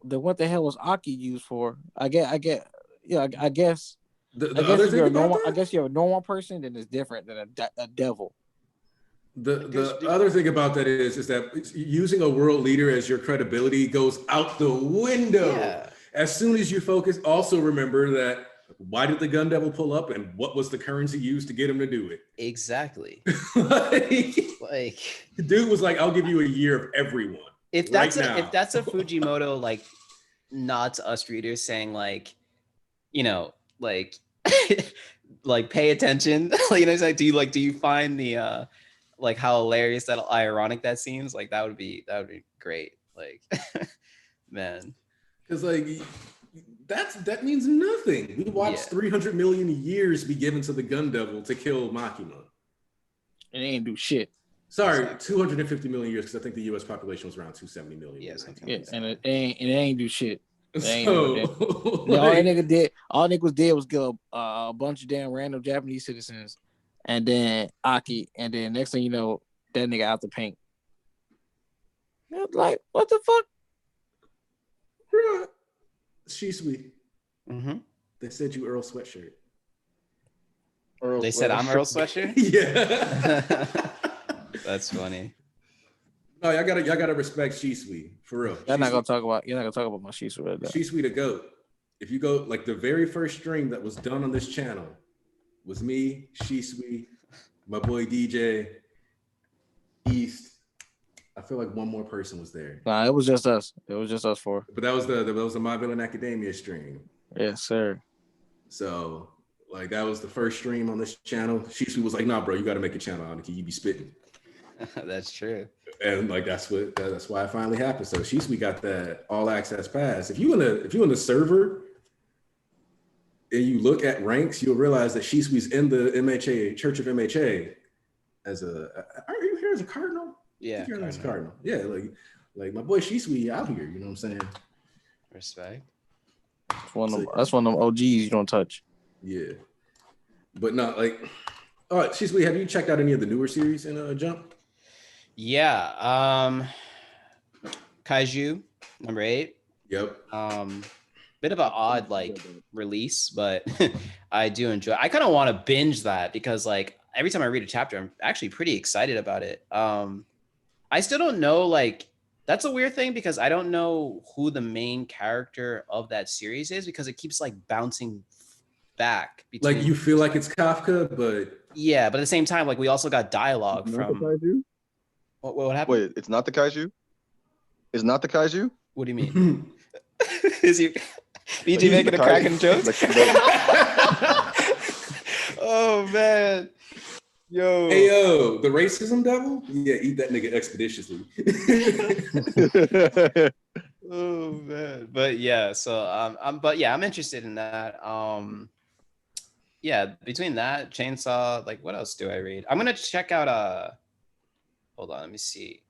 then what the hell was Aki used for? I guess. I guess if you're a normal person, then it's different than a devil. The other thing about that is that using a world leader as your credibility goes out the window. Yeah. As soon as you focus, also remember that why did the gun devil pull up and what was the currency used to get him to do it? Exactly. like dude was like, I'll give you a year of everyone. If that's a Fujimoto like nod to us readers saying like, you know, like like pay attention. You know, it's like do you find the like how hilarious that ironic that seems? Like that would be great. Like man. Because like that means nothing. We watched 300 million years be given to the gun devil to kill Makima. And they ain't do shit. Sorry, 250 million years, because I think the U.S. population was around 270 million. Yes, and it ain't do shit. All niggas did was kill a bunch of damn random Japanese citizens, and then Aki, and then next thing you know, that nigga out the paint. Like, what the fuck? She's sweet. Mm-hmm. They said you Earl Sweatshirt. They said I'm Earl Sweatshirt? Yeah. That's funny. No, y'all gotta respect Shisui for real. You're not gonna talk about my Shisui right now. Shisui the GOAT. If you go like the very first stream that was done on this channel was me, Shisui, my boy DJ, East. I feel like one more person was there. Nah, it was just us. It was just us four. But that was the My Villain Academia stream. Yes, sir. So like that was the first stream on this channel. Shisui was like, "Nah, bro, you got to make a channel on it. You be spitting." That's true. And like that's why it finally happened. So Shisui got that all access pass. If you in the server and you look at ranks, you'll realize that Shisui's in the MHA Church of MHA as are you here as a cardinal? Yeah, Cardinal. Yeah, like my boy Shisui out here. You know what I'm saying? Respect. That's one of them OGs you don't touch. Yeah, but not like. All right, Shisui, have you checked out any of the newer series in Jump? Yeah. Kaiju number 8. Yep. Bit of an odd like release, but I do enjoy. I kind of want to binge that because like every time I read a chapter, I'm actually pretty excited about it. I still don't know, like, that's a weird thing because I don't know who the main character of that series is because it keeps like bouncing back. Like you feel like it's Kafka, but yeah, but at the same time, like we also got dialogue from. What happened? Wait, it's not the Kaiju? It's not the Kaiju? What do you mean? Is he BG making a cracking joke? Oh man. Yo. Hey yo, the racism devil? Yeah, eat that nigga expeditiously. Oh man. But yeah, so I'm interested in that. Yeah, between that, Chainsaw, like what else do I read? I'm gonna check out hold on, let me see.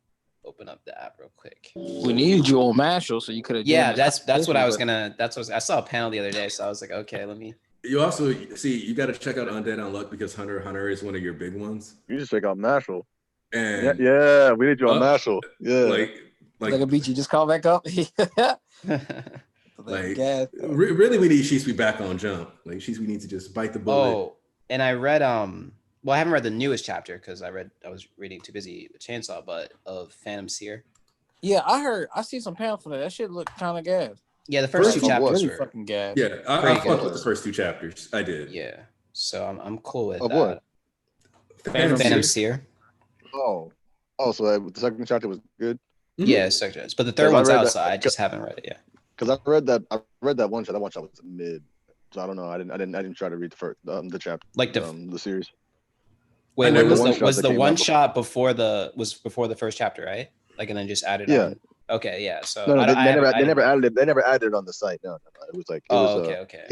Open up the app real quick. We needed you on Mashal, so you could have. Yeah, that's what I was gonna. I saw a panel the other day, so I was like, okay, let me. You also see you got to check out Undead Unluck because Hunter x Hunter is one of your big ones. You just check out Mashal. And yeah, we need you on Mashal. Yeah, like a beach, you just call back up. Like really, we need Shisui back on Jump. Like Shisui needs to just bite the bullet. Oh, and I read well, I haven't read the newest chapter because I was reading too busy with Chainsaw, but of Phantom Seer. Yeah, I see some panel for that. That shit look kind of gas. Yeah, the first two First- chapters really were fucking gas. Yeah, I Pretty fucked good. with the first 2 chapters. I did. yeah. So I'm cool with Of that. what? Phantom Seer. Oh, so the second chapter was good. Mhm. Yeah, second, but the third Because I one's read that- outside. I just haven't read it yet. Because I read that one shot. That one shot was mid. So I don't know. I didn't try to read the chapter, Like the series. wait, never- was one the shot that came one out shot before the first chapter, right? Like, and then just added Yeah. on. Okay, yeah. So No, I they, don't- I they haven't- never I they didn't- never added it. They never added it on the site. No. It was like okay.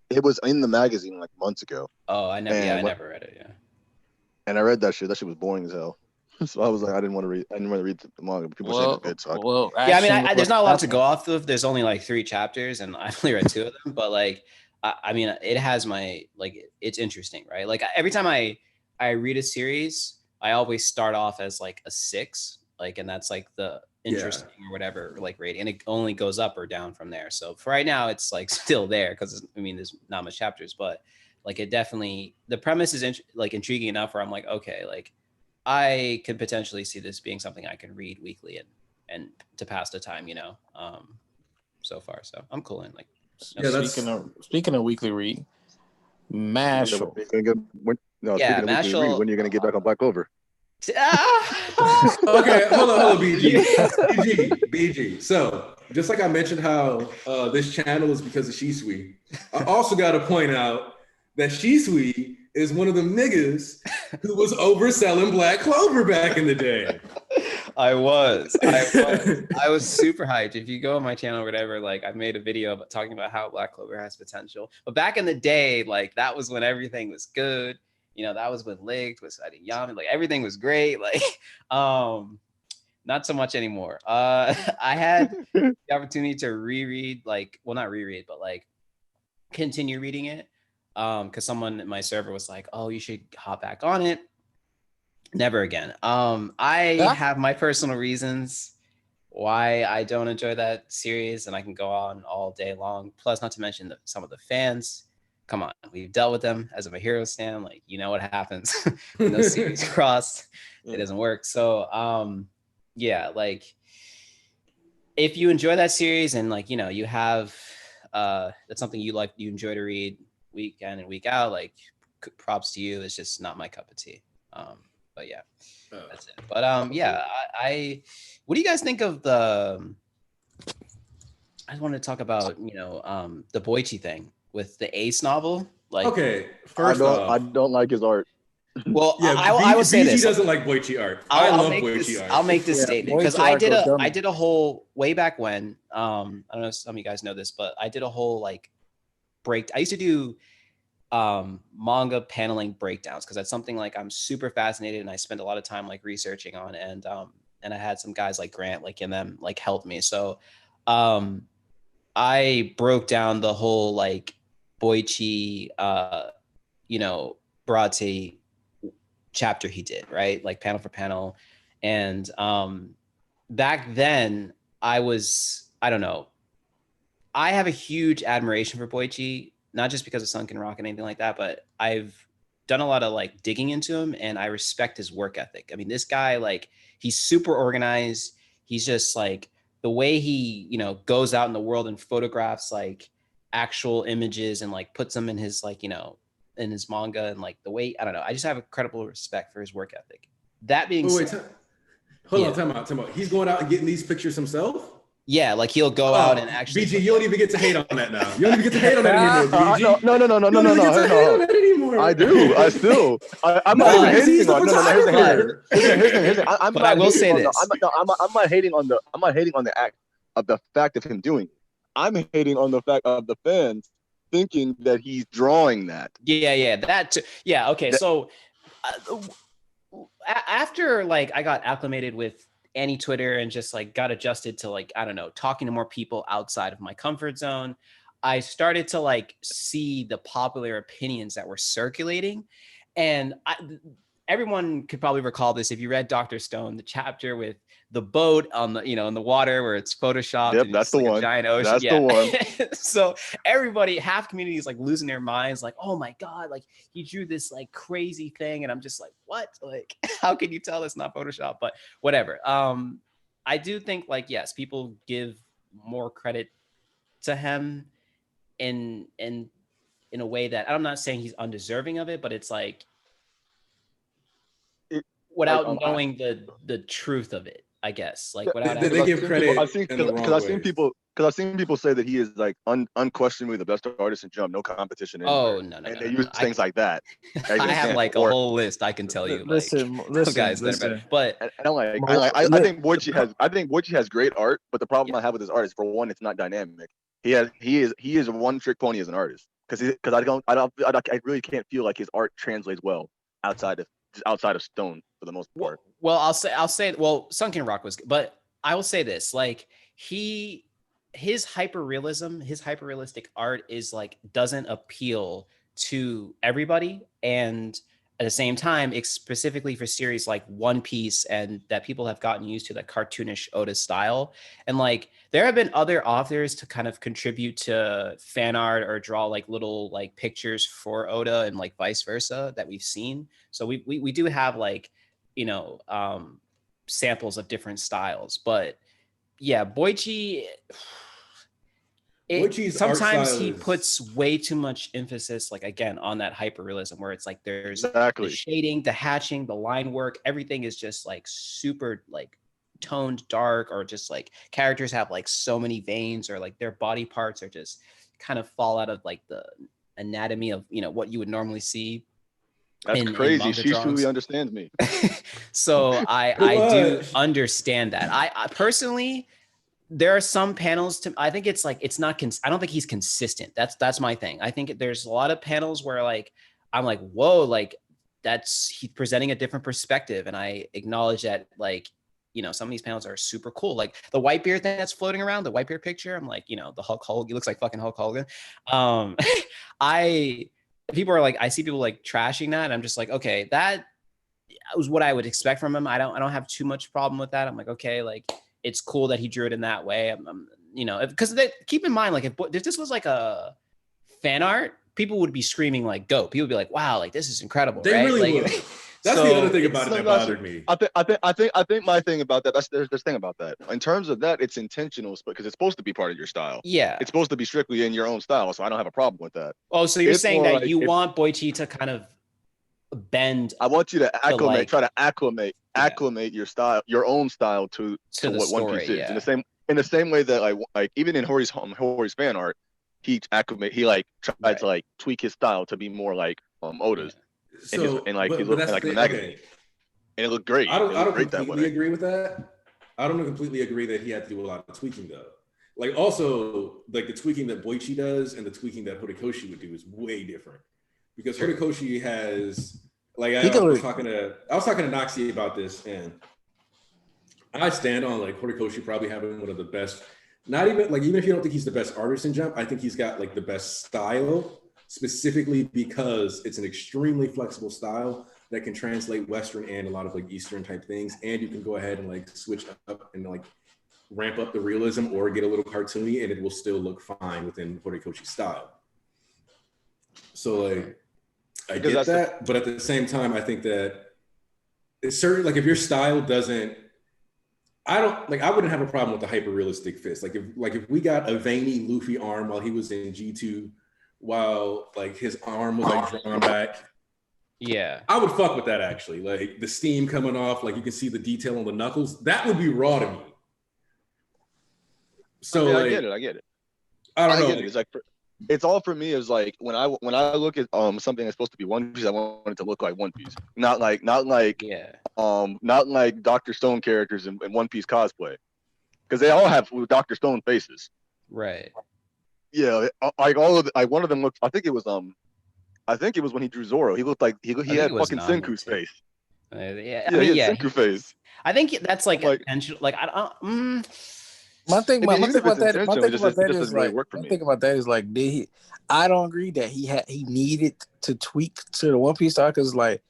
it was in the magazine like months ago, Oh, I never. And Yeah, I what- never read it. Yeah. and I read that shit. That shit was boring as hell. So I was like, I didn't want to read the manga. But people saying it's good. So Yeah, I mean, there's not a lot to go off of. There's only like 3 chapters, and I only read 2 of them. But like, I mean, it has my it's interesting, right? Like every time I read a series, I always start off as like a 6, like, and that's like the interesting or whatever like rating, and it only goes up or down from there. So for right now, it's like still there because I mean, there's not much chapters, but like it definitely the premise is intriguing enough where I'm like, okay, like I could potentially see this being something I can read weekly and to pass the time, so far. So I'm cool in like. Speaking of weekly read, Mashal. Mashal. When are you gonna get back on Black Clover? Okay, hold on, BG. So, just like I mentioned how this channel is because of Shisui, I also got to point out that Shisui is one of them niggas who was overselling Black Clover back in the day. I was super hyped. If you go on my channel or whatever, like I made a video talking about how Black Clover has potential. But back in the day, like that was when everything was good. That was when Licked was citing Yami. Like everything was great. Like, not so much anymore. I had the opportunity to reread, not reread, but like continue reading it. Because someone in my server was like, "Oh, you should hop back on it." Never again. I have my personal reasons why I don't enjoy that series, and I can go on all day long. Plus, not to mention some of the fans. Come on, we've dealt with them as a My Hero stan. Like, what happens when those series cross? It doesn't work. So, yeah, like if you enjoy that series and like you have that's something you enjoy to read week in and week out, like props to you. It's just not my cup of tea. But yeah, that's it. But yeah, I what do you guys think of the? I want to talk about the Boichi thing with the Ace novel. Like, okay, first off, I don't like his art. Well, yeah, I will say this. BG doesn't like Boichi art. I love Boichi art. I'll make this statement because I did a whole way back when. I don't know if some of you guys know this, but I did a whole break. I used to do manga paneling breakdowns because that's something like I'm super fascinated and I spend a lot of time researching on, and I had some guys like Grant and them helped me. So I broke down the whole Boichi Barate chapter he did, right? Like panel for panel. And back then I don't know. I have a huge admiration for Boichi, not just because of Sunken Rock and anything like that, but I've done a lot of digging into him and I respect his work ethic. I mean, this guy, he's super organized. He's just the way he, goes out in the world and photographs actual images and puts them in his in his manga and the way, I don't know. I just have incredible respect for his work ethic. That being said, hold on, time out. He's going out and getting these pictures himself? Yeah, he'll go out and actually. BG, you don't even get to hate on that now. You don't even get to hate on that anymore, BG. No. I do. I'm not even hating on. But I will say this. I'm not hating on the act of the fact of him doing it. I'm hating on the fact of the fans thinking that he's drawing that. Yeah, that too. Yeah, okay. So after I got acclimated with Annie Twitter and just got adjusted to I don't know, talking to more people outside of my comfort zone, I started to see the popular opinions that were circulating, and everyone could probably recall this if you read Dr. Stone, the chapter with the boat on the in the water where it's photoshopped. Yep, and that's the one. Giant ocean. That's the one. So everybody, half community is losing their minds, oh my god, he drew this crazy thing, and I'm just what? How can you tell it's not Photoshop? But whatever. I do think yes, people give more credit to him in a way that I'm not saying he's undeserving of it, but it's like without knowing the truth of it, I guess. Like without they give credit in the wrong I've seen people say that he is like unquestionably the best artist in Jump, no competition anywhere. Oh no, and they use things like that. I have like a whole list I can tell you. Listen, guys that are better. But I think Boichi has great art, but the problem I have with his art is, for one, it's not dynamic. He is a one trick pony as an artist, because I really can't feel like his art translates well outside of Stone for the most part. Well, I'll say Sunken Rock was good, but I will say this, like his hyper-realistic art is like doesn't appeal to everybody, and at the same time, it's specifically for series like One Piece and that people have gotten used to, that cartoonish Oda style. And like there have been other authors to kind of contribute to fan art or draw like little like pictures for Oda and like vice versa that we've seen. So we do have like, you know, samples of different styles. But yeah, Boichi, sometimes he puts way too much emphasis, like again, on that hyperrealism, where it's like there's the shading, the hatching, the line work, everything is just like super like toned dark, or just like characters have like so many veins, or like their body parts are just kind of fall out of like the anatomy of, you know, what you would normally see. That's crazy. She truly understands me. So I do understand that. I personally, there are some panels I think it's like, it's not, I don't think he's consistent. That's my thing. I think there's a lot of panels where like, I'm like, whoa, like he's presenting a different perspective. And I acknowledge that, like, you know, some of these panels are super cool. Like the Whitebeard thing that's floating around, the Whitebeard picture. I'm like, you know, the Hulk Hogan, he looks like fucking Hulk Hogan. People are like, I see people like trashing that. And I'm just like, okay, that was what I would expect from him. I don't have too much problem with that. I'm like, okay, like, it's cool that he drew it in that way. You know, because keep in mind, like if this was like a fan art, people would be screaming like "Go!" People would be like, "Wow, like this is incredible!" They really would. That's the other thing about it that bothered me. I think my thing about that, there's this thing about that. In terms of that, it's intentional, because it's supposed to be part of your style. Yeah, it's supposed to be strictly in your own style, so I don't have a problem with that. Oh, so you're saying that you want Boichi to kind of bend? I want you to try to acclimate your style, your own style to what story, One Piece is. Yeah. In the same way that like even in Hori's fan art, he like tried to like tweak his style to be more like Oda's. So, and he looked like the magazine, and it looked great. I don't completely agree with that. I don't completely agree that he had to do a lot of tweaking though. Like also like the tweaking that Boichi does and the tweaking that Horikoshi would do is way different, because Horikoshi has like I was talking to Noxie about this, and I stand on like Horikoshi probably having one of the best. Not even like, even if you don't think he's the best artist in Jump, I think he's got like the best style, specifically because it's an extremely flexible style that can translate Western and a lot of like Eastern type things. And you can go ahead and like switch up and like ramp up the realism or get a little cartoony, and it will still look fine within Horikoshi's style. So like, I get that, but at the same time, I think that it's certain, like if your style doesn't, I wouldn't have a problem with the hyper realistic fist. Like if we got a veiny Luffy arm while he was in G2, while like his arm was like drawn back, yeah, I would fuck with that actually. Like the steam coming off, like you can see the detail on the knuckles. That would be raw to me. So I get it. I don't know. It's like it's all for me is like when I look at something that's supposed to be One Piece, I want it to look like One Piece, not like Dr. Stone characters in One Piece cosplay, because they all have Dr. Stone faces. Right. Yeah, like one of them looked. I think it was when he drew Zoro. He looked like he had fucking Senku's face. Yeah, Senku face. I think that's like potential. Like I don't. My thing about that is like, did he? I don't agree that he needed to tweak to the One Piece style, because like,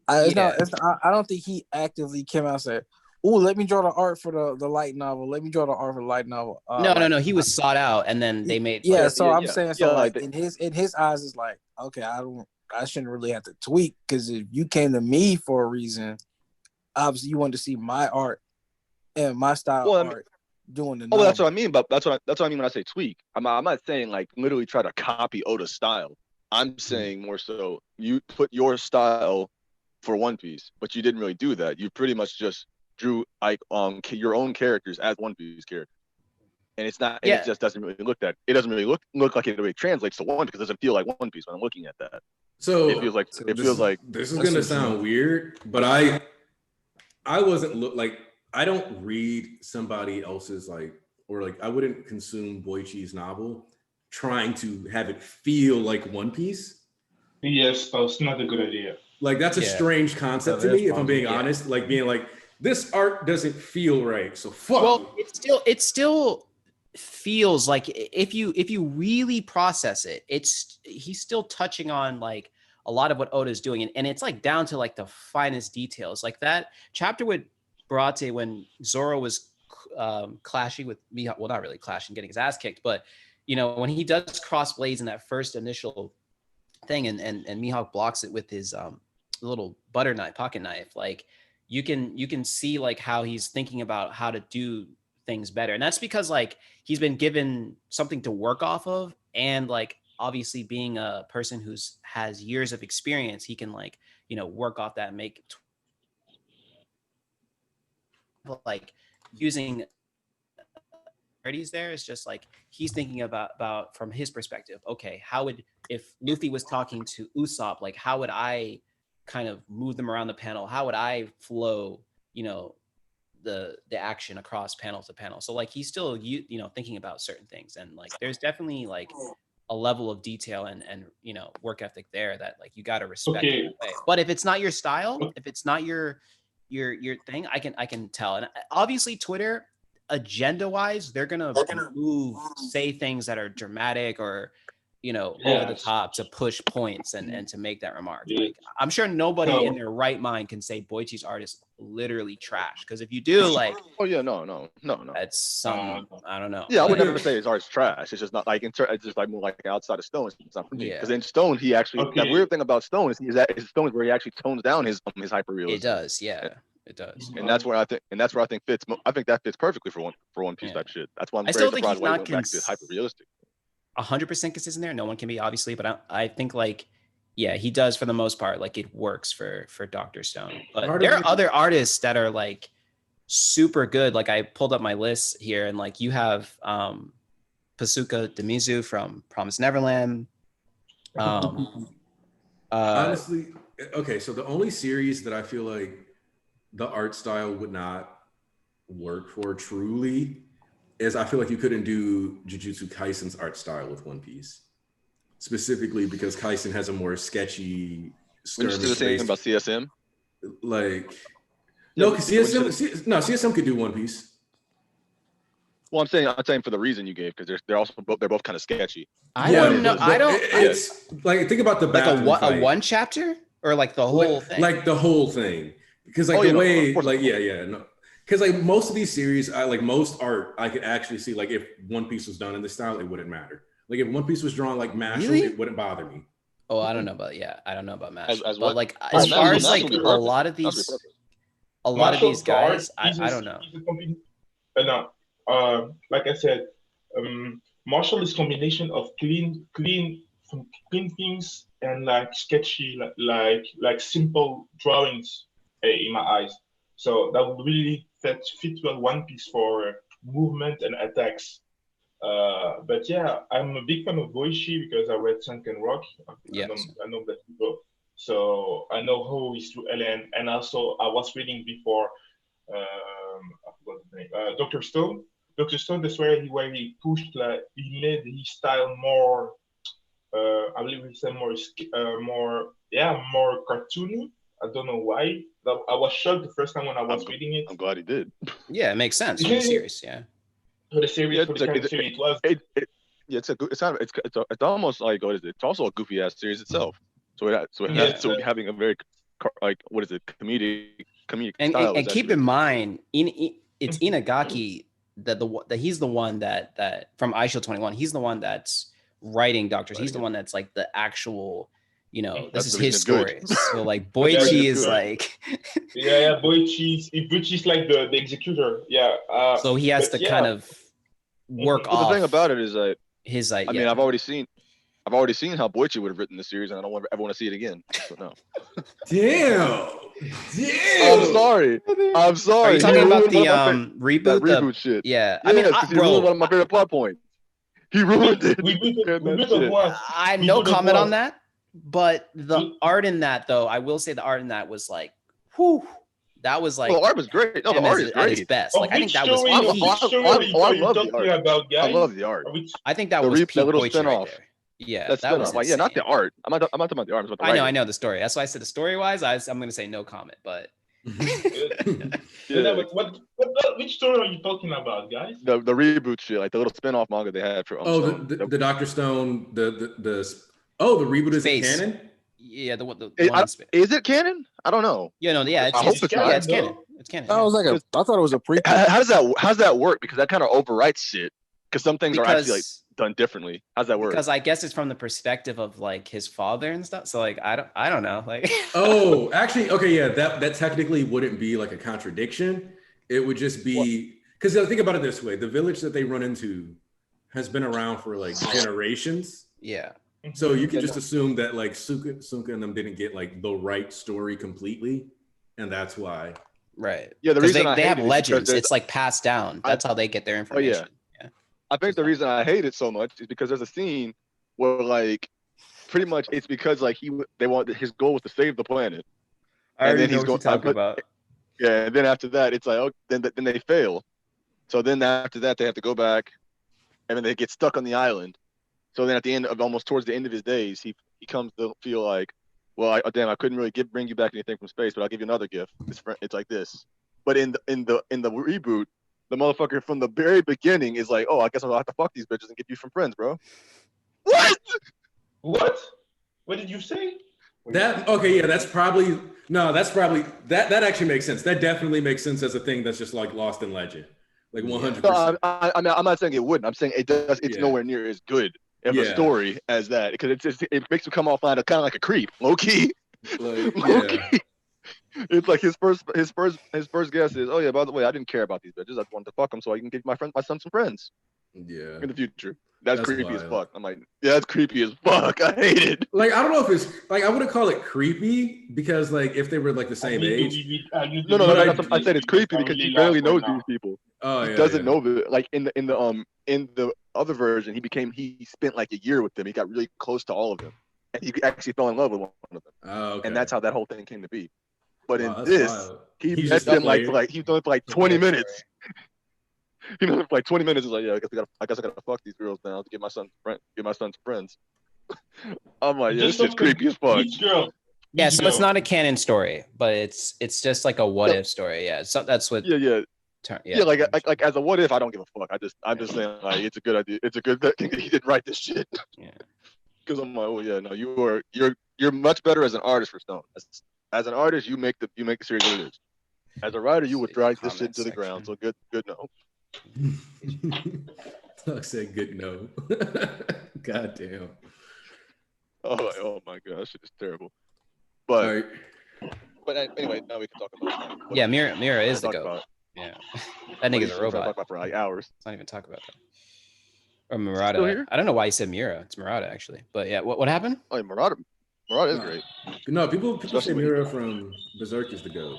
I don't think he actively came out and said, "Oh, let me draw the art for the light novel. Let me draw the art for the light novel." No. He was sought out, and then they made. I'm saying like in his eyes, it's like, okay, I shouldn't really have to tweak, because if you came to me for a reason, obviously you wanted to see my art and my style art. doing the. Oh, that's what I mean. But that's what I mean when I say tweak. I'm not saying like literally try to copy Oda's style. I'm saying more so you put your style for One Piece, but you didn't really do that. You pretty much just drew like your own characters as One Piece characters, and it's not. And it just doesn't really look that. It doesn't really look like it really translates to One Piece. It doesn't feel like One Piece when I'm looking at that. So it feels like this is gonna sound weird, but I wasn't like I don't read somebody else's like, or like I wouldn't consume Boichi's novel trying to have it feel like One Piece. Yes, that's not a good idea. Like that's a strange concept to me, if I'm being honest. Like being like, this art doesn't feel right, so fuck. Well, it still feels like if you really process it, he's still touching on like a lot of what Oda is doing, and it's like down to like the finest details. Like that chapter with Barate when Zoro was clashing with Mihawk, well, not really clashing, getting his ass kicked, but you know, when he does cross blades in that first initial thing, and Mihawk blocks it with his little butter knife, pocket knife, like you can see like how he's thinking about how to do things better. And that's because like he's been given something to work off of, and like obviously being a person who's has years of experience, he can like, you know, work off that and make like using there. It's just like he's thinking about from his perspective. Okay, how would, if Luffy was talking to Usopp, like how would I kind of move them around the panel? How would I flow, you know, the action across panel to panel? So like he's still you know thinking about certain things, and like there's definitely like a level of detail and you know work ethic there that like you got to respect. Okay. But if it's not your style, if it's not your thing, I can tell. And obviously Twitter, agenda wise, they're gonna say things that are dramatic or, you know, over the top to push points and to make that remark. Like, I'm sure nobody in their right mind can say Boichi's art is literally trash, because if you do, like, no, that's some I don't know. Yeah, I would never say his art's trash. It's just not like it's just like more like outside of Stone. It's not for me. Because in Stone, he actually that weird thing about Stone is Stone is where he actually tones down his hyper realism. It does, it does, and that's where I think fits. I think that fits perfectly for One Piece type shit. That's why I'm I very still think surprised he's why he not went back to hyper realistic. 100% consistent there. No one can be, obviously, but I think like he does for the most part. Like it works for Dr. Stone. But there are other artists that are like super good. Like I pulled up my list here, and like you have Pasuka Demizu from Promised Neverland. Honestly, okay, so the only series that I feel like the art style would not work for truly is I feel like you couldn't do Jujutsu Kaisen's art style with One Piece, specifically because Kaisen has a more sketchy skirmish. When you say the same about CSM, like CSM could do One Piece. Well, I'm saying for the reason you gave, because they're both kind of sketchy. I don't know. It's like, think about the like a one chapter or like the whole thing. Like the whole thing, because like the way like no. Because like most of these series, most art, I could actually see like if One Piece was done in this style, it wouldn't matter. Like if One Piece was drawn like Mashal, it wouldn't bother me. Oh, I don't know about Mashal. As but like as far as like a lot of these guys, I don't know. Like I said, Marshall is combination of clean things and like sketchy, like simple drawings in my eyes. So that would really fit well One Piece for movement and attacks. But yeah, I'm a big fan of Boichi because I read Sunken Rock. I know that people. So I know how he's through LN, and also I was reading before I forgot the name. Dr. Stone. Dr. Stone, that's where he pushed, like he made his style more I believe he said more cartoony. I don't know why. I was shocked the first time when I was reading it. I'm glad he did. Yeah, it makes sense for the series. For the series, it was. It's almost like what is it? It's also a goofy ass series itself. So having a very comedic style. And keep in mind, it's Inagaki that he's the one that from Aisho 21. He's the one that's writing Doctors. He's the one that's like the actual, you know, That's this is the reason his it's good. story. So like Yeah, Boichi it's is good. like, Yeah, Boichi's like the executor. Yeah. so he has But to yeah. kind of work But the off thing about it is that his I mean, yeah. I've already seen how Boichi would have written the series, and I don't ever want to see it again. So no. Damn. I'm sorry. I'm sorry. Are you talking He about ruined the one of my reboot? that The- reboot shit? Yeah, Yeah, I mean, because he ruined one of my favorite plot points. He ruined it. Reboot of what? I have no Reboot of comment what? on that. But the art in that, though, I will say the art in that was like, whew, that was like Well, the art was great. No, the him art as- is at his great. best. Like I think Which that was story? peak. Which story I are you love the talking art. about, guys? I love the art. I think that The was that peak little Boichi right spinoff. there. Yeah, That that was spinoff. Like, yeah, not the insane. art. I'm not talking about the art. I'm talking about the I know, writing. the story. That's why I said the story wise. I'm gonna say no comment, but Yeah, but which story are you talking about, guys? The reboot shit, like the little spinoff manga they had for Stone. the Dr. Stone, the reboot is Space. canon? yeah, the one Is, in space. is it canon? I don't know. Yeah, no, yeah, I hope it's not. yeah, it's canon. It's canon. I was like, I thought it was a prequel. How's that work? Because that kind of overwrites shit. Because some things are actually like done differently. How's that work? Because I guess it's from the perspective of like his father and stuff. So like I don't know. Like Oh, actually, okay, yeah, that technically wouldn't be like a contradiction. It would just be because think about it this way: the village that they run into has been around for like generations. yeah. So you can just assume that like Sunka and them didn't get like the right story completely, and that's why. Right. Yeah, the Because reason they have hate it is legends. because It's like passed down. That's how they get their information. Yeah. I think the reason I hate it so much is because there's a scene where like pretty much it's because like his goal was to save the planet. I already know what you're talking about. Yeah, and then after that it's like, oh, then they fail. So then after that they have to go back, and then they get stuck on the island. So then at the end of almost towards the end of his days, he comes to feel like, well, I couldn't really bring you back anything from space, but I'll give you another gift. It's like this. But in the reboot, the motherfucker from the very beginning is like, oh, I guess I'll have to fuck these bitches and get you some friends, bro. What? What? What did you say? That okay, yeah, that's probably that actually makes sense. That definitely makes sense as a thing that's just like lost in legend, like 100%. No, I'm not saying it wouldn't. I'm saying it does. It's nowhere near as good of a story as that, because it makes him come off kind of like a creep, low key. Low key. It's like his first guess is, oh yeah, by the way, I didn't care about these bitches. I wanted to fuck them so I can give my son some friends. Yeah. In the future. That's creepy wild. as fuck. I'm like, yeah, that's creepy as fuck. I hate it. Like, I don't know if it's like I wouldn't call it creepy because like if they were like the same age. No, I said it's creepy because he barely knows these people. Oh, he doesn't know that. Like in the other version, he spent like a year with them. He got really close to all of them, and he actually fell in love with one of them. Oh, okay. And that's how that whole thing came to be. But in that's this, wild. he He's met just a them like player. he's done it for like 20 minutes. You know, for like 20 minutes is like, yeah, I guess I gotta fuck these girls now to get my son friends. I'm like, yeah, this shit's creepy as fuck. Yeah, so it's not a canon story, but it's just like a what if story. Yeah, so that's what. Yeah. Like as a what if, I don't give a fuck. I'm just saying like it's a good idea. It's a good thing that he didn't write this shit. Yeah. Because I'm like, oh yeah, no, you're much better as an artist for Stone. As an artist, you make the series what it is. As a writer, you would drag this shit to the ground. So good no. Doug said good no. God damn. Oh my gosh, it's terrible. But anyway, now we can talk about it. Yeah, Mira is the goat. Yeah, that nigga's a robot. Talk about for like hours. Let's not even talk about that. Or Murata. I don't know why you said Mira. It's Murata actually. But yeah, what happened? Oh, yeah, Murata is great. No, people say Mira from Berserk is the goat.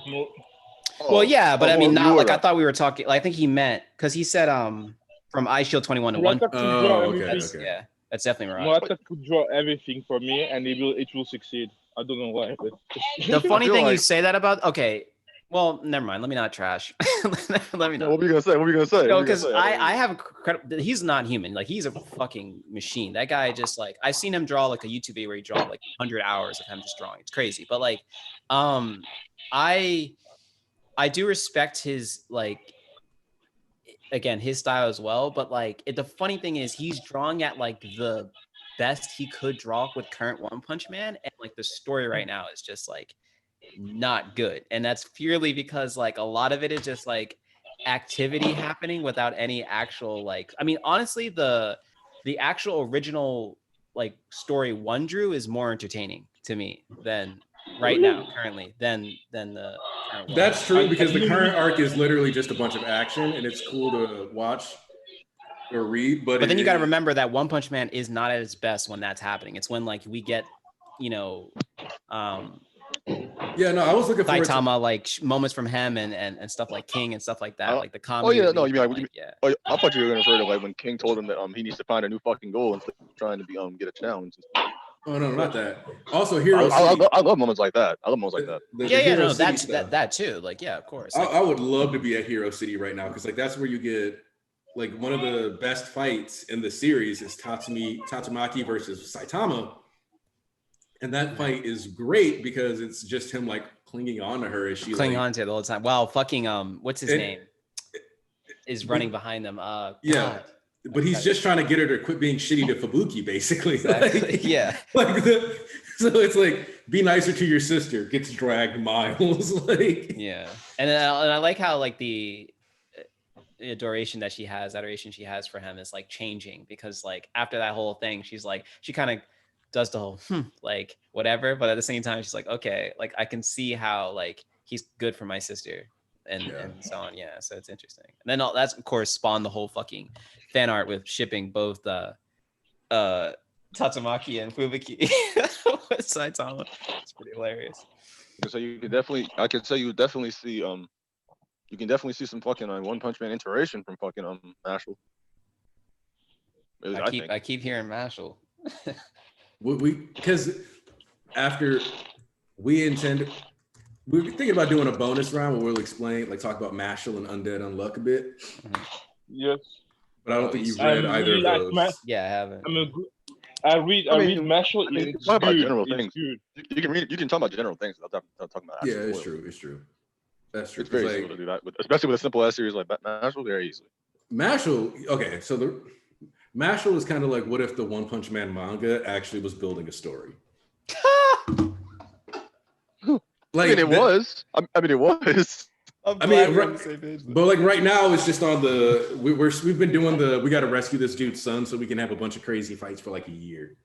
Well, yeah, but I mean, not like I thought we were talking. Like, I think he meant because he said from Ice Shield 21 to 1. Oh, okay. Yeah, that's definitely Murata. Murata could draw everything for me, and it will succeed. I don't know why. But The funny thing you say that about. Okay, well, never mind. Let me not trash. Let me not. What were you gonna say? No, because I have he's not human. Like, he's a fucking machine. That guy just like I've seen him draw like a YouTube video where he draw like 100 hours of him just drawing. It's crazy. But like, I do respect his like again his style as well. But like the funny thing is he's drawing at like the best he could draw with current One Punch Man, and like the story right now is just like not good, and that's purely because like a lot of it is just like activity happening without any actual like. I mean, honestly, the actual original like story one drew is more entertaining to me than right now, currently, than the current one. That's true because the current arc is literally just a bunch of action, and it's cool to watch or read. But then you got to remember that One Punch Man is not at its best when that's happening. It's when like we get, you know, yeah, no, I was looking forward Saitama like moments from him and stuff like King and stuff like that, like the Oh comedy. yeah, no, you mean like, yeah. Oh, I thought you were gonna refer to like when King told him that he needs to find a new fucking goal instead of trying to be get a challenge. Oh no, not that. Also, Hero I City. love moments like that. I love moments like that. Yeah, no, that's that too. Like, yeah, of course. Like, I would love to be at Hero City right now because like that's where you get like one of the best fights in the series is Tatsumaki versus Saitama. And that fight is great because it's just him like clinging on to her as she clinging on to it the whole time. Wow, fucking what's his name? Is running behind them. Yeah. God. But he's just trying to get her to quit being shitty to Fubuki, basically. Exactly. Like, yeah. Like so it's like be nicer to your sister, gets dragged miles. Like yeah. And I like how like the adoration she has for him is like changing because like after that whole thing, she's like she kind of does the whole like whatever, but at the same time she's like, okay, like I can see how like he's good for my sister and so on. Yeah, so it's interesting. And then that's of course spawned the whole fucking fan art with shipping both Tatsumaki and Fubuki with Saitama. It's pretty hilarious. So you can definitely see you can definitely see some fucking One Punch Man inspiration from fucking Mashal. I keep hearing Mashal. Because after we're thinking about doing a bonus round where we'll explain, like talk about Mashal and Undead Unluck a bit. Yes. But I don't think you've read either of those. Yeah, I haven't. I read Mashal. It's talk about good. general It's things. good. You can talk about general things without talking about. Yeah, it's true. That's true. It's very simple to do that, especially with a simple ass series like Mashal, very easily. Mashal, okay, so Mashal is kind of like what if the One Punch Man manga actually was building a story? Like it was. It was. But like right now, it's just on the we've been doing we got to rescue this dude's son so we can have a bunch of crazy fights for like a year.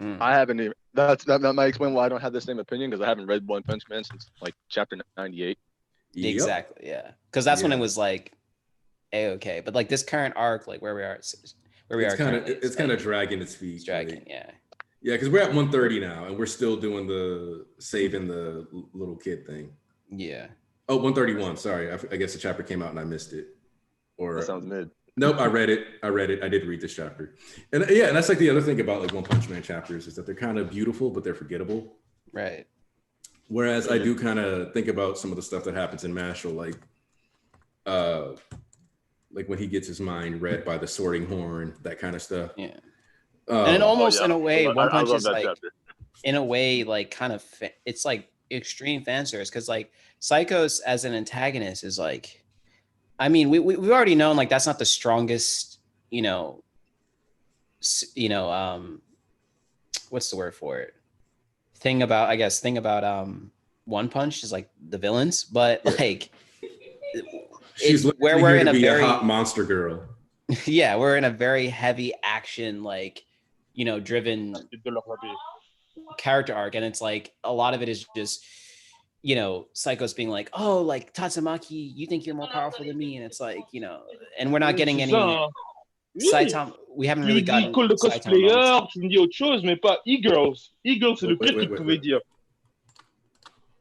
I haven't even. That might explain why I don't have the same opinion because I haven't read One Punch Man since like chapter 98. Exactly, yeah, because that's when it was like okay, but like this current arc, like where we are, it's kind of dragging its feet. It's dragging, yeah, because we're at 130 now and we're still doing the saving the little kid thing. Yeah. Oh, 131. Sorry, I guess the chapter came out and I missed it. Or that sounds mid. Nope, I read it. I did read this chapter, and yeah, and that's like the other thing about like One Punch Man chapters is that they're kind of beautiful but they're forgettable. Right. Whereas I do kind of think about some of the stuff that happens in Mashal, like when he gets his mind read by the sorting horn, that kind of stuff. Yeah. And it almost in a way, One Punch is like, chapter. In a way, like kind of, it's like extreme fan service because like Psychos as an antagonist is like, I mean, we've already known like that's not the strongest, what's the word for it? Thing about One Punch is like the villains, but like she's where we're in a very hot monster girl. Yeah, we're in a very heavy action, like driven character arc, and it's like a lot of it is just Psychos being like, oh, like Tatsumaki, you think you're more powerful than me, and it's like and we're not getting any Saitama. We haven't really gotten le cosplayer, tu me dis autre chose, mais pas e-girls. E-girls, c'est le pire que tu pouvais dire.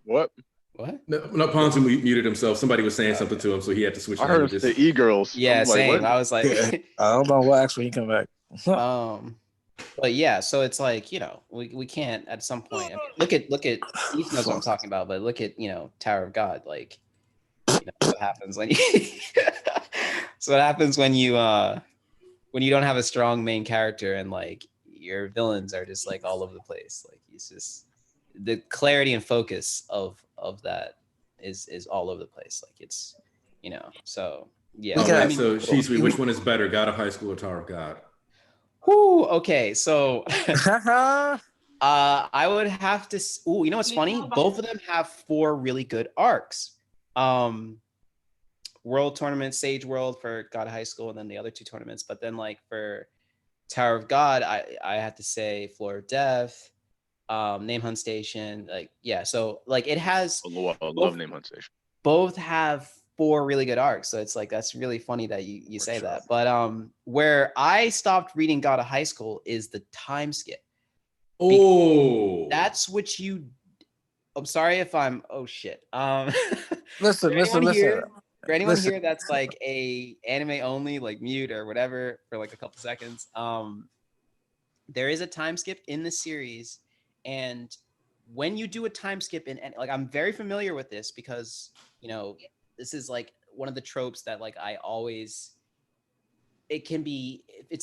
What? No, Ponzu muted himself. Somebody was saying something to him, so he had to switch. I heard the e-girls. Yeah, same. I was like, I don't know what actually can come back. But yeah, so it's like we can't at some point. I mean, look at Ethan knows what I'm talking about, but look at Tower of God, like what happens when you so what happens when you don't have a strong main character and like your villains are just like all over the place. Like it's just the clarity and focus of that is all over the place. Like it's so yeah. I mean, so Shisui, which one is better, God of High School or Tower of God? Whoo, okay, so I would have to. You know what's funny? Both of them have 4 really good arcs. World Tournament, Sage World for God of High School, and then the other 2 tournaments. But then, like for Tower of God, I have to say Floor of Death, Name Hunt Station, like yeah. So like it has I love Name Hunt Station. both have 4 really good arcs. So it's like that's really funny that you say that. But where I stopped reading God of High School is the time skip. That's what you. I'm sorry if I'm. Oh shit. Listen. For anyone here that's like a anime only, like mute or whatever for like a couple seconds. There is a time skip in the series, and when you do a time skip in, like I'm very familiar with this because this is like one of the tropes that like I always. It's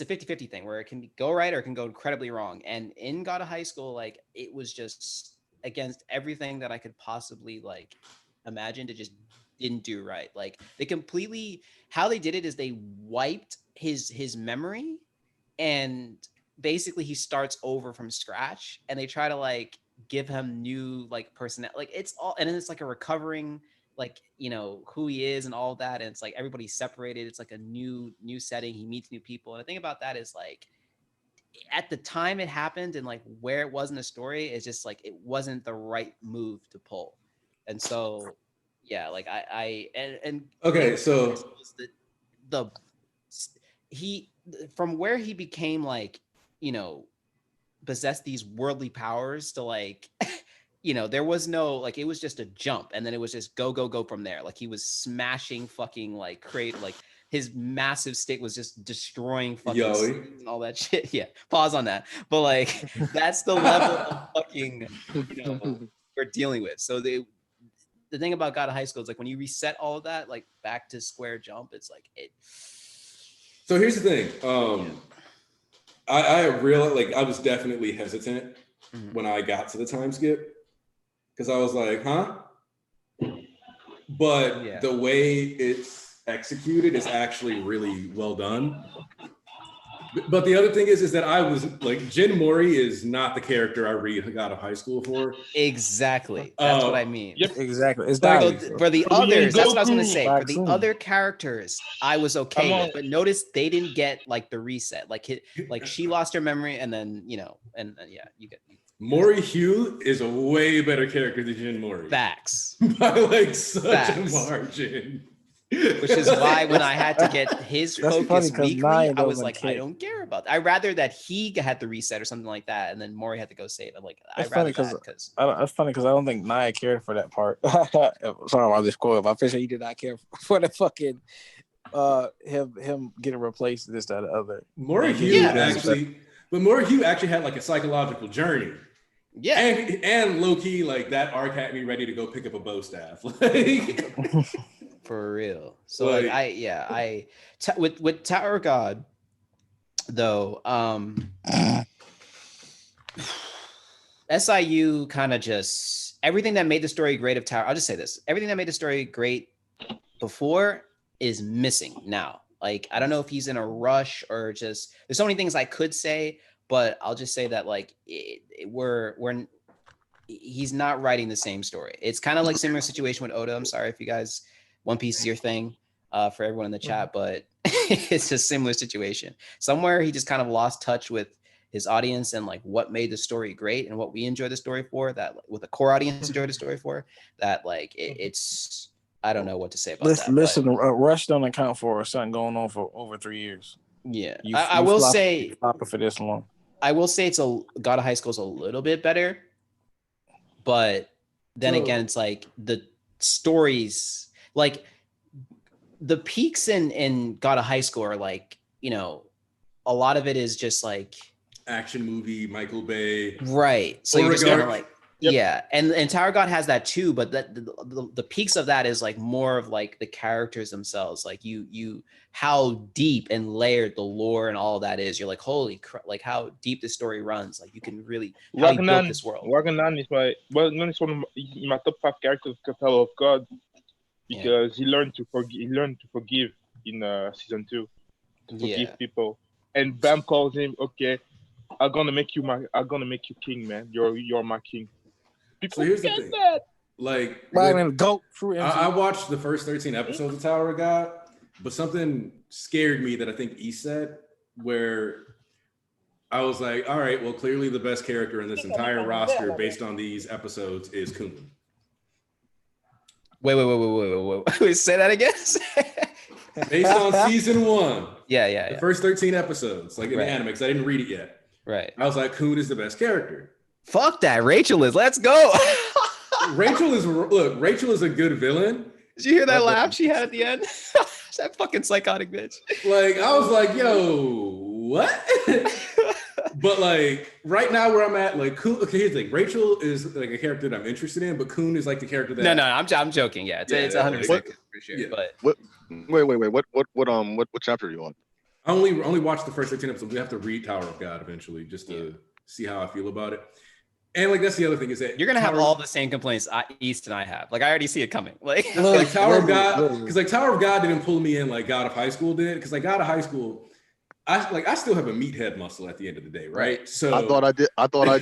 a 50-50 thing where it can go right or it can go incredibly wrong. And in God of High School, like it was just against everything that I could possibly like imagine, to just didn't do right. Like how they did it is they wiped his memory, and basically he starts over from scratch, and they try to like give him new like personality. Like it's all, and then it's like a recovering like who he is and all that, and it's like everybody's separated. It's like a new setting. He meets new people, and the thing about that is like at the time it happened and like where it was in the story, it's just like it wasn't the right move to pull. And so yeah, like okay, so he from where he became like possessed these worldly powers to like there was no like, it was just a jump, and then it was just go from there. Like he was smashing fucking like like his massive stick was just destroying fucking and all that shit. Yeah, pause on that. But like that's the level of fucking we're dealing with. So the thing about God of High School is like when you reset all of that like back to square jump, it's like it. So here's the thing. I realized like I was definitely hesitant when I got to the time skip, because I was like, huh? But the way it's executed is actually really well done. But the other thing is that I was like, Jin Mori is not the character I read God of High School for. Exactly. That's what I mean. Yep. Exactly. It's like, for the others, that's what I was going to say. For the Vaccine. other characters, I was okay with, but notice they didn't get like the reset. Like she lost her memory, and then and yeah, you get. Mori Hugh is a way better character than Jin Mori. Facts. By like such a margin. Which is why when I had to get his focus weekly, I was like, I don't care about that. I'd rather that he had the reset or something like that, and then Mori had to go save. I'm like, I'd rather that because that's funny because I don't think Nia cared for that part. Sorry about this quote. I'm pretty sure he did not care for the fucking him getting replaced, this, that, or the other. Mori Hugh but Mori Hugh actually had like a psychological journey. Yeah, and low key, like that arc had me ready to go pick up a bow staff. Like, for real. So like with Tower of God, though, SIU kind of just everything that made the story great of Tower. I'll just say this: everything that made the story great before is missing now. Like I don't know if he's in a rush or just there's so many things I could say. But I'll just say that like he's not writing the same story. It's kind of like similar situation with Oda. I'm sorry if you guys One Piece is your thing for everyone in the chat, but it's a similar situation. Somewhere he just kind of lost touch with his audience and like what made the story great and what we enjoy the story for. That what the core audience enjoyed the story for. That like it's I don't know what to say about that. Listen, Rush don't account for something going on for over 3 years. Yeah, I will say for this long. I will say it's God of High School is a little bit better, but then again, it's like the stories, like the peaks in God of High School are like, a lot of it is just like action movie, Michael Bay, right? So you just kind of like. Yep. Yeah, and Tower God has that too, but the peaks of that is like more of like the characters themselves, like you how deep and layered the lore and all of that is. You're like, holy crap, like how deep the story runs. Like you can really how he built this world. Ragnar is it's one of my top 5 characters of Tower of God because he learned to forgive in season 2 to forgive people, and Bam calls him, okay, I'm gonna make you king, man. You're my king. People so here's the thing. That. Like, I watched the first 13 episodes of Tower of God, but something scared me that I think E said, where I was like, all right, well, clearly the best character in this entire roster based on these episodes is Kun. Wait. Say that again. Based on season 1. Yeah. The first 13 episodes, like in Right. the anime, because I didn't read it yet. Right. I was like, Kun is the best character. Fuck that. Rachel is. Let's go. Rachel is a good villain. Did you hear that laugh she had at the end? That fucking psychotic bitch. Like, I was like, yo, what? But like right now where I'm at, like Kun, okay, here's the thing. Rachel is like a character that I'm interested in, but Kun is like the character that No, I'm joking. Yeah, it's 100% for sure. Yeah. But What chapter are you on? I only watched the first 13 episodes. We have to read Tower of God eventually just to see how I feel about it. And like that's the other thing is that you're gonna have all the same complaints East and I have. Like I already see it coming. Like Tower of God, because like Tower of God didn't pull me in like God of High School did. Because like God of High School, I still have a meathead muscle at the end of the day, right? So I thought I did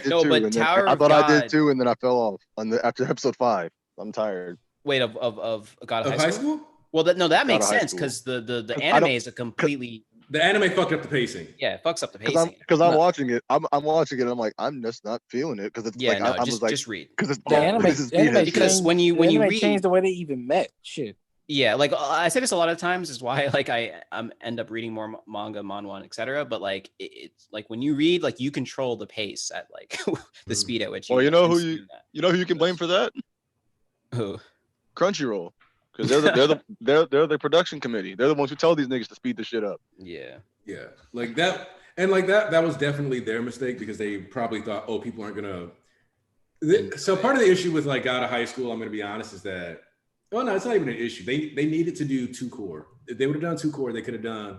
No, too. but And Tower then, I of thought I God- did too, and then I fell off after episode 5. I'm tired. wait of God of of High School? Well, that makes God of High sense School. because the I anime don't- is a completely the anime fucked up the pacing. it fucks up the pacing. Because I'm watching it. I'm watching it. And I'm like, I'm just not feeling it because it's Yeah, like no, I was like, just read. because it's The anime, this is the anime meathead because shit. when you read changed the way they even met. Shit. Yeah, like I say this a lot of times is why like I end up reading more manga, manhwa, etc. But like it's like when you read, like you control the pace at like the speed at which. Well, you know who consume that. you know who you can blame for that? Who? Crunchyroll, because they're the production committee. They're the ones who tell these niggas to speed the shit up. Yeah. Yeah, like that, and like that was definitely their mistake because they probably thought, oh, people aren't gonna. So part of the issue with like God of High School, I'm gonna be honest, is that no, it's not even an issue. They needed to do 2 core. If they would have done 2 core, they could have done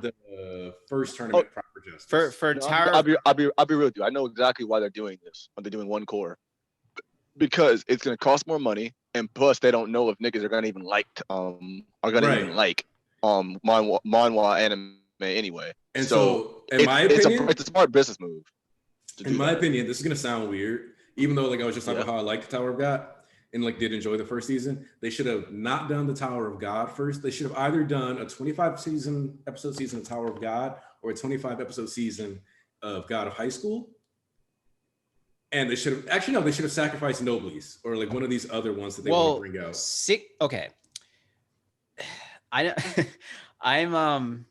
the first tournament proper justice. For Tower. I'll be real with you. I know exactly why they're doing this. When they're doing 1 core, because it's gonna cost more money, and plus they don't know if niggas are gonna even like manhwa anime anyway. And so in my opinion, it's a smart business move. In my opinion, this is gonna sound weird, even though like I was just talking about how I liked the Tower of God and like did enjoy the first season. They should have not done the Tower of God first. They should have either done a 25 episode season of Tower of God or a 25 episode season of God of High School. And they should have sacrificed Noblies or like one of these other ones that they want to bring out. Okay. I'm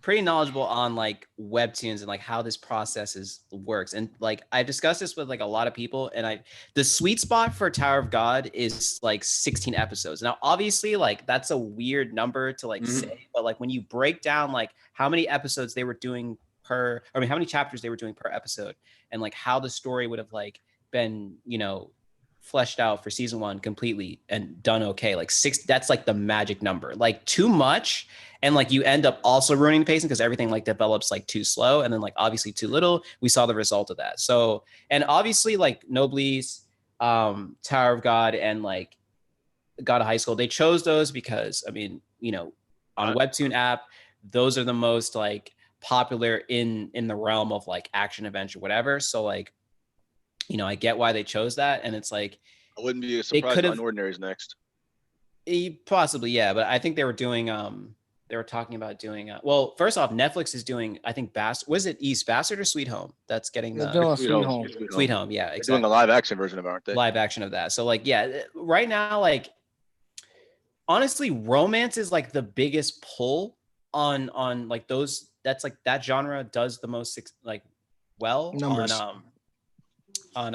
pretty knowledgeable on like webtoons and like how this process works. And like I've discussed this with like a lot of people, and the sweet spot for Tower of God is like 16 episodes. Now, obviously, like that's a weird number to like say, but like when you break down like how many episodes they were doing how many chapters they were doing per episode, and like how the story would have like been, fleshed out for season 1 completely and done okay. Like 6, that's like the magic number. Like too much, and like you end up also ruining the pacing because everything like develops like too slow, and then like obviously too little. We saw the result of that. So, and obviously like Noblies, Tower of God, and like God of High School, they chose those because on Webtoon app, those are the most like popular in the realm of like action adventure, whatever. So like, I get why they chose that, and it's like I wouldn't be surprised if Unordinary's next. Possibly, yeah, but I think they were doing they were talking about doing well, first off, Netflix is doing, I think was it East Bastard or Sweet Home that's getting the Sweet Home, yeah, exactly. Doing a live action version of it, aren't they? Live action of that. So like, yeah, right now, like honestly, romance is like the biggest pull on like those. That's like that genre does the most like well numbers on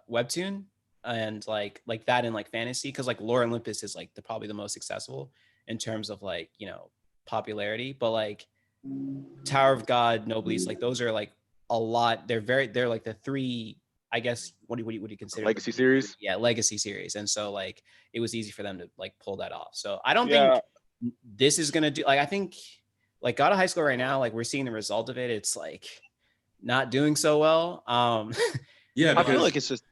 Webtoon, and like that in like fantasy, because like Lore Olympus is like probably the most accessible in terms of like popularity, but like Tower of God, Noblies, like those are like a lot. They're like the 3, I guess. What do you consider legacy series? Yeah, legacy series, and so like it was easy for them to like pull that off. So I don't think this is gonna do. Like I think like God of High School right now, like we're seeing the result of it. It's like not doing so well. Yeah, I feel like it's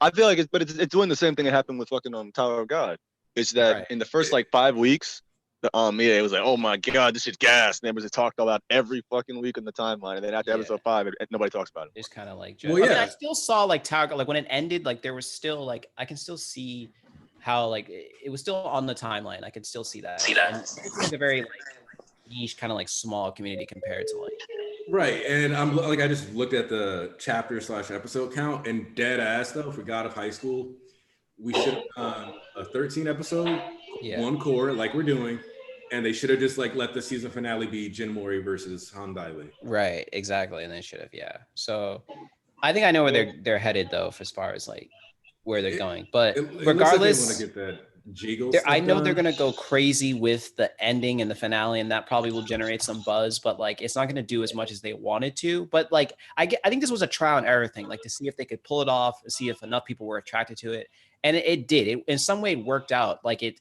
doing the same thing that happened with fucking Tower of God. It's that in the first like 5 weeks, it was like, oh my god, this is gas. And everybody talked about every fucking week in the timeline, and then after episode 5, nobody talks about it. It's kind of like, well, yeah. I still saw like Tower, like when it ended, like there was still like I can still see how like it was still on the timeline. I could still see that. And it's like a very like niche kind of like small community compared to like Right, and I'm like, I just looked at the chapter/episode count, and dead ass though, for God of High School, we should have done a 13 episode, one core, like we're doing, and they should have just like let the season finale be Jin Mori versus Handaile. Right, exactly, and they should have, yeah. So I think I know where they're headed though, as far as like where they're going. But regardless, looks like they want to get that Jiggle. I know they're gonna go crazy with the ending and the finale, and that probably will generate some buzz. But like, it's not gonna do as much as they wanted to. But like, I think this was a trial and error thing, like to see if they could pull it off, see if enough people were attracted to it, and it did. It in some way it worked out. Like it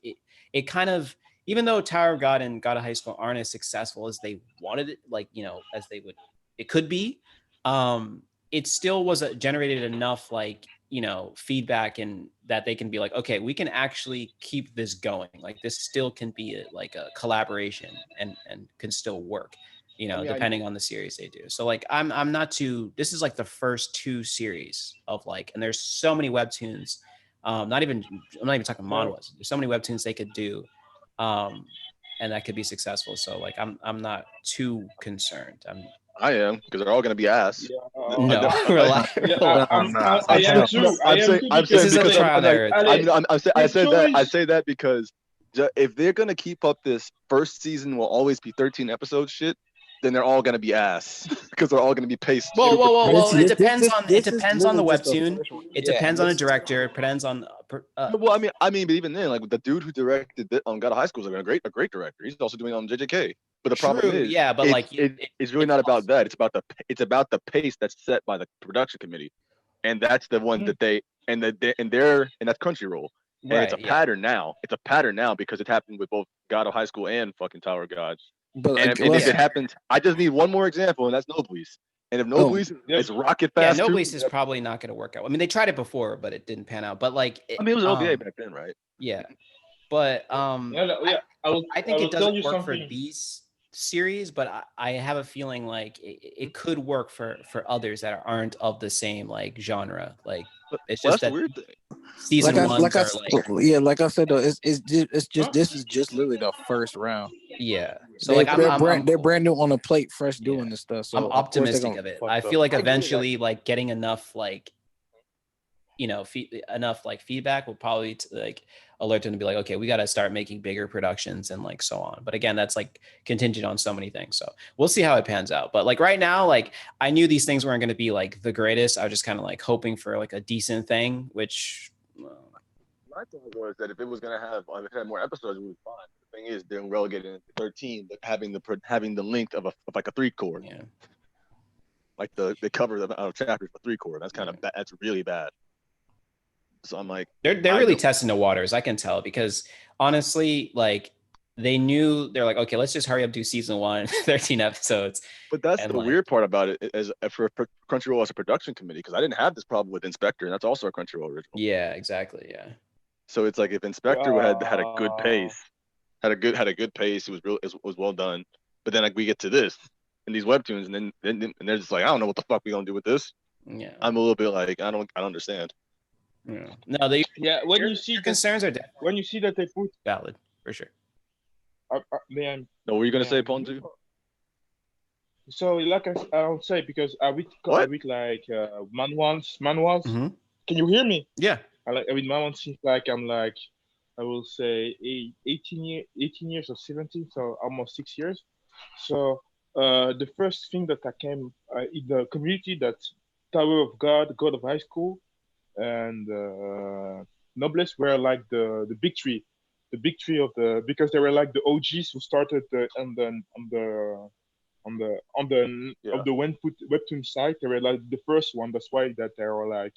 kind of, even though Tower of God and God of High School aren't as successful as they wanted it, like, you know, as they would, it could be. It still was generated enough, like, you know, feedback, and that they can be like, okay, we can actually keep this going. Like, this still can be like a collaboration and can still work, you know, depending on the series they do. So like, I'm not too, this is like the first 2 series of like, and there's so many webtoons, I'm not even talking manhwas. There's so many webtoons they could do, and that could be successful. So like, I'm not too concerned. I am, because they're all going to be ass. No, relax. I am too. This is a trial and error. I say that because if they're going to keep up this first season will always be 13 episodes shit, then they're all going to be ass because they're all going to be paced. Whoa. It depends on the webtoon. It depends on the director. It depends on. Well, I mean, but even then, like the dude who directed God of High School is a great director. He's also doing JJK. But the problem is, but like, it's really not about that. It's about the pace that's set by the production committee, and that's the one that and that's Crunchyroll. And it's a pattern now. It's a pattern now because it happened with both God of High School and fucking Tower of God. But and if it happens, I just need one more example, and that's Noblesse. And if Noblesse is rocket fast, Noblesse is probably not going to work out. I mean, they tried it before, but it didn't pan out. But like, it was OVA back then, right? Yeah, but I think it doesn't work for these series, but I have a feeling like it could work for others that aren't of the same like genre. Like, it's just that weird thing. Season one, like I said though, it's just this is just literally the first round. Yeah, so like they're brand new on a plate, fresh doing this stuff. So I'm optimistic of it. I feel like eventually, like getting enough like, you know, enough like feedback will probably like alert them to be like, okay, we got to start making bigger productions and like so on. But again, that's like contingent on so many things. So we'll see how it pans out. But like right now, like I knew these things weren't going to be like the greatest. I was just kind of like hoping for like a decent thing, which. My thought was that if it had more episodes, it would be fine. The thing is, they're relegated to 13, but having the length of like a 3-core. Yeah. Like the cover of chapters for 3-core. That's kind of bad. That's really bad. So I'm like, they're really testing the waters. I can tell because honestly, like they're like, okay, let's just hurry up, do season 1, 13 episodes. But that's the weird part about it as for Crunchyroll as a production committee, because I didn't have this problem with Inspector, and that's also a Crunchyroll original. Yeah, exactly. Yeah. So it's like if Inspector had a good pace, had a good pace, it was well done. But then like we get to this and these webtoons, and then they're just like, I don't know what the fuck we gonna do with this. Yeah. I'm a little bit like I don't understand. Yeah. No, when you see your concerns are when you see that they put valid for sure. Man, no, what were you gonna say, Ponzu? So like I'll say, because I read like manhwas. Mm-hmm. Can you hear me? Yeah. I read manhwas since like I'm like I will say 18 years or 17, so almost 6 years. So the first thing that I came in the community, that Tower of God, God of High School, and Noblesse were like the big three of the, because they were like the OGs who started on the webtoon site. They were like the first one. That's why that they were like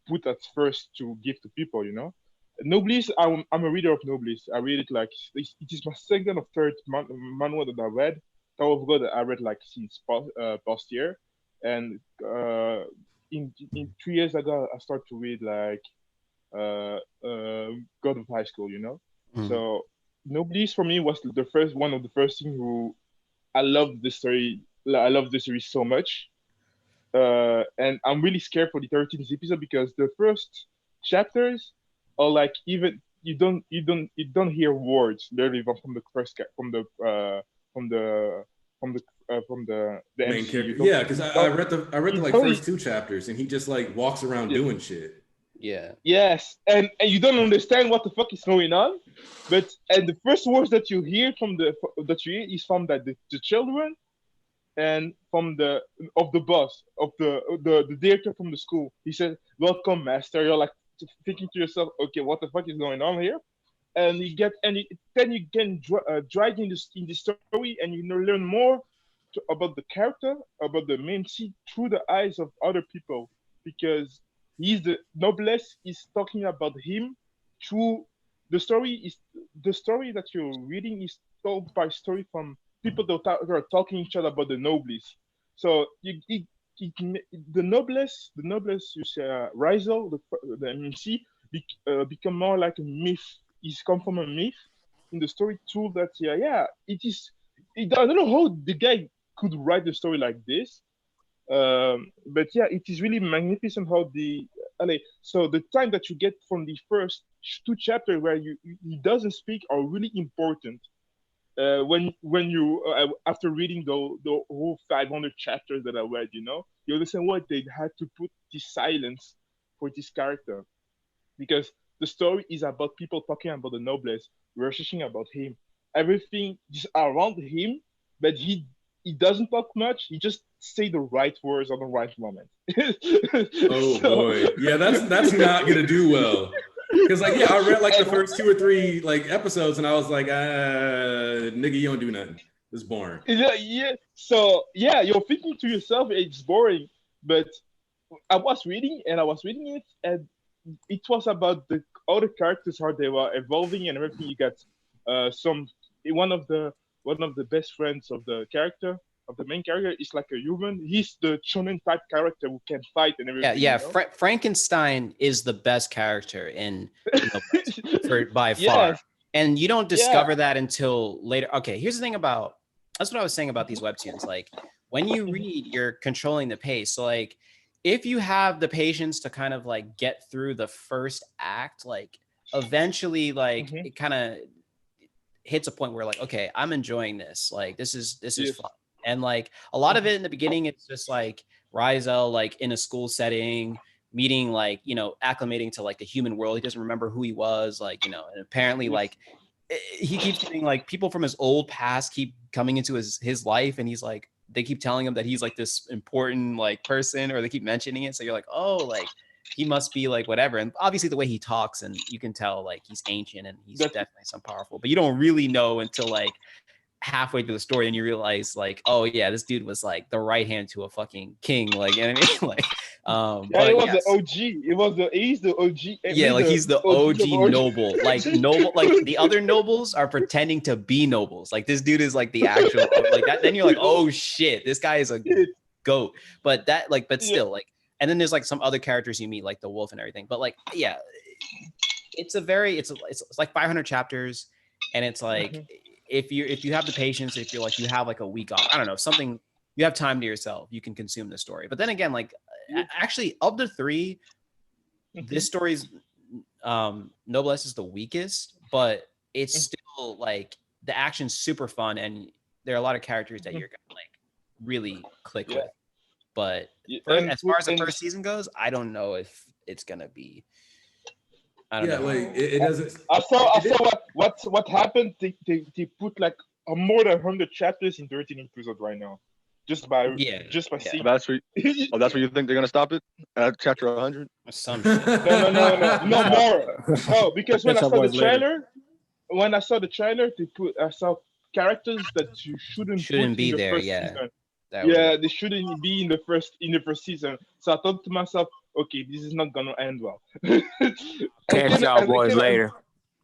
put at first to give to people, you know. Noblesse, I'm a reader of Noblesse. I read it like it is my second or third manual that I read. Tower of God I read like since past year, and in 3 years ago I started to read like God of High School, you know. Mm-hmm. So Noblesse for me was one of the first things who I loved the story. I love the series so much, and I'm really scared for the 13th episode because the first chapters are like, even you don't hear words literally from the the Main MCU. character. Yeah, because I read the like Sorry. first 2 chapters, and he just like walks around Yeah. doing shit. Yeah. Yes, and you don't understand what the fuck is going on, and the first words that you hear is from the children, and from the boss of the director from the school. He said, "Welcome, master." You're like thinking to yourself, "Okay, what the fuck is going on here?" And then you get dragged in the story, and you learn more about the character, about the main seed through the eyes of other people, because he's the noblesse is talking about him through the story that you're reading is told by story from people that are talking each other about the noblesse. So the noblesse you say Rizal, the MC become more like a myth. He's come from a myth in the story too. That it is. I don't know how the guy could write the story like this. But yeah, it is really magnificent how so the time that you get from the first 2 chapters where he doesn't speak are really important. When you after reading the whole 500 chapters that I read, you understand why they had to put this silence for this character, because the story is about people talking about the noblesse, researching about him, everything is around him, but he doesn't talk much. He just say the right words on the right moment. Oh boy, yeah, that's not gonna do well. Because I read like the first 2 or 3 like episodes, and I was like, nigga, you don't do nothing. It's boring. Yeah. So yeah, you're thinking to yourself, it's boring. But I was reading it, and it was about the other characters, how they were evolving and everything. You got one of the best friends of the main character is like a human. He's the shonen type character who can fight and everything. Yeah. Frankenstein is the best character by far. Yes. And you don't discover that until later. Okay, here's the thing that's what I was saying about these webtoons. Like when you read, you're controlling the pace. So like if you have the patience to kind of like get through the first act, like eventually like it kind of hits a point where like, okay, I'm enjoying this. Like this is fun. And like a lot of it in the beginning, it's just like Rizal, like in a school setting, meeting, like, acclimating to like the human world. He doesn't remember who he was, like, and apparently like he keeps getting like people from his old past keep coming into his life. And he's like, they keep telling him that he's like this important like person, or they keep mentioning it. So you're like, oh, like he must be like whatever. And obviously the way he talks, and you can tell like he's ancient and he's definitely some powerful, but you don't really know until like halfway through the story and you realize like, oh yeah, this dude was like the right hand to a fucking king, like, you know what I mean? Like it was the OG. He's the OG. Yeah, like he's the OG noble. Like noble, like the other nobles are pretending to be nobles. Like this dude is like the actual like that. Then you're like, oh shit, this guy is a goat. But that like, but still like, and then there's like some other characters you meet, like the wolf and everything. But like, yeah, it's like 500 chapters, and it's like if you have the patience, if you're like you have like a week off, I don't know, something, you have time to yourself, you can consume the story. But then again, like actually of the 3, this story's Noblesse is the weakest, but it's still like the action's super fun, and there are a lot of characters that you're gonna like really click with. But as far as the first season goes, I don't know if it's gonna be. I don't know. Like it doesn't. I saw what happened. They put like more than 100 chapters in 13 episodes right now, just by seeing. That's where you think they're gonna stop it at chapter 100? Some shit. No more. No, because when I saw the trailer, I saw characters that you shouldn't be in the there. First Yeah. season. They shouldn't be in the first season. So I thought to myself, okay, this is not gonna end well. Catch y'all boys later.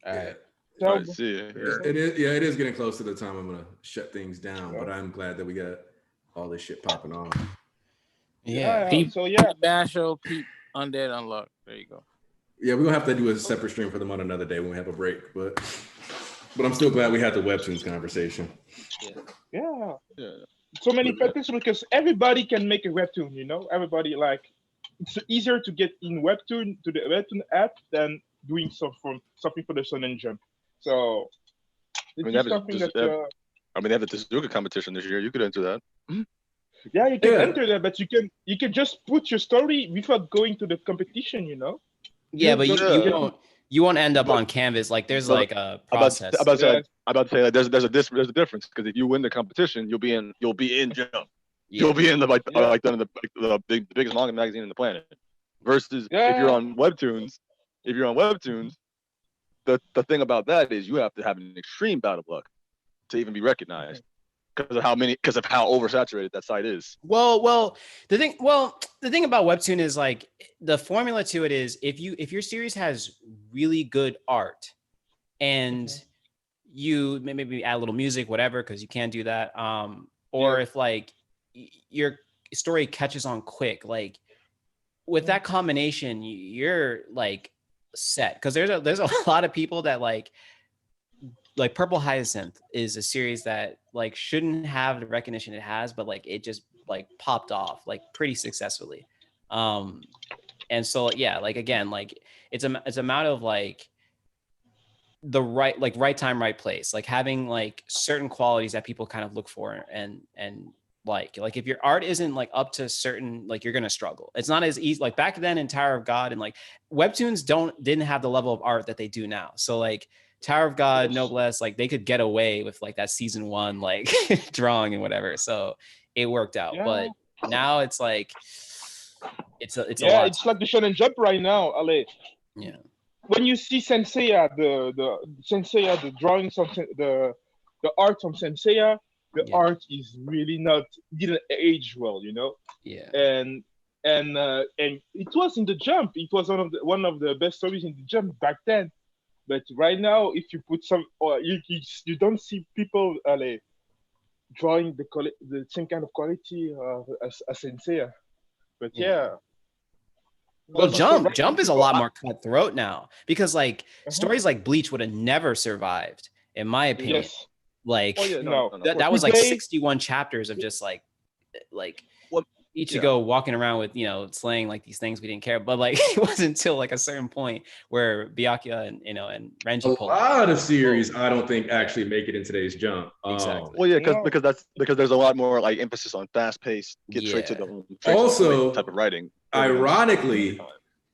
All right. I see. It is getting close to the time I'm gonna shut things down. But I'm glad that we got all this shit popping off. Yeah. Basho, Peep, Undead, Unlocked. There you go. Yeah, we're gonna have to do a separate stream for them on another day when we have a break. But I'm still glad we had the webtoons conversation. Yeah. So many factors, because everybody can make a webtoon. Everybody, like, it's easier to get in webtoon to the webtoon app than doing something for the Shonen Jump. So they have a Tezuka competition this year. You could enter that. Yeah, you can Yeah. enter that, but you can just put your story without going to the competition. You know. Yeah, but don't- you won't end up But- on Canvas. Like there's but like a I'm process. about to say, Yeah. I'm about to say like, there's a difference because if you win the competition, you'll be in Jump. Yeah. You'll be in the Yeah. the biggest manga magazine in the planet. Versus Yeah. if you're on webtoons, the thing about that is you have to have an extreme bout of luck to even be recognized because of how oversaturated that site is. Well, the thing about Webtoon is like the formula to it is if your series has really good art and you maybe add a little music, whatever, because you can do that. Or if like your story catches on quick, like with that combination, you're like set. Because there's a lot of people that like Purple Hyacinth is a series that like shouldn't have the recognition it has, but like it just like popped off like pretty successfully. And so yeah, like again, like it's a amount of like the right time, right place, like having like certain qualities that people kind of look for and like if your art isn't like up to certain, like you're gonna struggle. It's not as easy like back then in Tower of God, and like webtoons didn't have the level of art that they do now. So like Tower of God, Noblesse, like they could get away with like that season 1 like drawing and whatever. So it worked out. Yeah. But now it's like it's a Yeah, lot. it's like the Shonen Jump right now, Ale. Yeah. When you see Senseiya, the Senseiya, the drawings of the art from Senseiya, the Yeah. art is really didn't age well, you know. Yeah. And it was in the Jump. It was one of the best stories in the Jump back then. But right now, if you put some, or you don't see people drawing the same kind of quality as Senseiya. But yeah. Well, But Jump right is a now, lot more cutthroat now because like stories like Bleach would have never survived, in my opinion. Yes. Like Oh yeah, No. that was like Today- 61 chapters of just like Well, Ichigo walking around with, slaying like these things we didn't care. But like it wasn't until like a certain point where Byakuya and Renji A pulled lot of series I don't think actually make it in today's Jump. Exactly. Well, yeah, No. because there's a lot more like emphasis on fast pace, get straight to the Also, point type of writing. Ironically,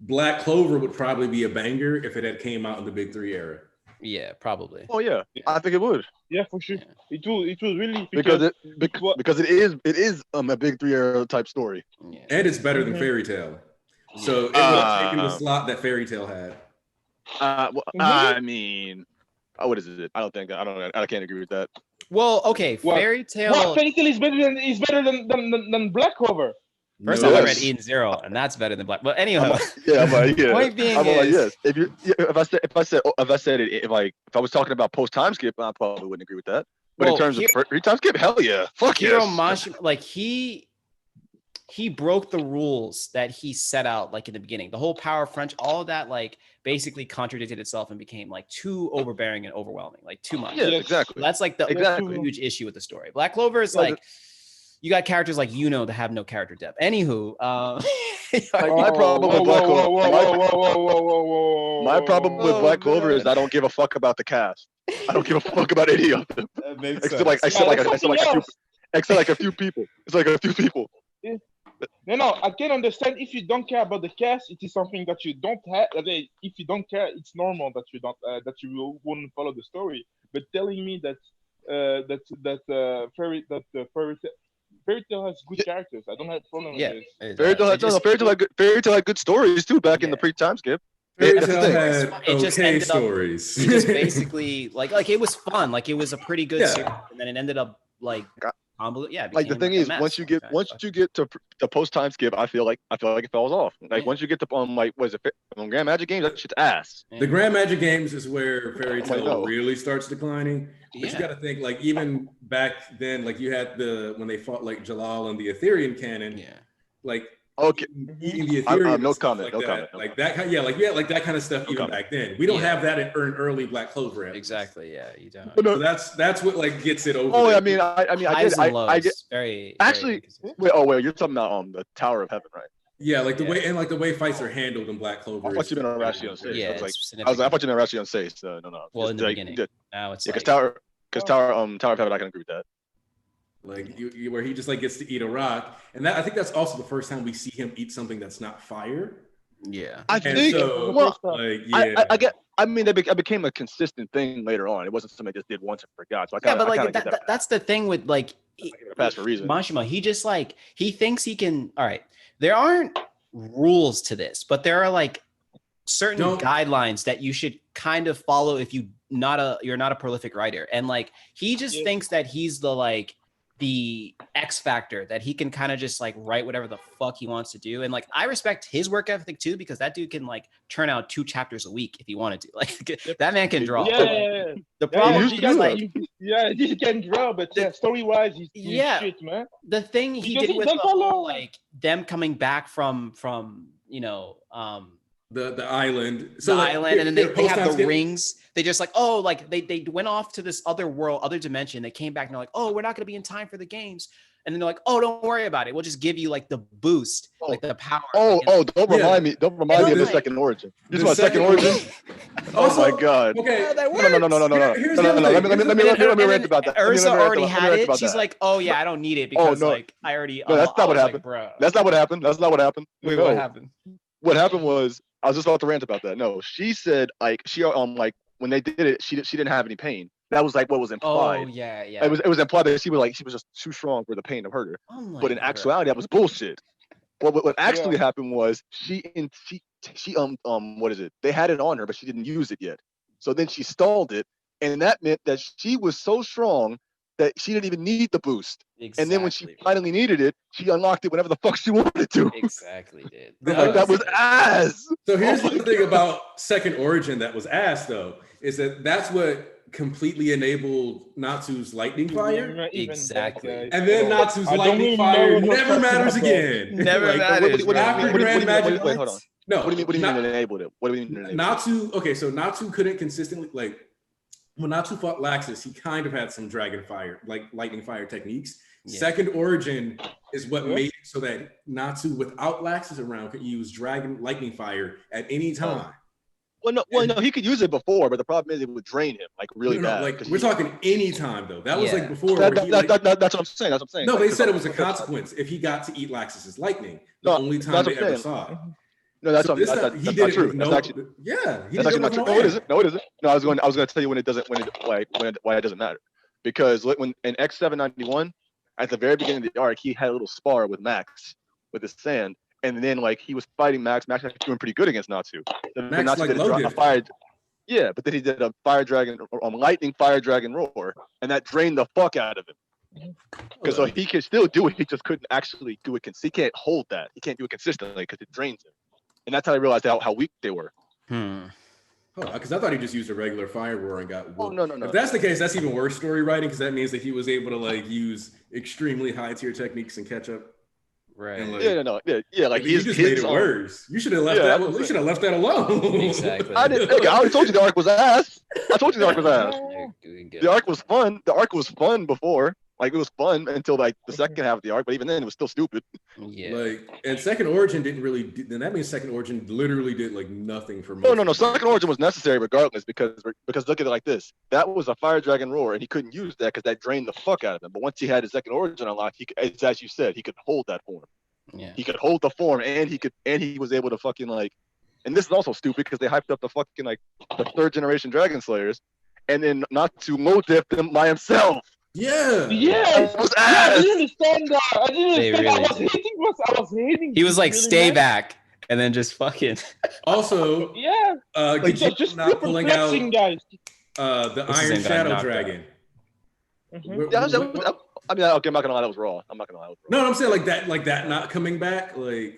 Black Clover would probably be a banger if it had came out in the Big Three era. Yeah, probably. Oh yeah, I think it would Yeah, for sure. It will really because it is a Big Three era type story. Yeah. And it's better than Fairy Tail. So it would have taken the slot that Fairy Tail had. I mean, what is it? I can't agree with that. Well, okay, What? Fairy Tail. Well, Fairy Tail is better than Black Clover. First No. off, I read Yes. Eden Zero, and that's better than Black. But anyhow, Point being I'm like, is- yes. If I was talking about post time skip, I probably wouldn't agree with that. But in Well, terms of free time skip, hell yeah, fuck Hiro yes. Mashima, like he broke the rules that he set out like in the beginning. The whole power of French, all of that like basically contradicted itself and became like too overbearing and overwhelming, like too much. Yeah, Yes. exactly. That's like the Exactly. huge issue with the story. Black Clover is Yeah, like you got characters like that have no character depth. Anywho, My problem with Black Whoa. My problem with Oh, Black Clover man. is I don't give a fuck about the cast. I don't give a fuck about any of them. that makes Except like a few people. It's like a few people. No, I can understand if you don't care about the cast. It is something that you don't have. If you don't care, it's normal that you don't wouldn't follow the story. But telling me that Fairy Tail has good characters, I don't have a problem Yeah, with this. Fairy Tail had good stories too back in the pre time skip. Fairy That's the Tail thing. had It just okay ended up- stories. It just basically like it was fun, like it was a pretty good Yeah. series, and then it ended up like convoluted. Yeah, it Like the became, thing a is, mess once you get to the post time skip, I feel like it falls off. Like Yeah. once you get to on Grand Magic Games, that shit's ass. Yeah. The Grand Magic Games is where Fairy Oh, I Tail know. really starts declining. But you Yeah. got to think, like, even back then, like, you had when they fought, like, Jalal and the Ethereum canon, Yeah. like, Okay. eating the I'm- Ethereum. no and stuff comment, Like no that. comment, no Like that kind, yeah, like, you had, like, that kind of stuff No even comment. back then. We don't Yeah. have that in early Black Clover. at least. Exactly. Yeah, you don't. But no, So that's what, like, gets it over. oh, there. I mean, I Highs get, and lows. I get. very Actually, inconsistent. Wait, you're talking about the Tower of Heaven, right? Yeah, like the Yeah. way and like the way fights are handled in Black Clover. I thought is- you meant Arashi on stage. Yeah, I was like, it's I thought significant. you meant Arashi on stage. No. Well, Just in the like, beginning. yeah, Now it's because like, Tower of Heaven, I can agree with that. like where he just like gets to eat a rock, and that I think that's also the first time we see him eat something that's not fire. Yeah. I And think. so, Well, like, yeah, I get. I mean, it became a consistent thing later on. It wasn't something I just did once and forgot. So I Yeah, kind of, but like get that. that's the thing with like I give it a pass for a reason. Mashima. He just like he thinks he can. All right, there aren't rules to this, but there are like certain guidelines that you should kind of follow if you're not a prolific writer. And like he just thinks that he's the X factor, that he can kind of just like write whatever the fuck he wants to do. And like I respect his work ethic too, because that dude can like turn out 2 chapters a week if he wanted to. Like that man can draw. Yeah. The problem he is like he can draw, but story wise, he's shit, man. the thing he Because did he with don't the whole, follow- like them coming back from the island, the island, and then they have the post-time rings. They just like, oh, like they went off to this other world, other dimension. They came back and they're like, oh, we're not going to be in time for the games. And then they're like, oh, don't worry about it. We'll just give you like the boost, like the power. Don't remind me. Don't remind me of the second origin. You just want second origin? Oh my god. Okay. No. Here's the other thing. Let me rant about that. Ursa already had it. She's like, oh yeah, I don't need it because like I already. No, that's not what happened. Bro. That's not what happened. That's not what happened. Wait, No. what happened? What happened was I was just about to rant about that. No, she said like she like when they did it, she didn't have any pain. That was like what was implied. Oh yeah. It was implied that she was just too strong for the pain to hurt her. Oh, but in actuality, that was bullshit. What actually happened was she what is it? They had it on her, but she didn't use it yet. So then she stalled it, and that meant that she was so strong that she didn't even need the boost. Exactly. And then when she finally needed it, she unlocked it whenever the fuck she wanted to. Exactly did. Like that was ass. So here's the thing about Second Origin that was ass though, is that that's what completely enabled Natsu's lightning fire. Exactly. And then Natsu's lightning fire never matters again. Never matters. After Grand Magic. Wait, hold on. No. What do you mean it enabled it? What do you mean it enabled it? Natsu, okay, so Natsu couldn't consistently, like, when Natsu fought Laxus, he kind of had some dragon fire, like lightning fire techniques. Yeah. Second Origin is what made it so that Natsu, without Laxus around, could use dragon lightning fire at any time. Well, no, he could use it before, but the problem is it would drain him like really bad. Like we're talking any time though. That was like before. That's what I'm saying. That's what I'm saying. No, they said it was a consequence if he got to eat Laxus's lightning. The only time they ever saw it. No, that's not true. That's actually not true. No, it isn't. No, I was going to tell you when it doesn't, why it doesn't matter. Because when in X791, at the very beginning of the arc, he had a little spar with Max with his sand, and then like he was fighting Max. Max was doing pretty good against Natsu. Max Natsu did a fire. Yeah, but then he did a fire dragon, lightning fire dragon roar, and that drained the fuck out of him. Because so he can still do it, he just couldn't actually do it. He can't hold that. He can't do it consistently because it drains him. And that's how I realized how weak they were. Because I thought he just used a regular fire roar and got whooped. No. If that's the case, that's even worse story writing, because that means that he was able to like use extremely high tier techniques and catch up. Right. And, like, yeah. Like you just made it worse. You should have left that. You should have left that alone. Exactly. I already told you the arc was ass. The arc was fun. The arc was fun before. Like it was fun until like the second half of the arc, but even then it was still stupid. Yeah. Like, and Second Origin didn't really. Then that means Second Origin literally did like nothing for me. No. Second Origin was necessary regardless because look at it like this. That was a fire dragon roar, and he couldn't use that because that drained the fuck out of him. But once he had his Second Origin unlocked, it's as you said, he could hold that form. Yeah. He could hold the form, and he was able to fucking like. And this is also stupid because they hyped up the fucking like the 3rd generation Dragon Slayers, and then not to low dip them by himself. Yeah. It was ass. I didn't understand that. I was hating. He was like, "Stay back," and then just fucking. Also, like, just not pulling out guys. The Iron Shadow Dragon. I mean, okay, I'm not gonna lie, that was raw. I'm not gonna lie. No, I'm saying like that not coming back, like.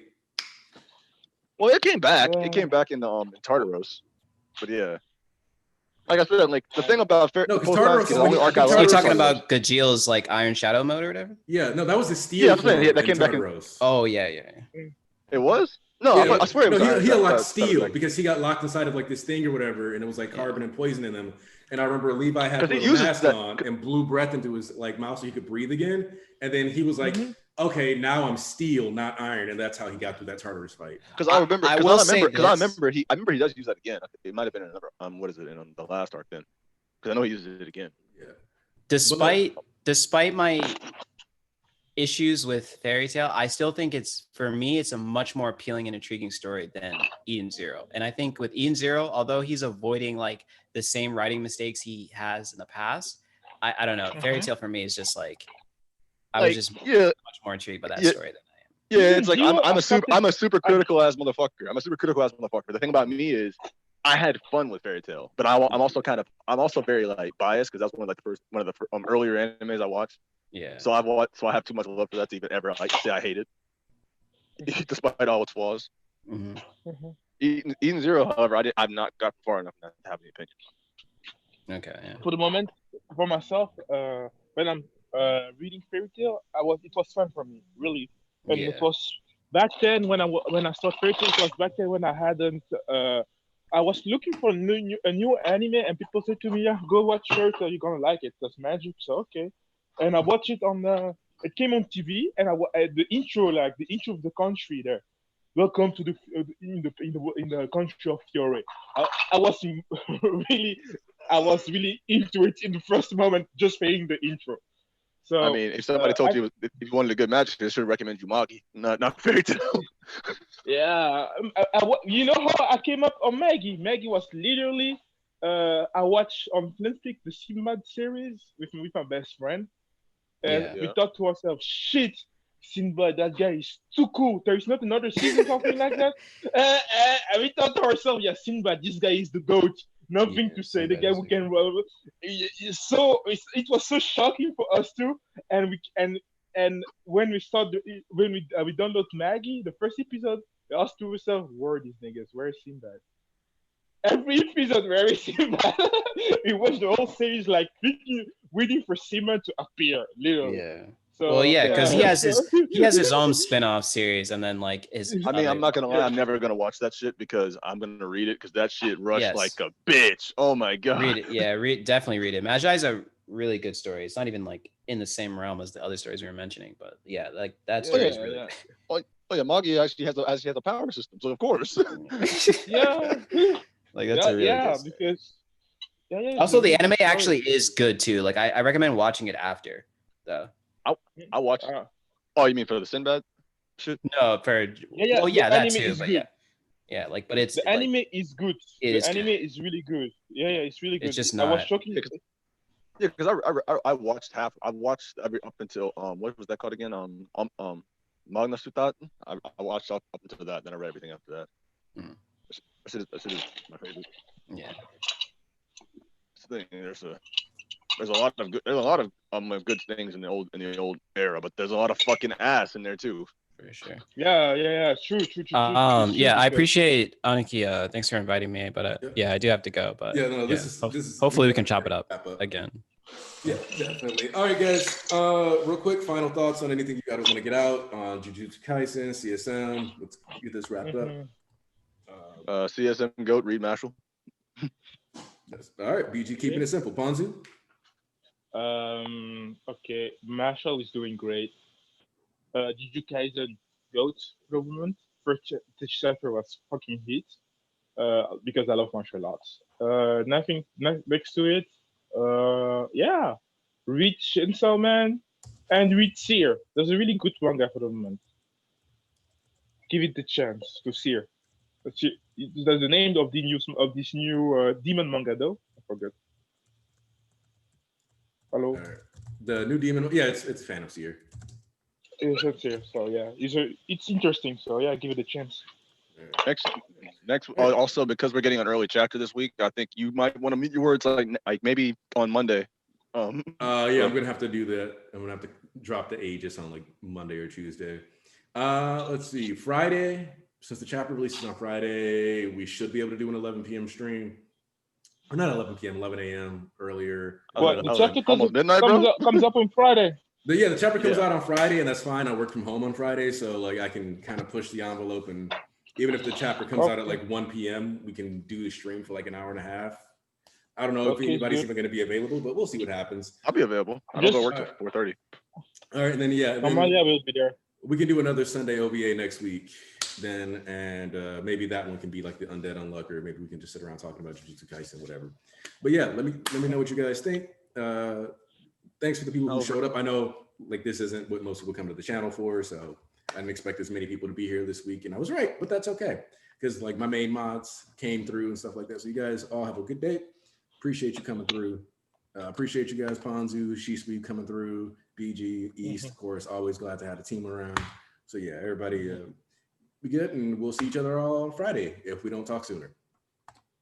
Well, it came back. It came back in Tartaros, but yeah. Like I said, like the thing about Tartaros is the only arc you're talking about Gajil's like Iron Shadow mode or whatever. Yeah, no, that was the steel. Yeah, I'm saying, that came back in. Oh yeah. It was. No, yeah, I swear. No, he unlocked steel because he got locked inside of like this thing or whatever, and it was like carbon and poison in them. And I remember Levi had a mask on and blew breath into his like mouth so he could breathe again. And then he was like, "Okay, now I'm steel, not iron," and that's how he got through that Tartarus fight. Because I remember he does use that again. It might have been another what is it in the last arc then? Because I know he uses it again. Yeah. Despite my issues with Fairy Tail, I still think for me, it's a much more appealing and intriguing story than Eden Zero. And I think with Eden Zero, although he's avoiding like the same writing mistakes he has in the past, I don't know. Fairy Tail for me is just like, I was just much more intrigued by that story than I am. Yeah, it's like I'm a super critical ass motherfucker. The thing about me is I had fun with Fairy Tail, but I'm also very like biased because that's one of the earlier animes I watched. Yeah. So I have too much love for that to even ever like say I hate it, despite all its flaws. Eden Zero, however, I've not got far enough to have any opinion. Okay. Yeah. For the moment, for myself, when I'm reading Fairy Tail, it was fun for me, really. And it was back then when I started Fairy Tail. It was back then when I hadn't. I was looking for a new anime, and people said to me, "Yeah, go watch Fairy Tail. You're gonna like it. That's magic." So okay, and I watched it on. It came on TV, and the intro of the country there. Welcome to in the country of Fiore. I was really into it in the first moment, just playing the intro. So I mean, if somebody told you if you wanted a good match, they should recommend you Magi, not Fairy Tail. Yeah, you know how I came up on Maggie? Maggie was literally I watched on Netflix the Sinbad series with my best friend, and we thought to ourselves, "Shit, Sinbad, that guy is too cool. There is not another season something like that." And we thought to ourselves, "Yeah, Sinbad, this guy is the goat. Nothing to say. The guy who can roll." It was so shocking for us too, and when we we download Maggie, the first episode, we asked to ourselves, "Where are these niggas? Where is Sinbad?" Every episode, where is Sinbad? We watched the whole series like waiting for Sinbad to appear, literally. Yeah. So, well, yeah, because he has his own spin-off series, and then like I mean, I'm not gonna lie, I'm never gonna watch that shit because I'm gonna read it because that shit rushed like a bitch. Oh my god. Read it, yeah, definitely read it. Magi is a really good story. It's not even like in the same realm as the other stories we were mentioning, but yeah, like that story is really good. Oh yeah, Magi actually has a power system, so of course. Yeah. Like that's a really good story. Because also the anime actually is good too. Like I recommend watching it after though. I watched. Oh, you mean for the Sinbad shit? No, for that too. But yeah, like, but it's the anime is good. The anime is really good. Yeah, it's really good. It's just not. I was shocking. Yeah, because I watched every up until what was that called again? Magna Sutat. I watched up until that, then I read everything after that. That shit is my favorite. Yeah. There's a lot of good things in the old era, but there's a lot of fucking ass in there too. For sure. Yeah. True. I appreciate Aniki. Thanks for inviting me, but I do have to go. But this is hopefully we can chop it up again. Yeah, definitely. All right, guys. Real quick, final thoughts on anything you guys want to get out on Jujutsu Kaisen, CSM. Let's get this wrapped up. CSM GOAT, read Mashal. All right, BG, keeping it simple. Ponzu. Okay, Marshall is doing great. Jujutsu Kaisen GOAT government. First chapter was fucking hit. Because I love martial arts. Nothing next to it. Read Chainsawman and read Seer. There's a really good manga for the moment. Give it the chance to Seer. That's the name of this new demon manga though. I forgot. Hello. The new demon. Yeah, it's Fan of Seer. It's Seer. So yeah, it's interesting. So yeah, give it a chance. Next. Also, because we're getting an early chapter this week, I think you might want to meet your words like maybe on Monday. I'm gonna have to do that. I'm gonna have to drop the Aegis on like Monday or Tuesday. Let's see. Friday, since the chapter releases on Friday, we should be able to do an 11 p.m. stream. Or not 11 p.m., 11 a.m. earlier. The chapter comes up on Friday. The chapter comes out on Friday, and that's fine. I work from home on Friday, so like I can kind of push the envelope, and even if the chapter comes out at like 1 p.m., we can do the stream for like an hour and a half. I don't know if anybody's even going to be available, but we'll see what happens. I'll be available. I don't go work till 4:30. All right, and then Amalia will be there. We can do another Sunday OVA next week then, and maybe that one can be like the Undead Unluck, or maybe we can just sit around talking about Jujutsu Kaisen, whatever. But yeah, let me know what you guys think. Thanks for the people who showed up. I know like this isn't what most people come to the channel for. So I didn't expect as many people to be here this week, and I was right, but that's okay because like my main mods came through and stuff like that. So you guys all have a good day. Appreciate you coming through. Appreciate you guys, Ponzu, She-Sweep coming through, BG, East, of course. Always glad to have the team around. So yeah, everybody be good, and we'll see each other all Friday if we don't talk sooner.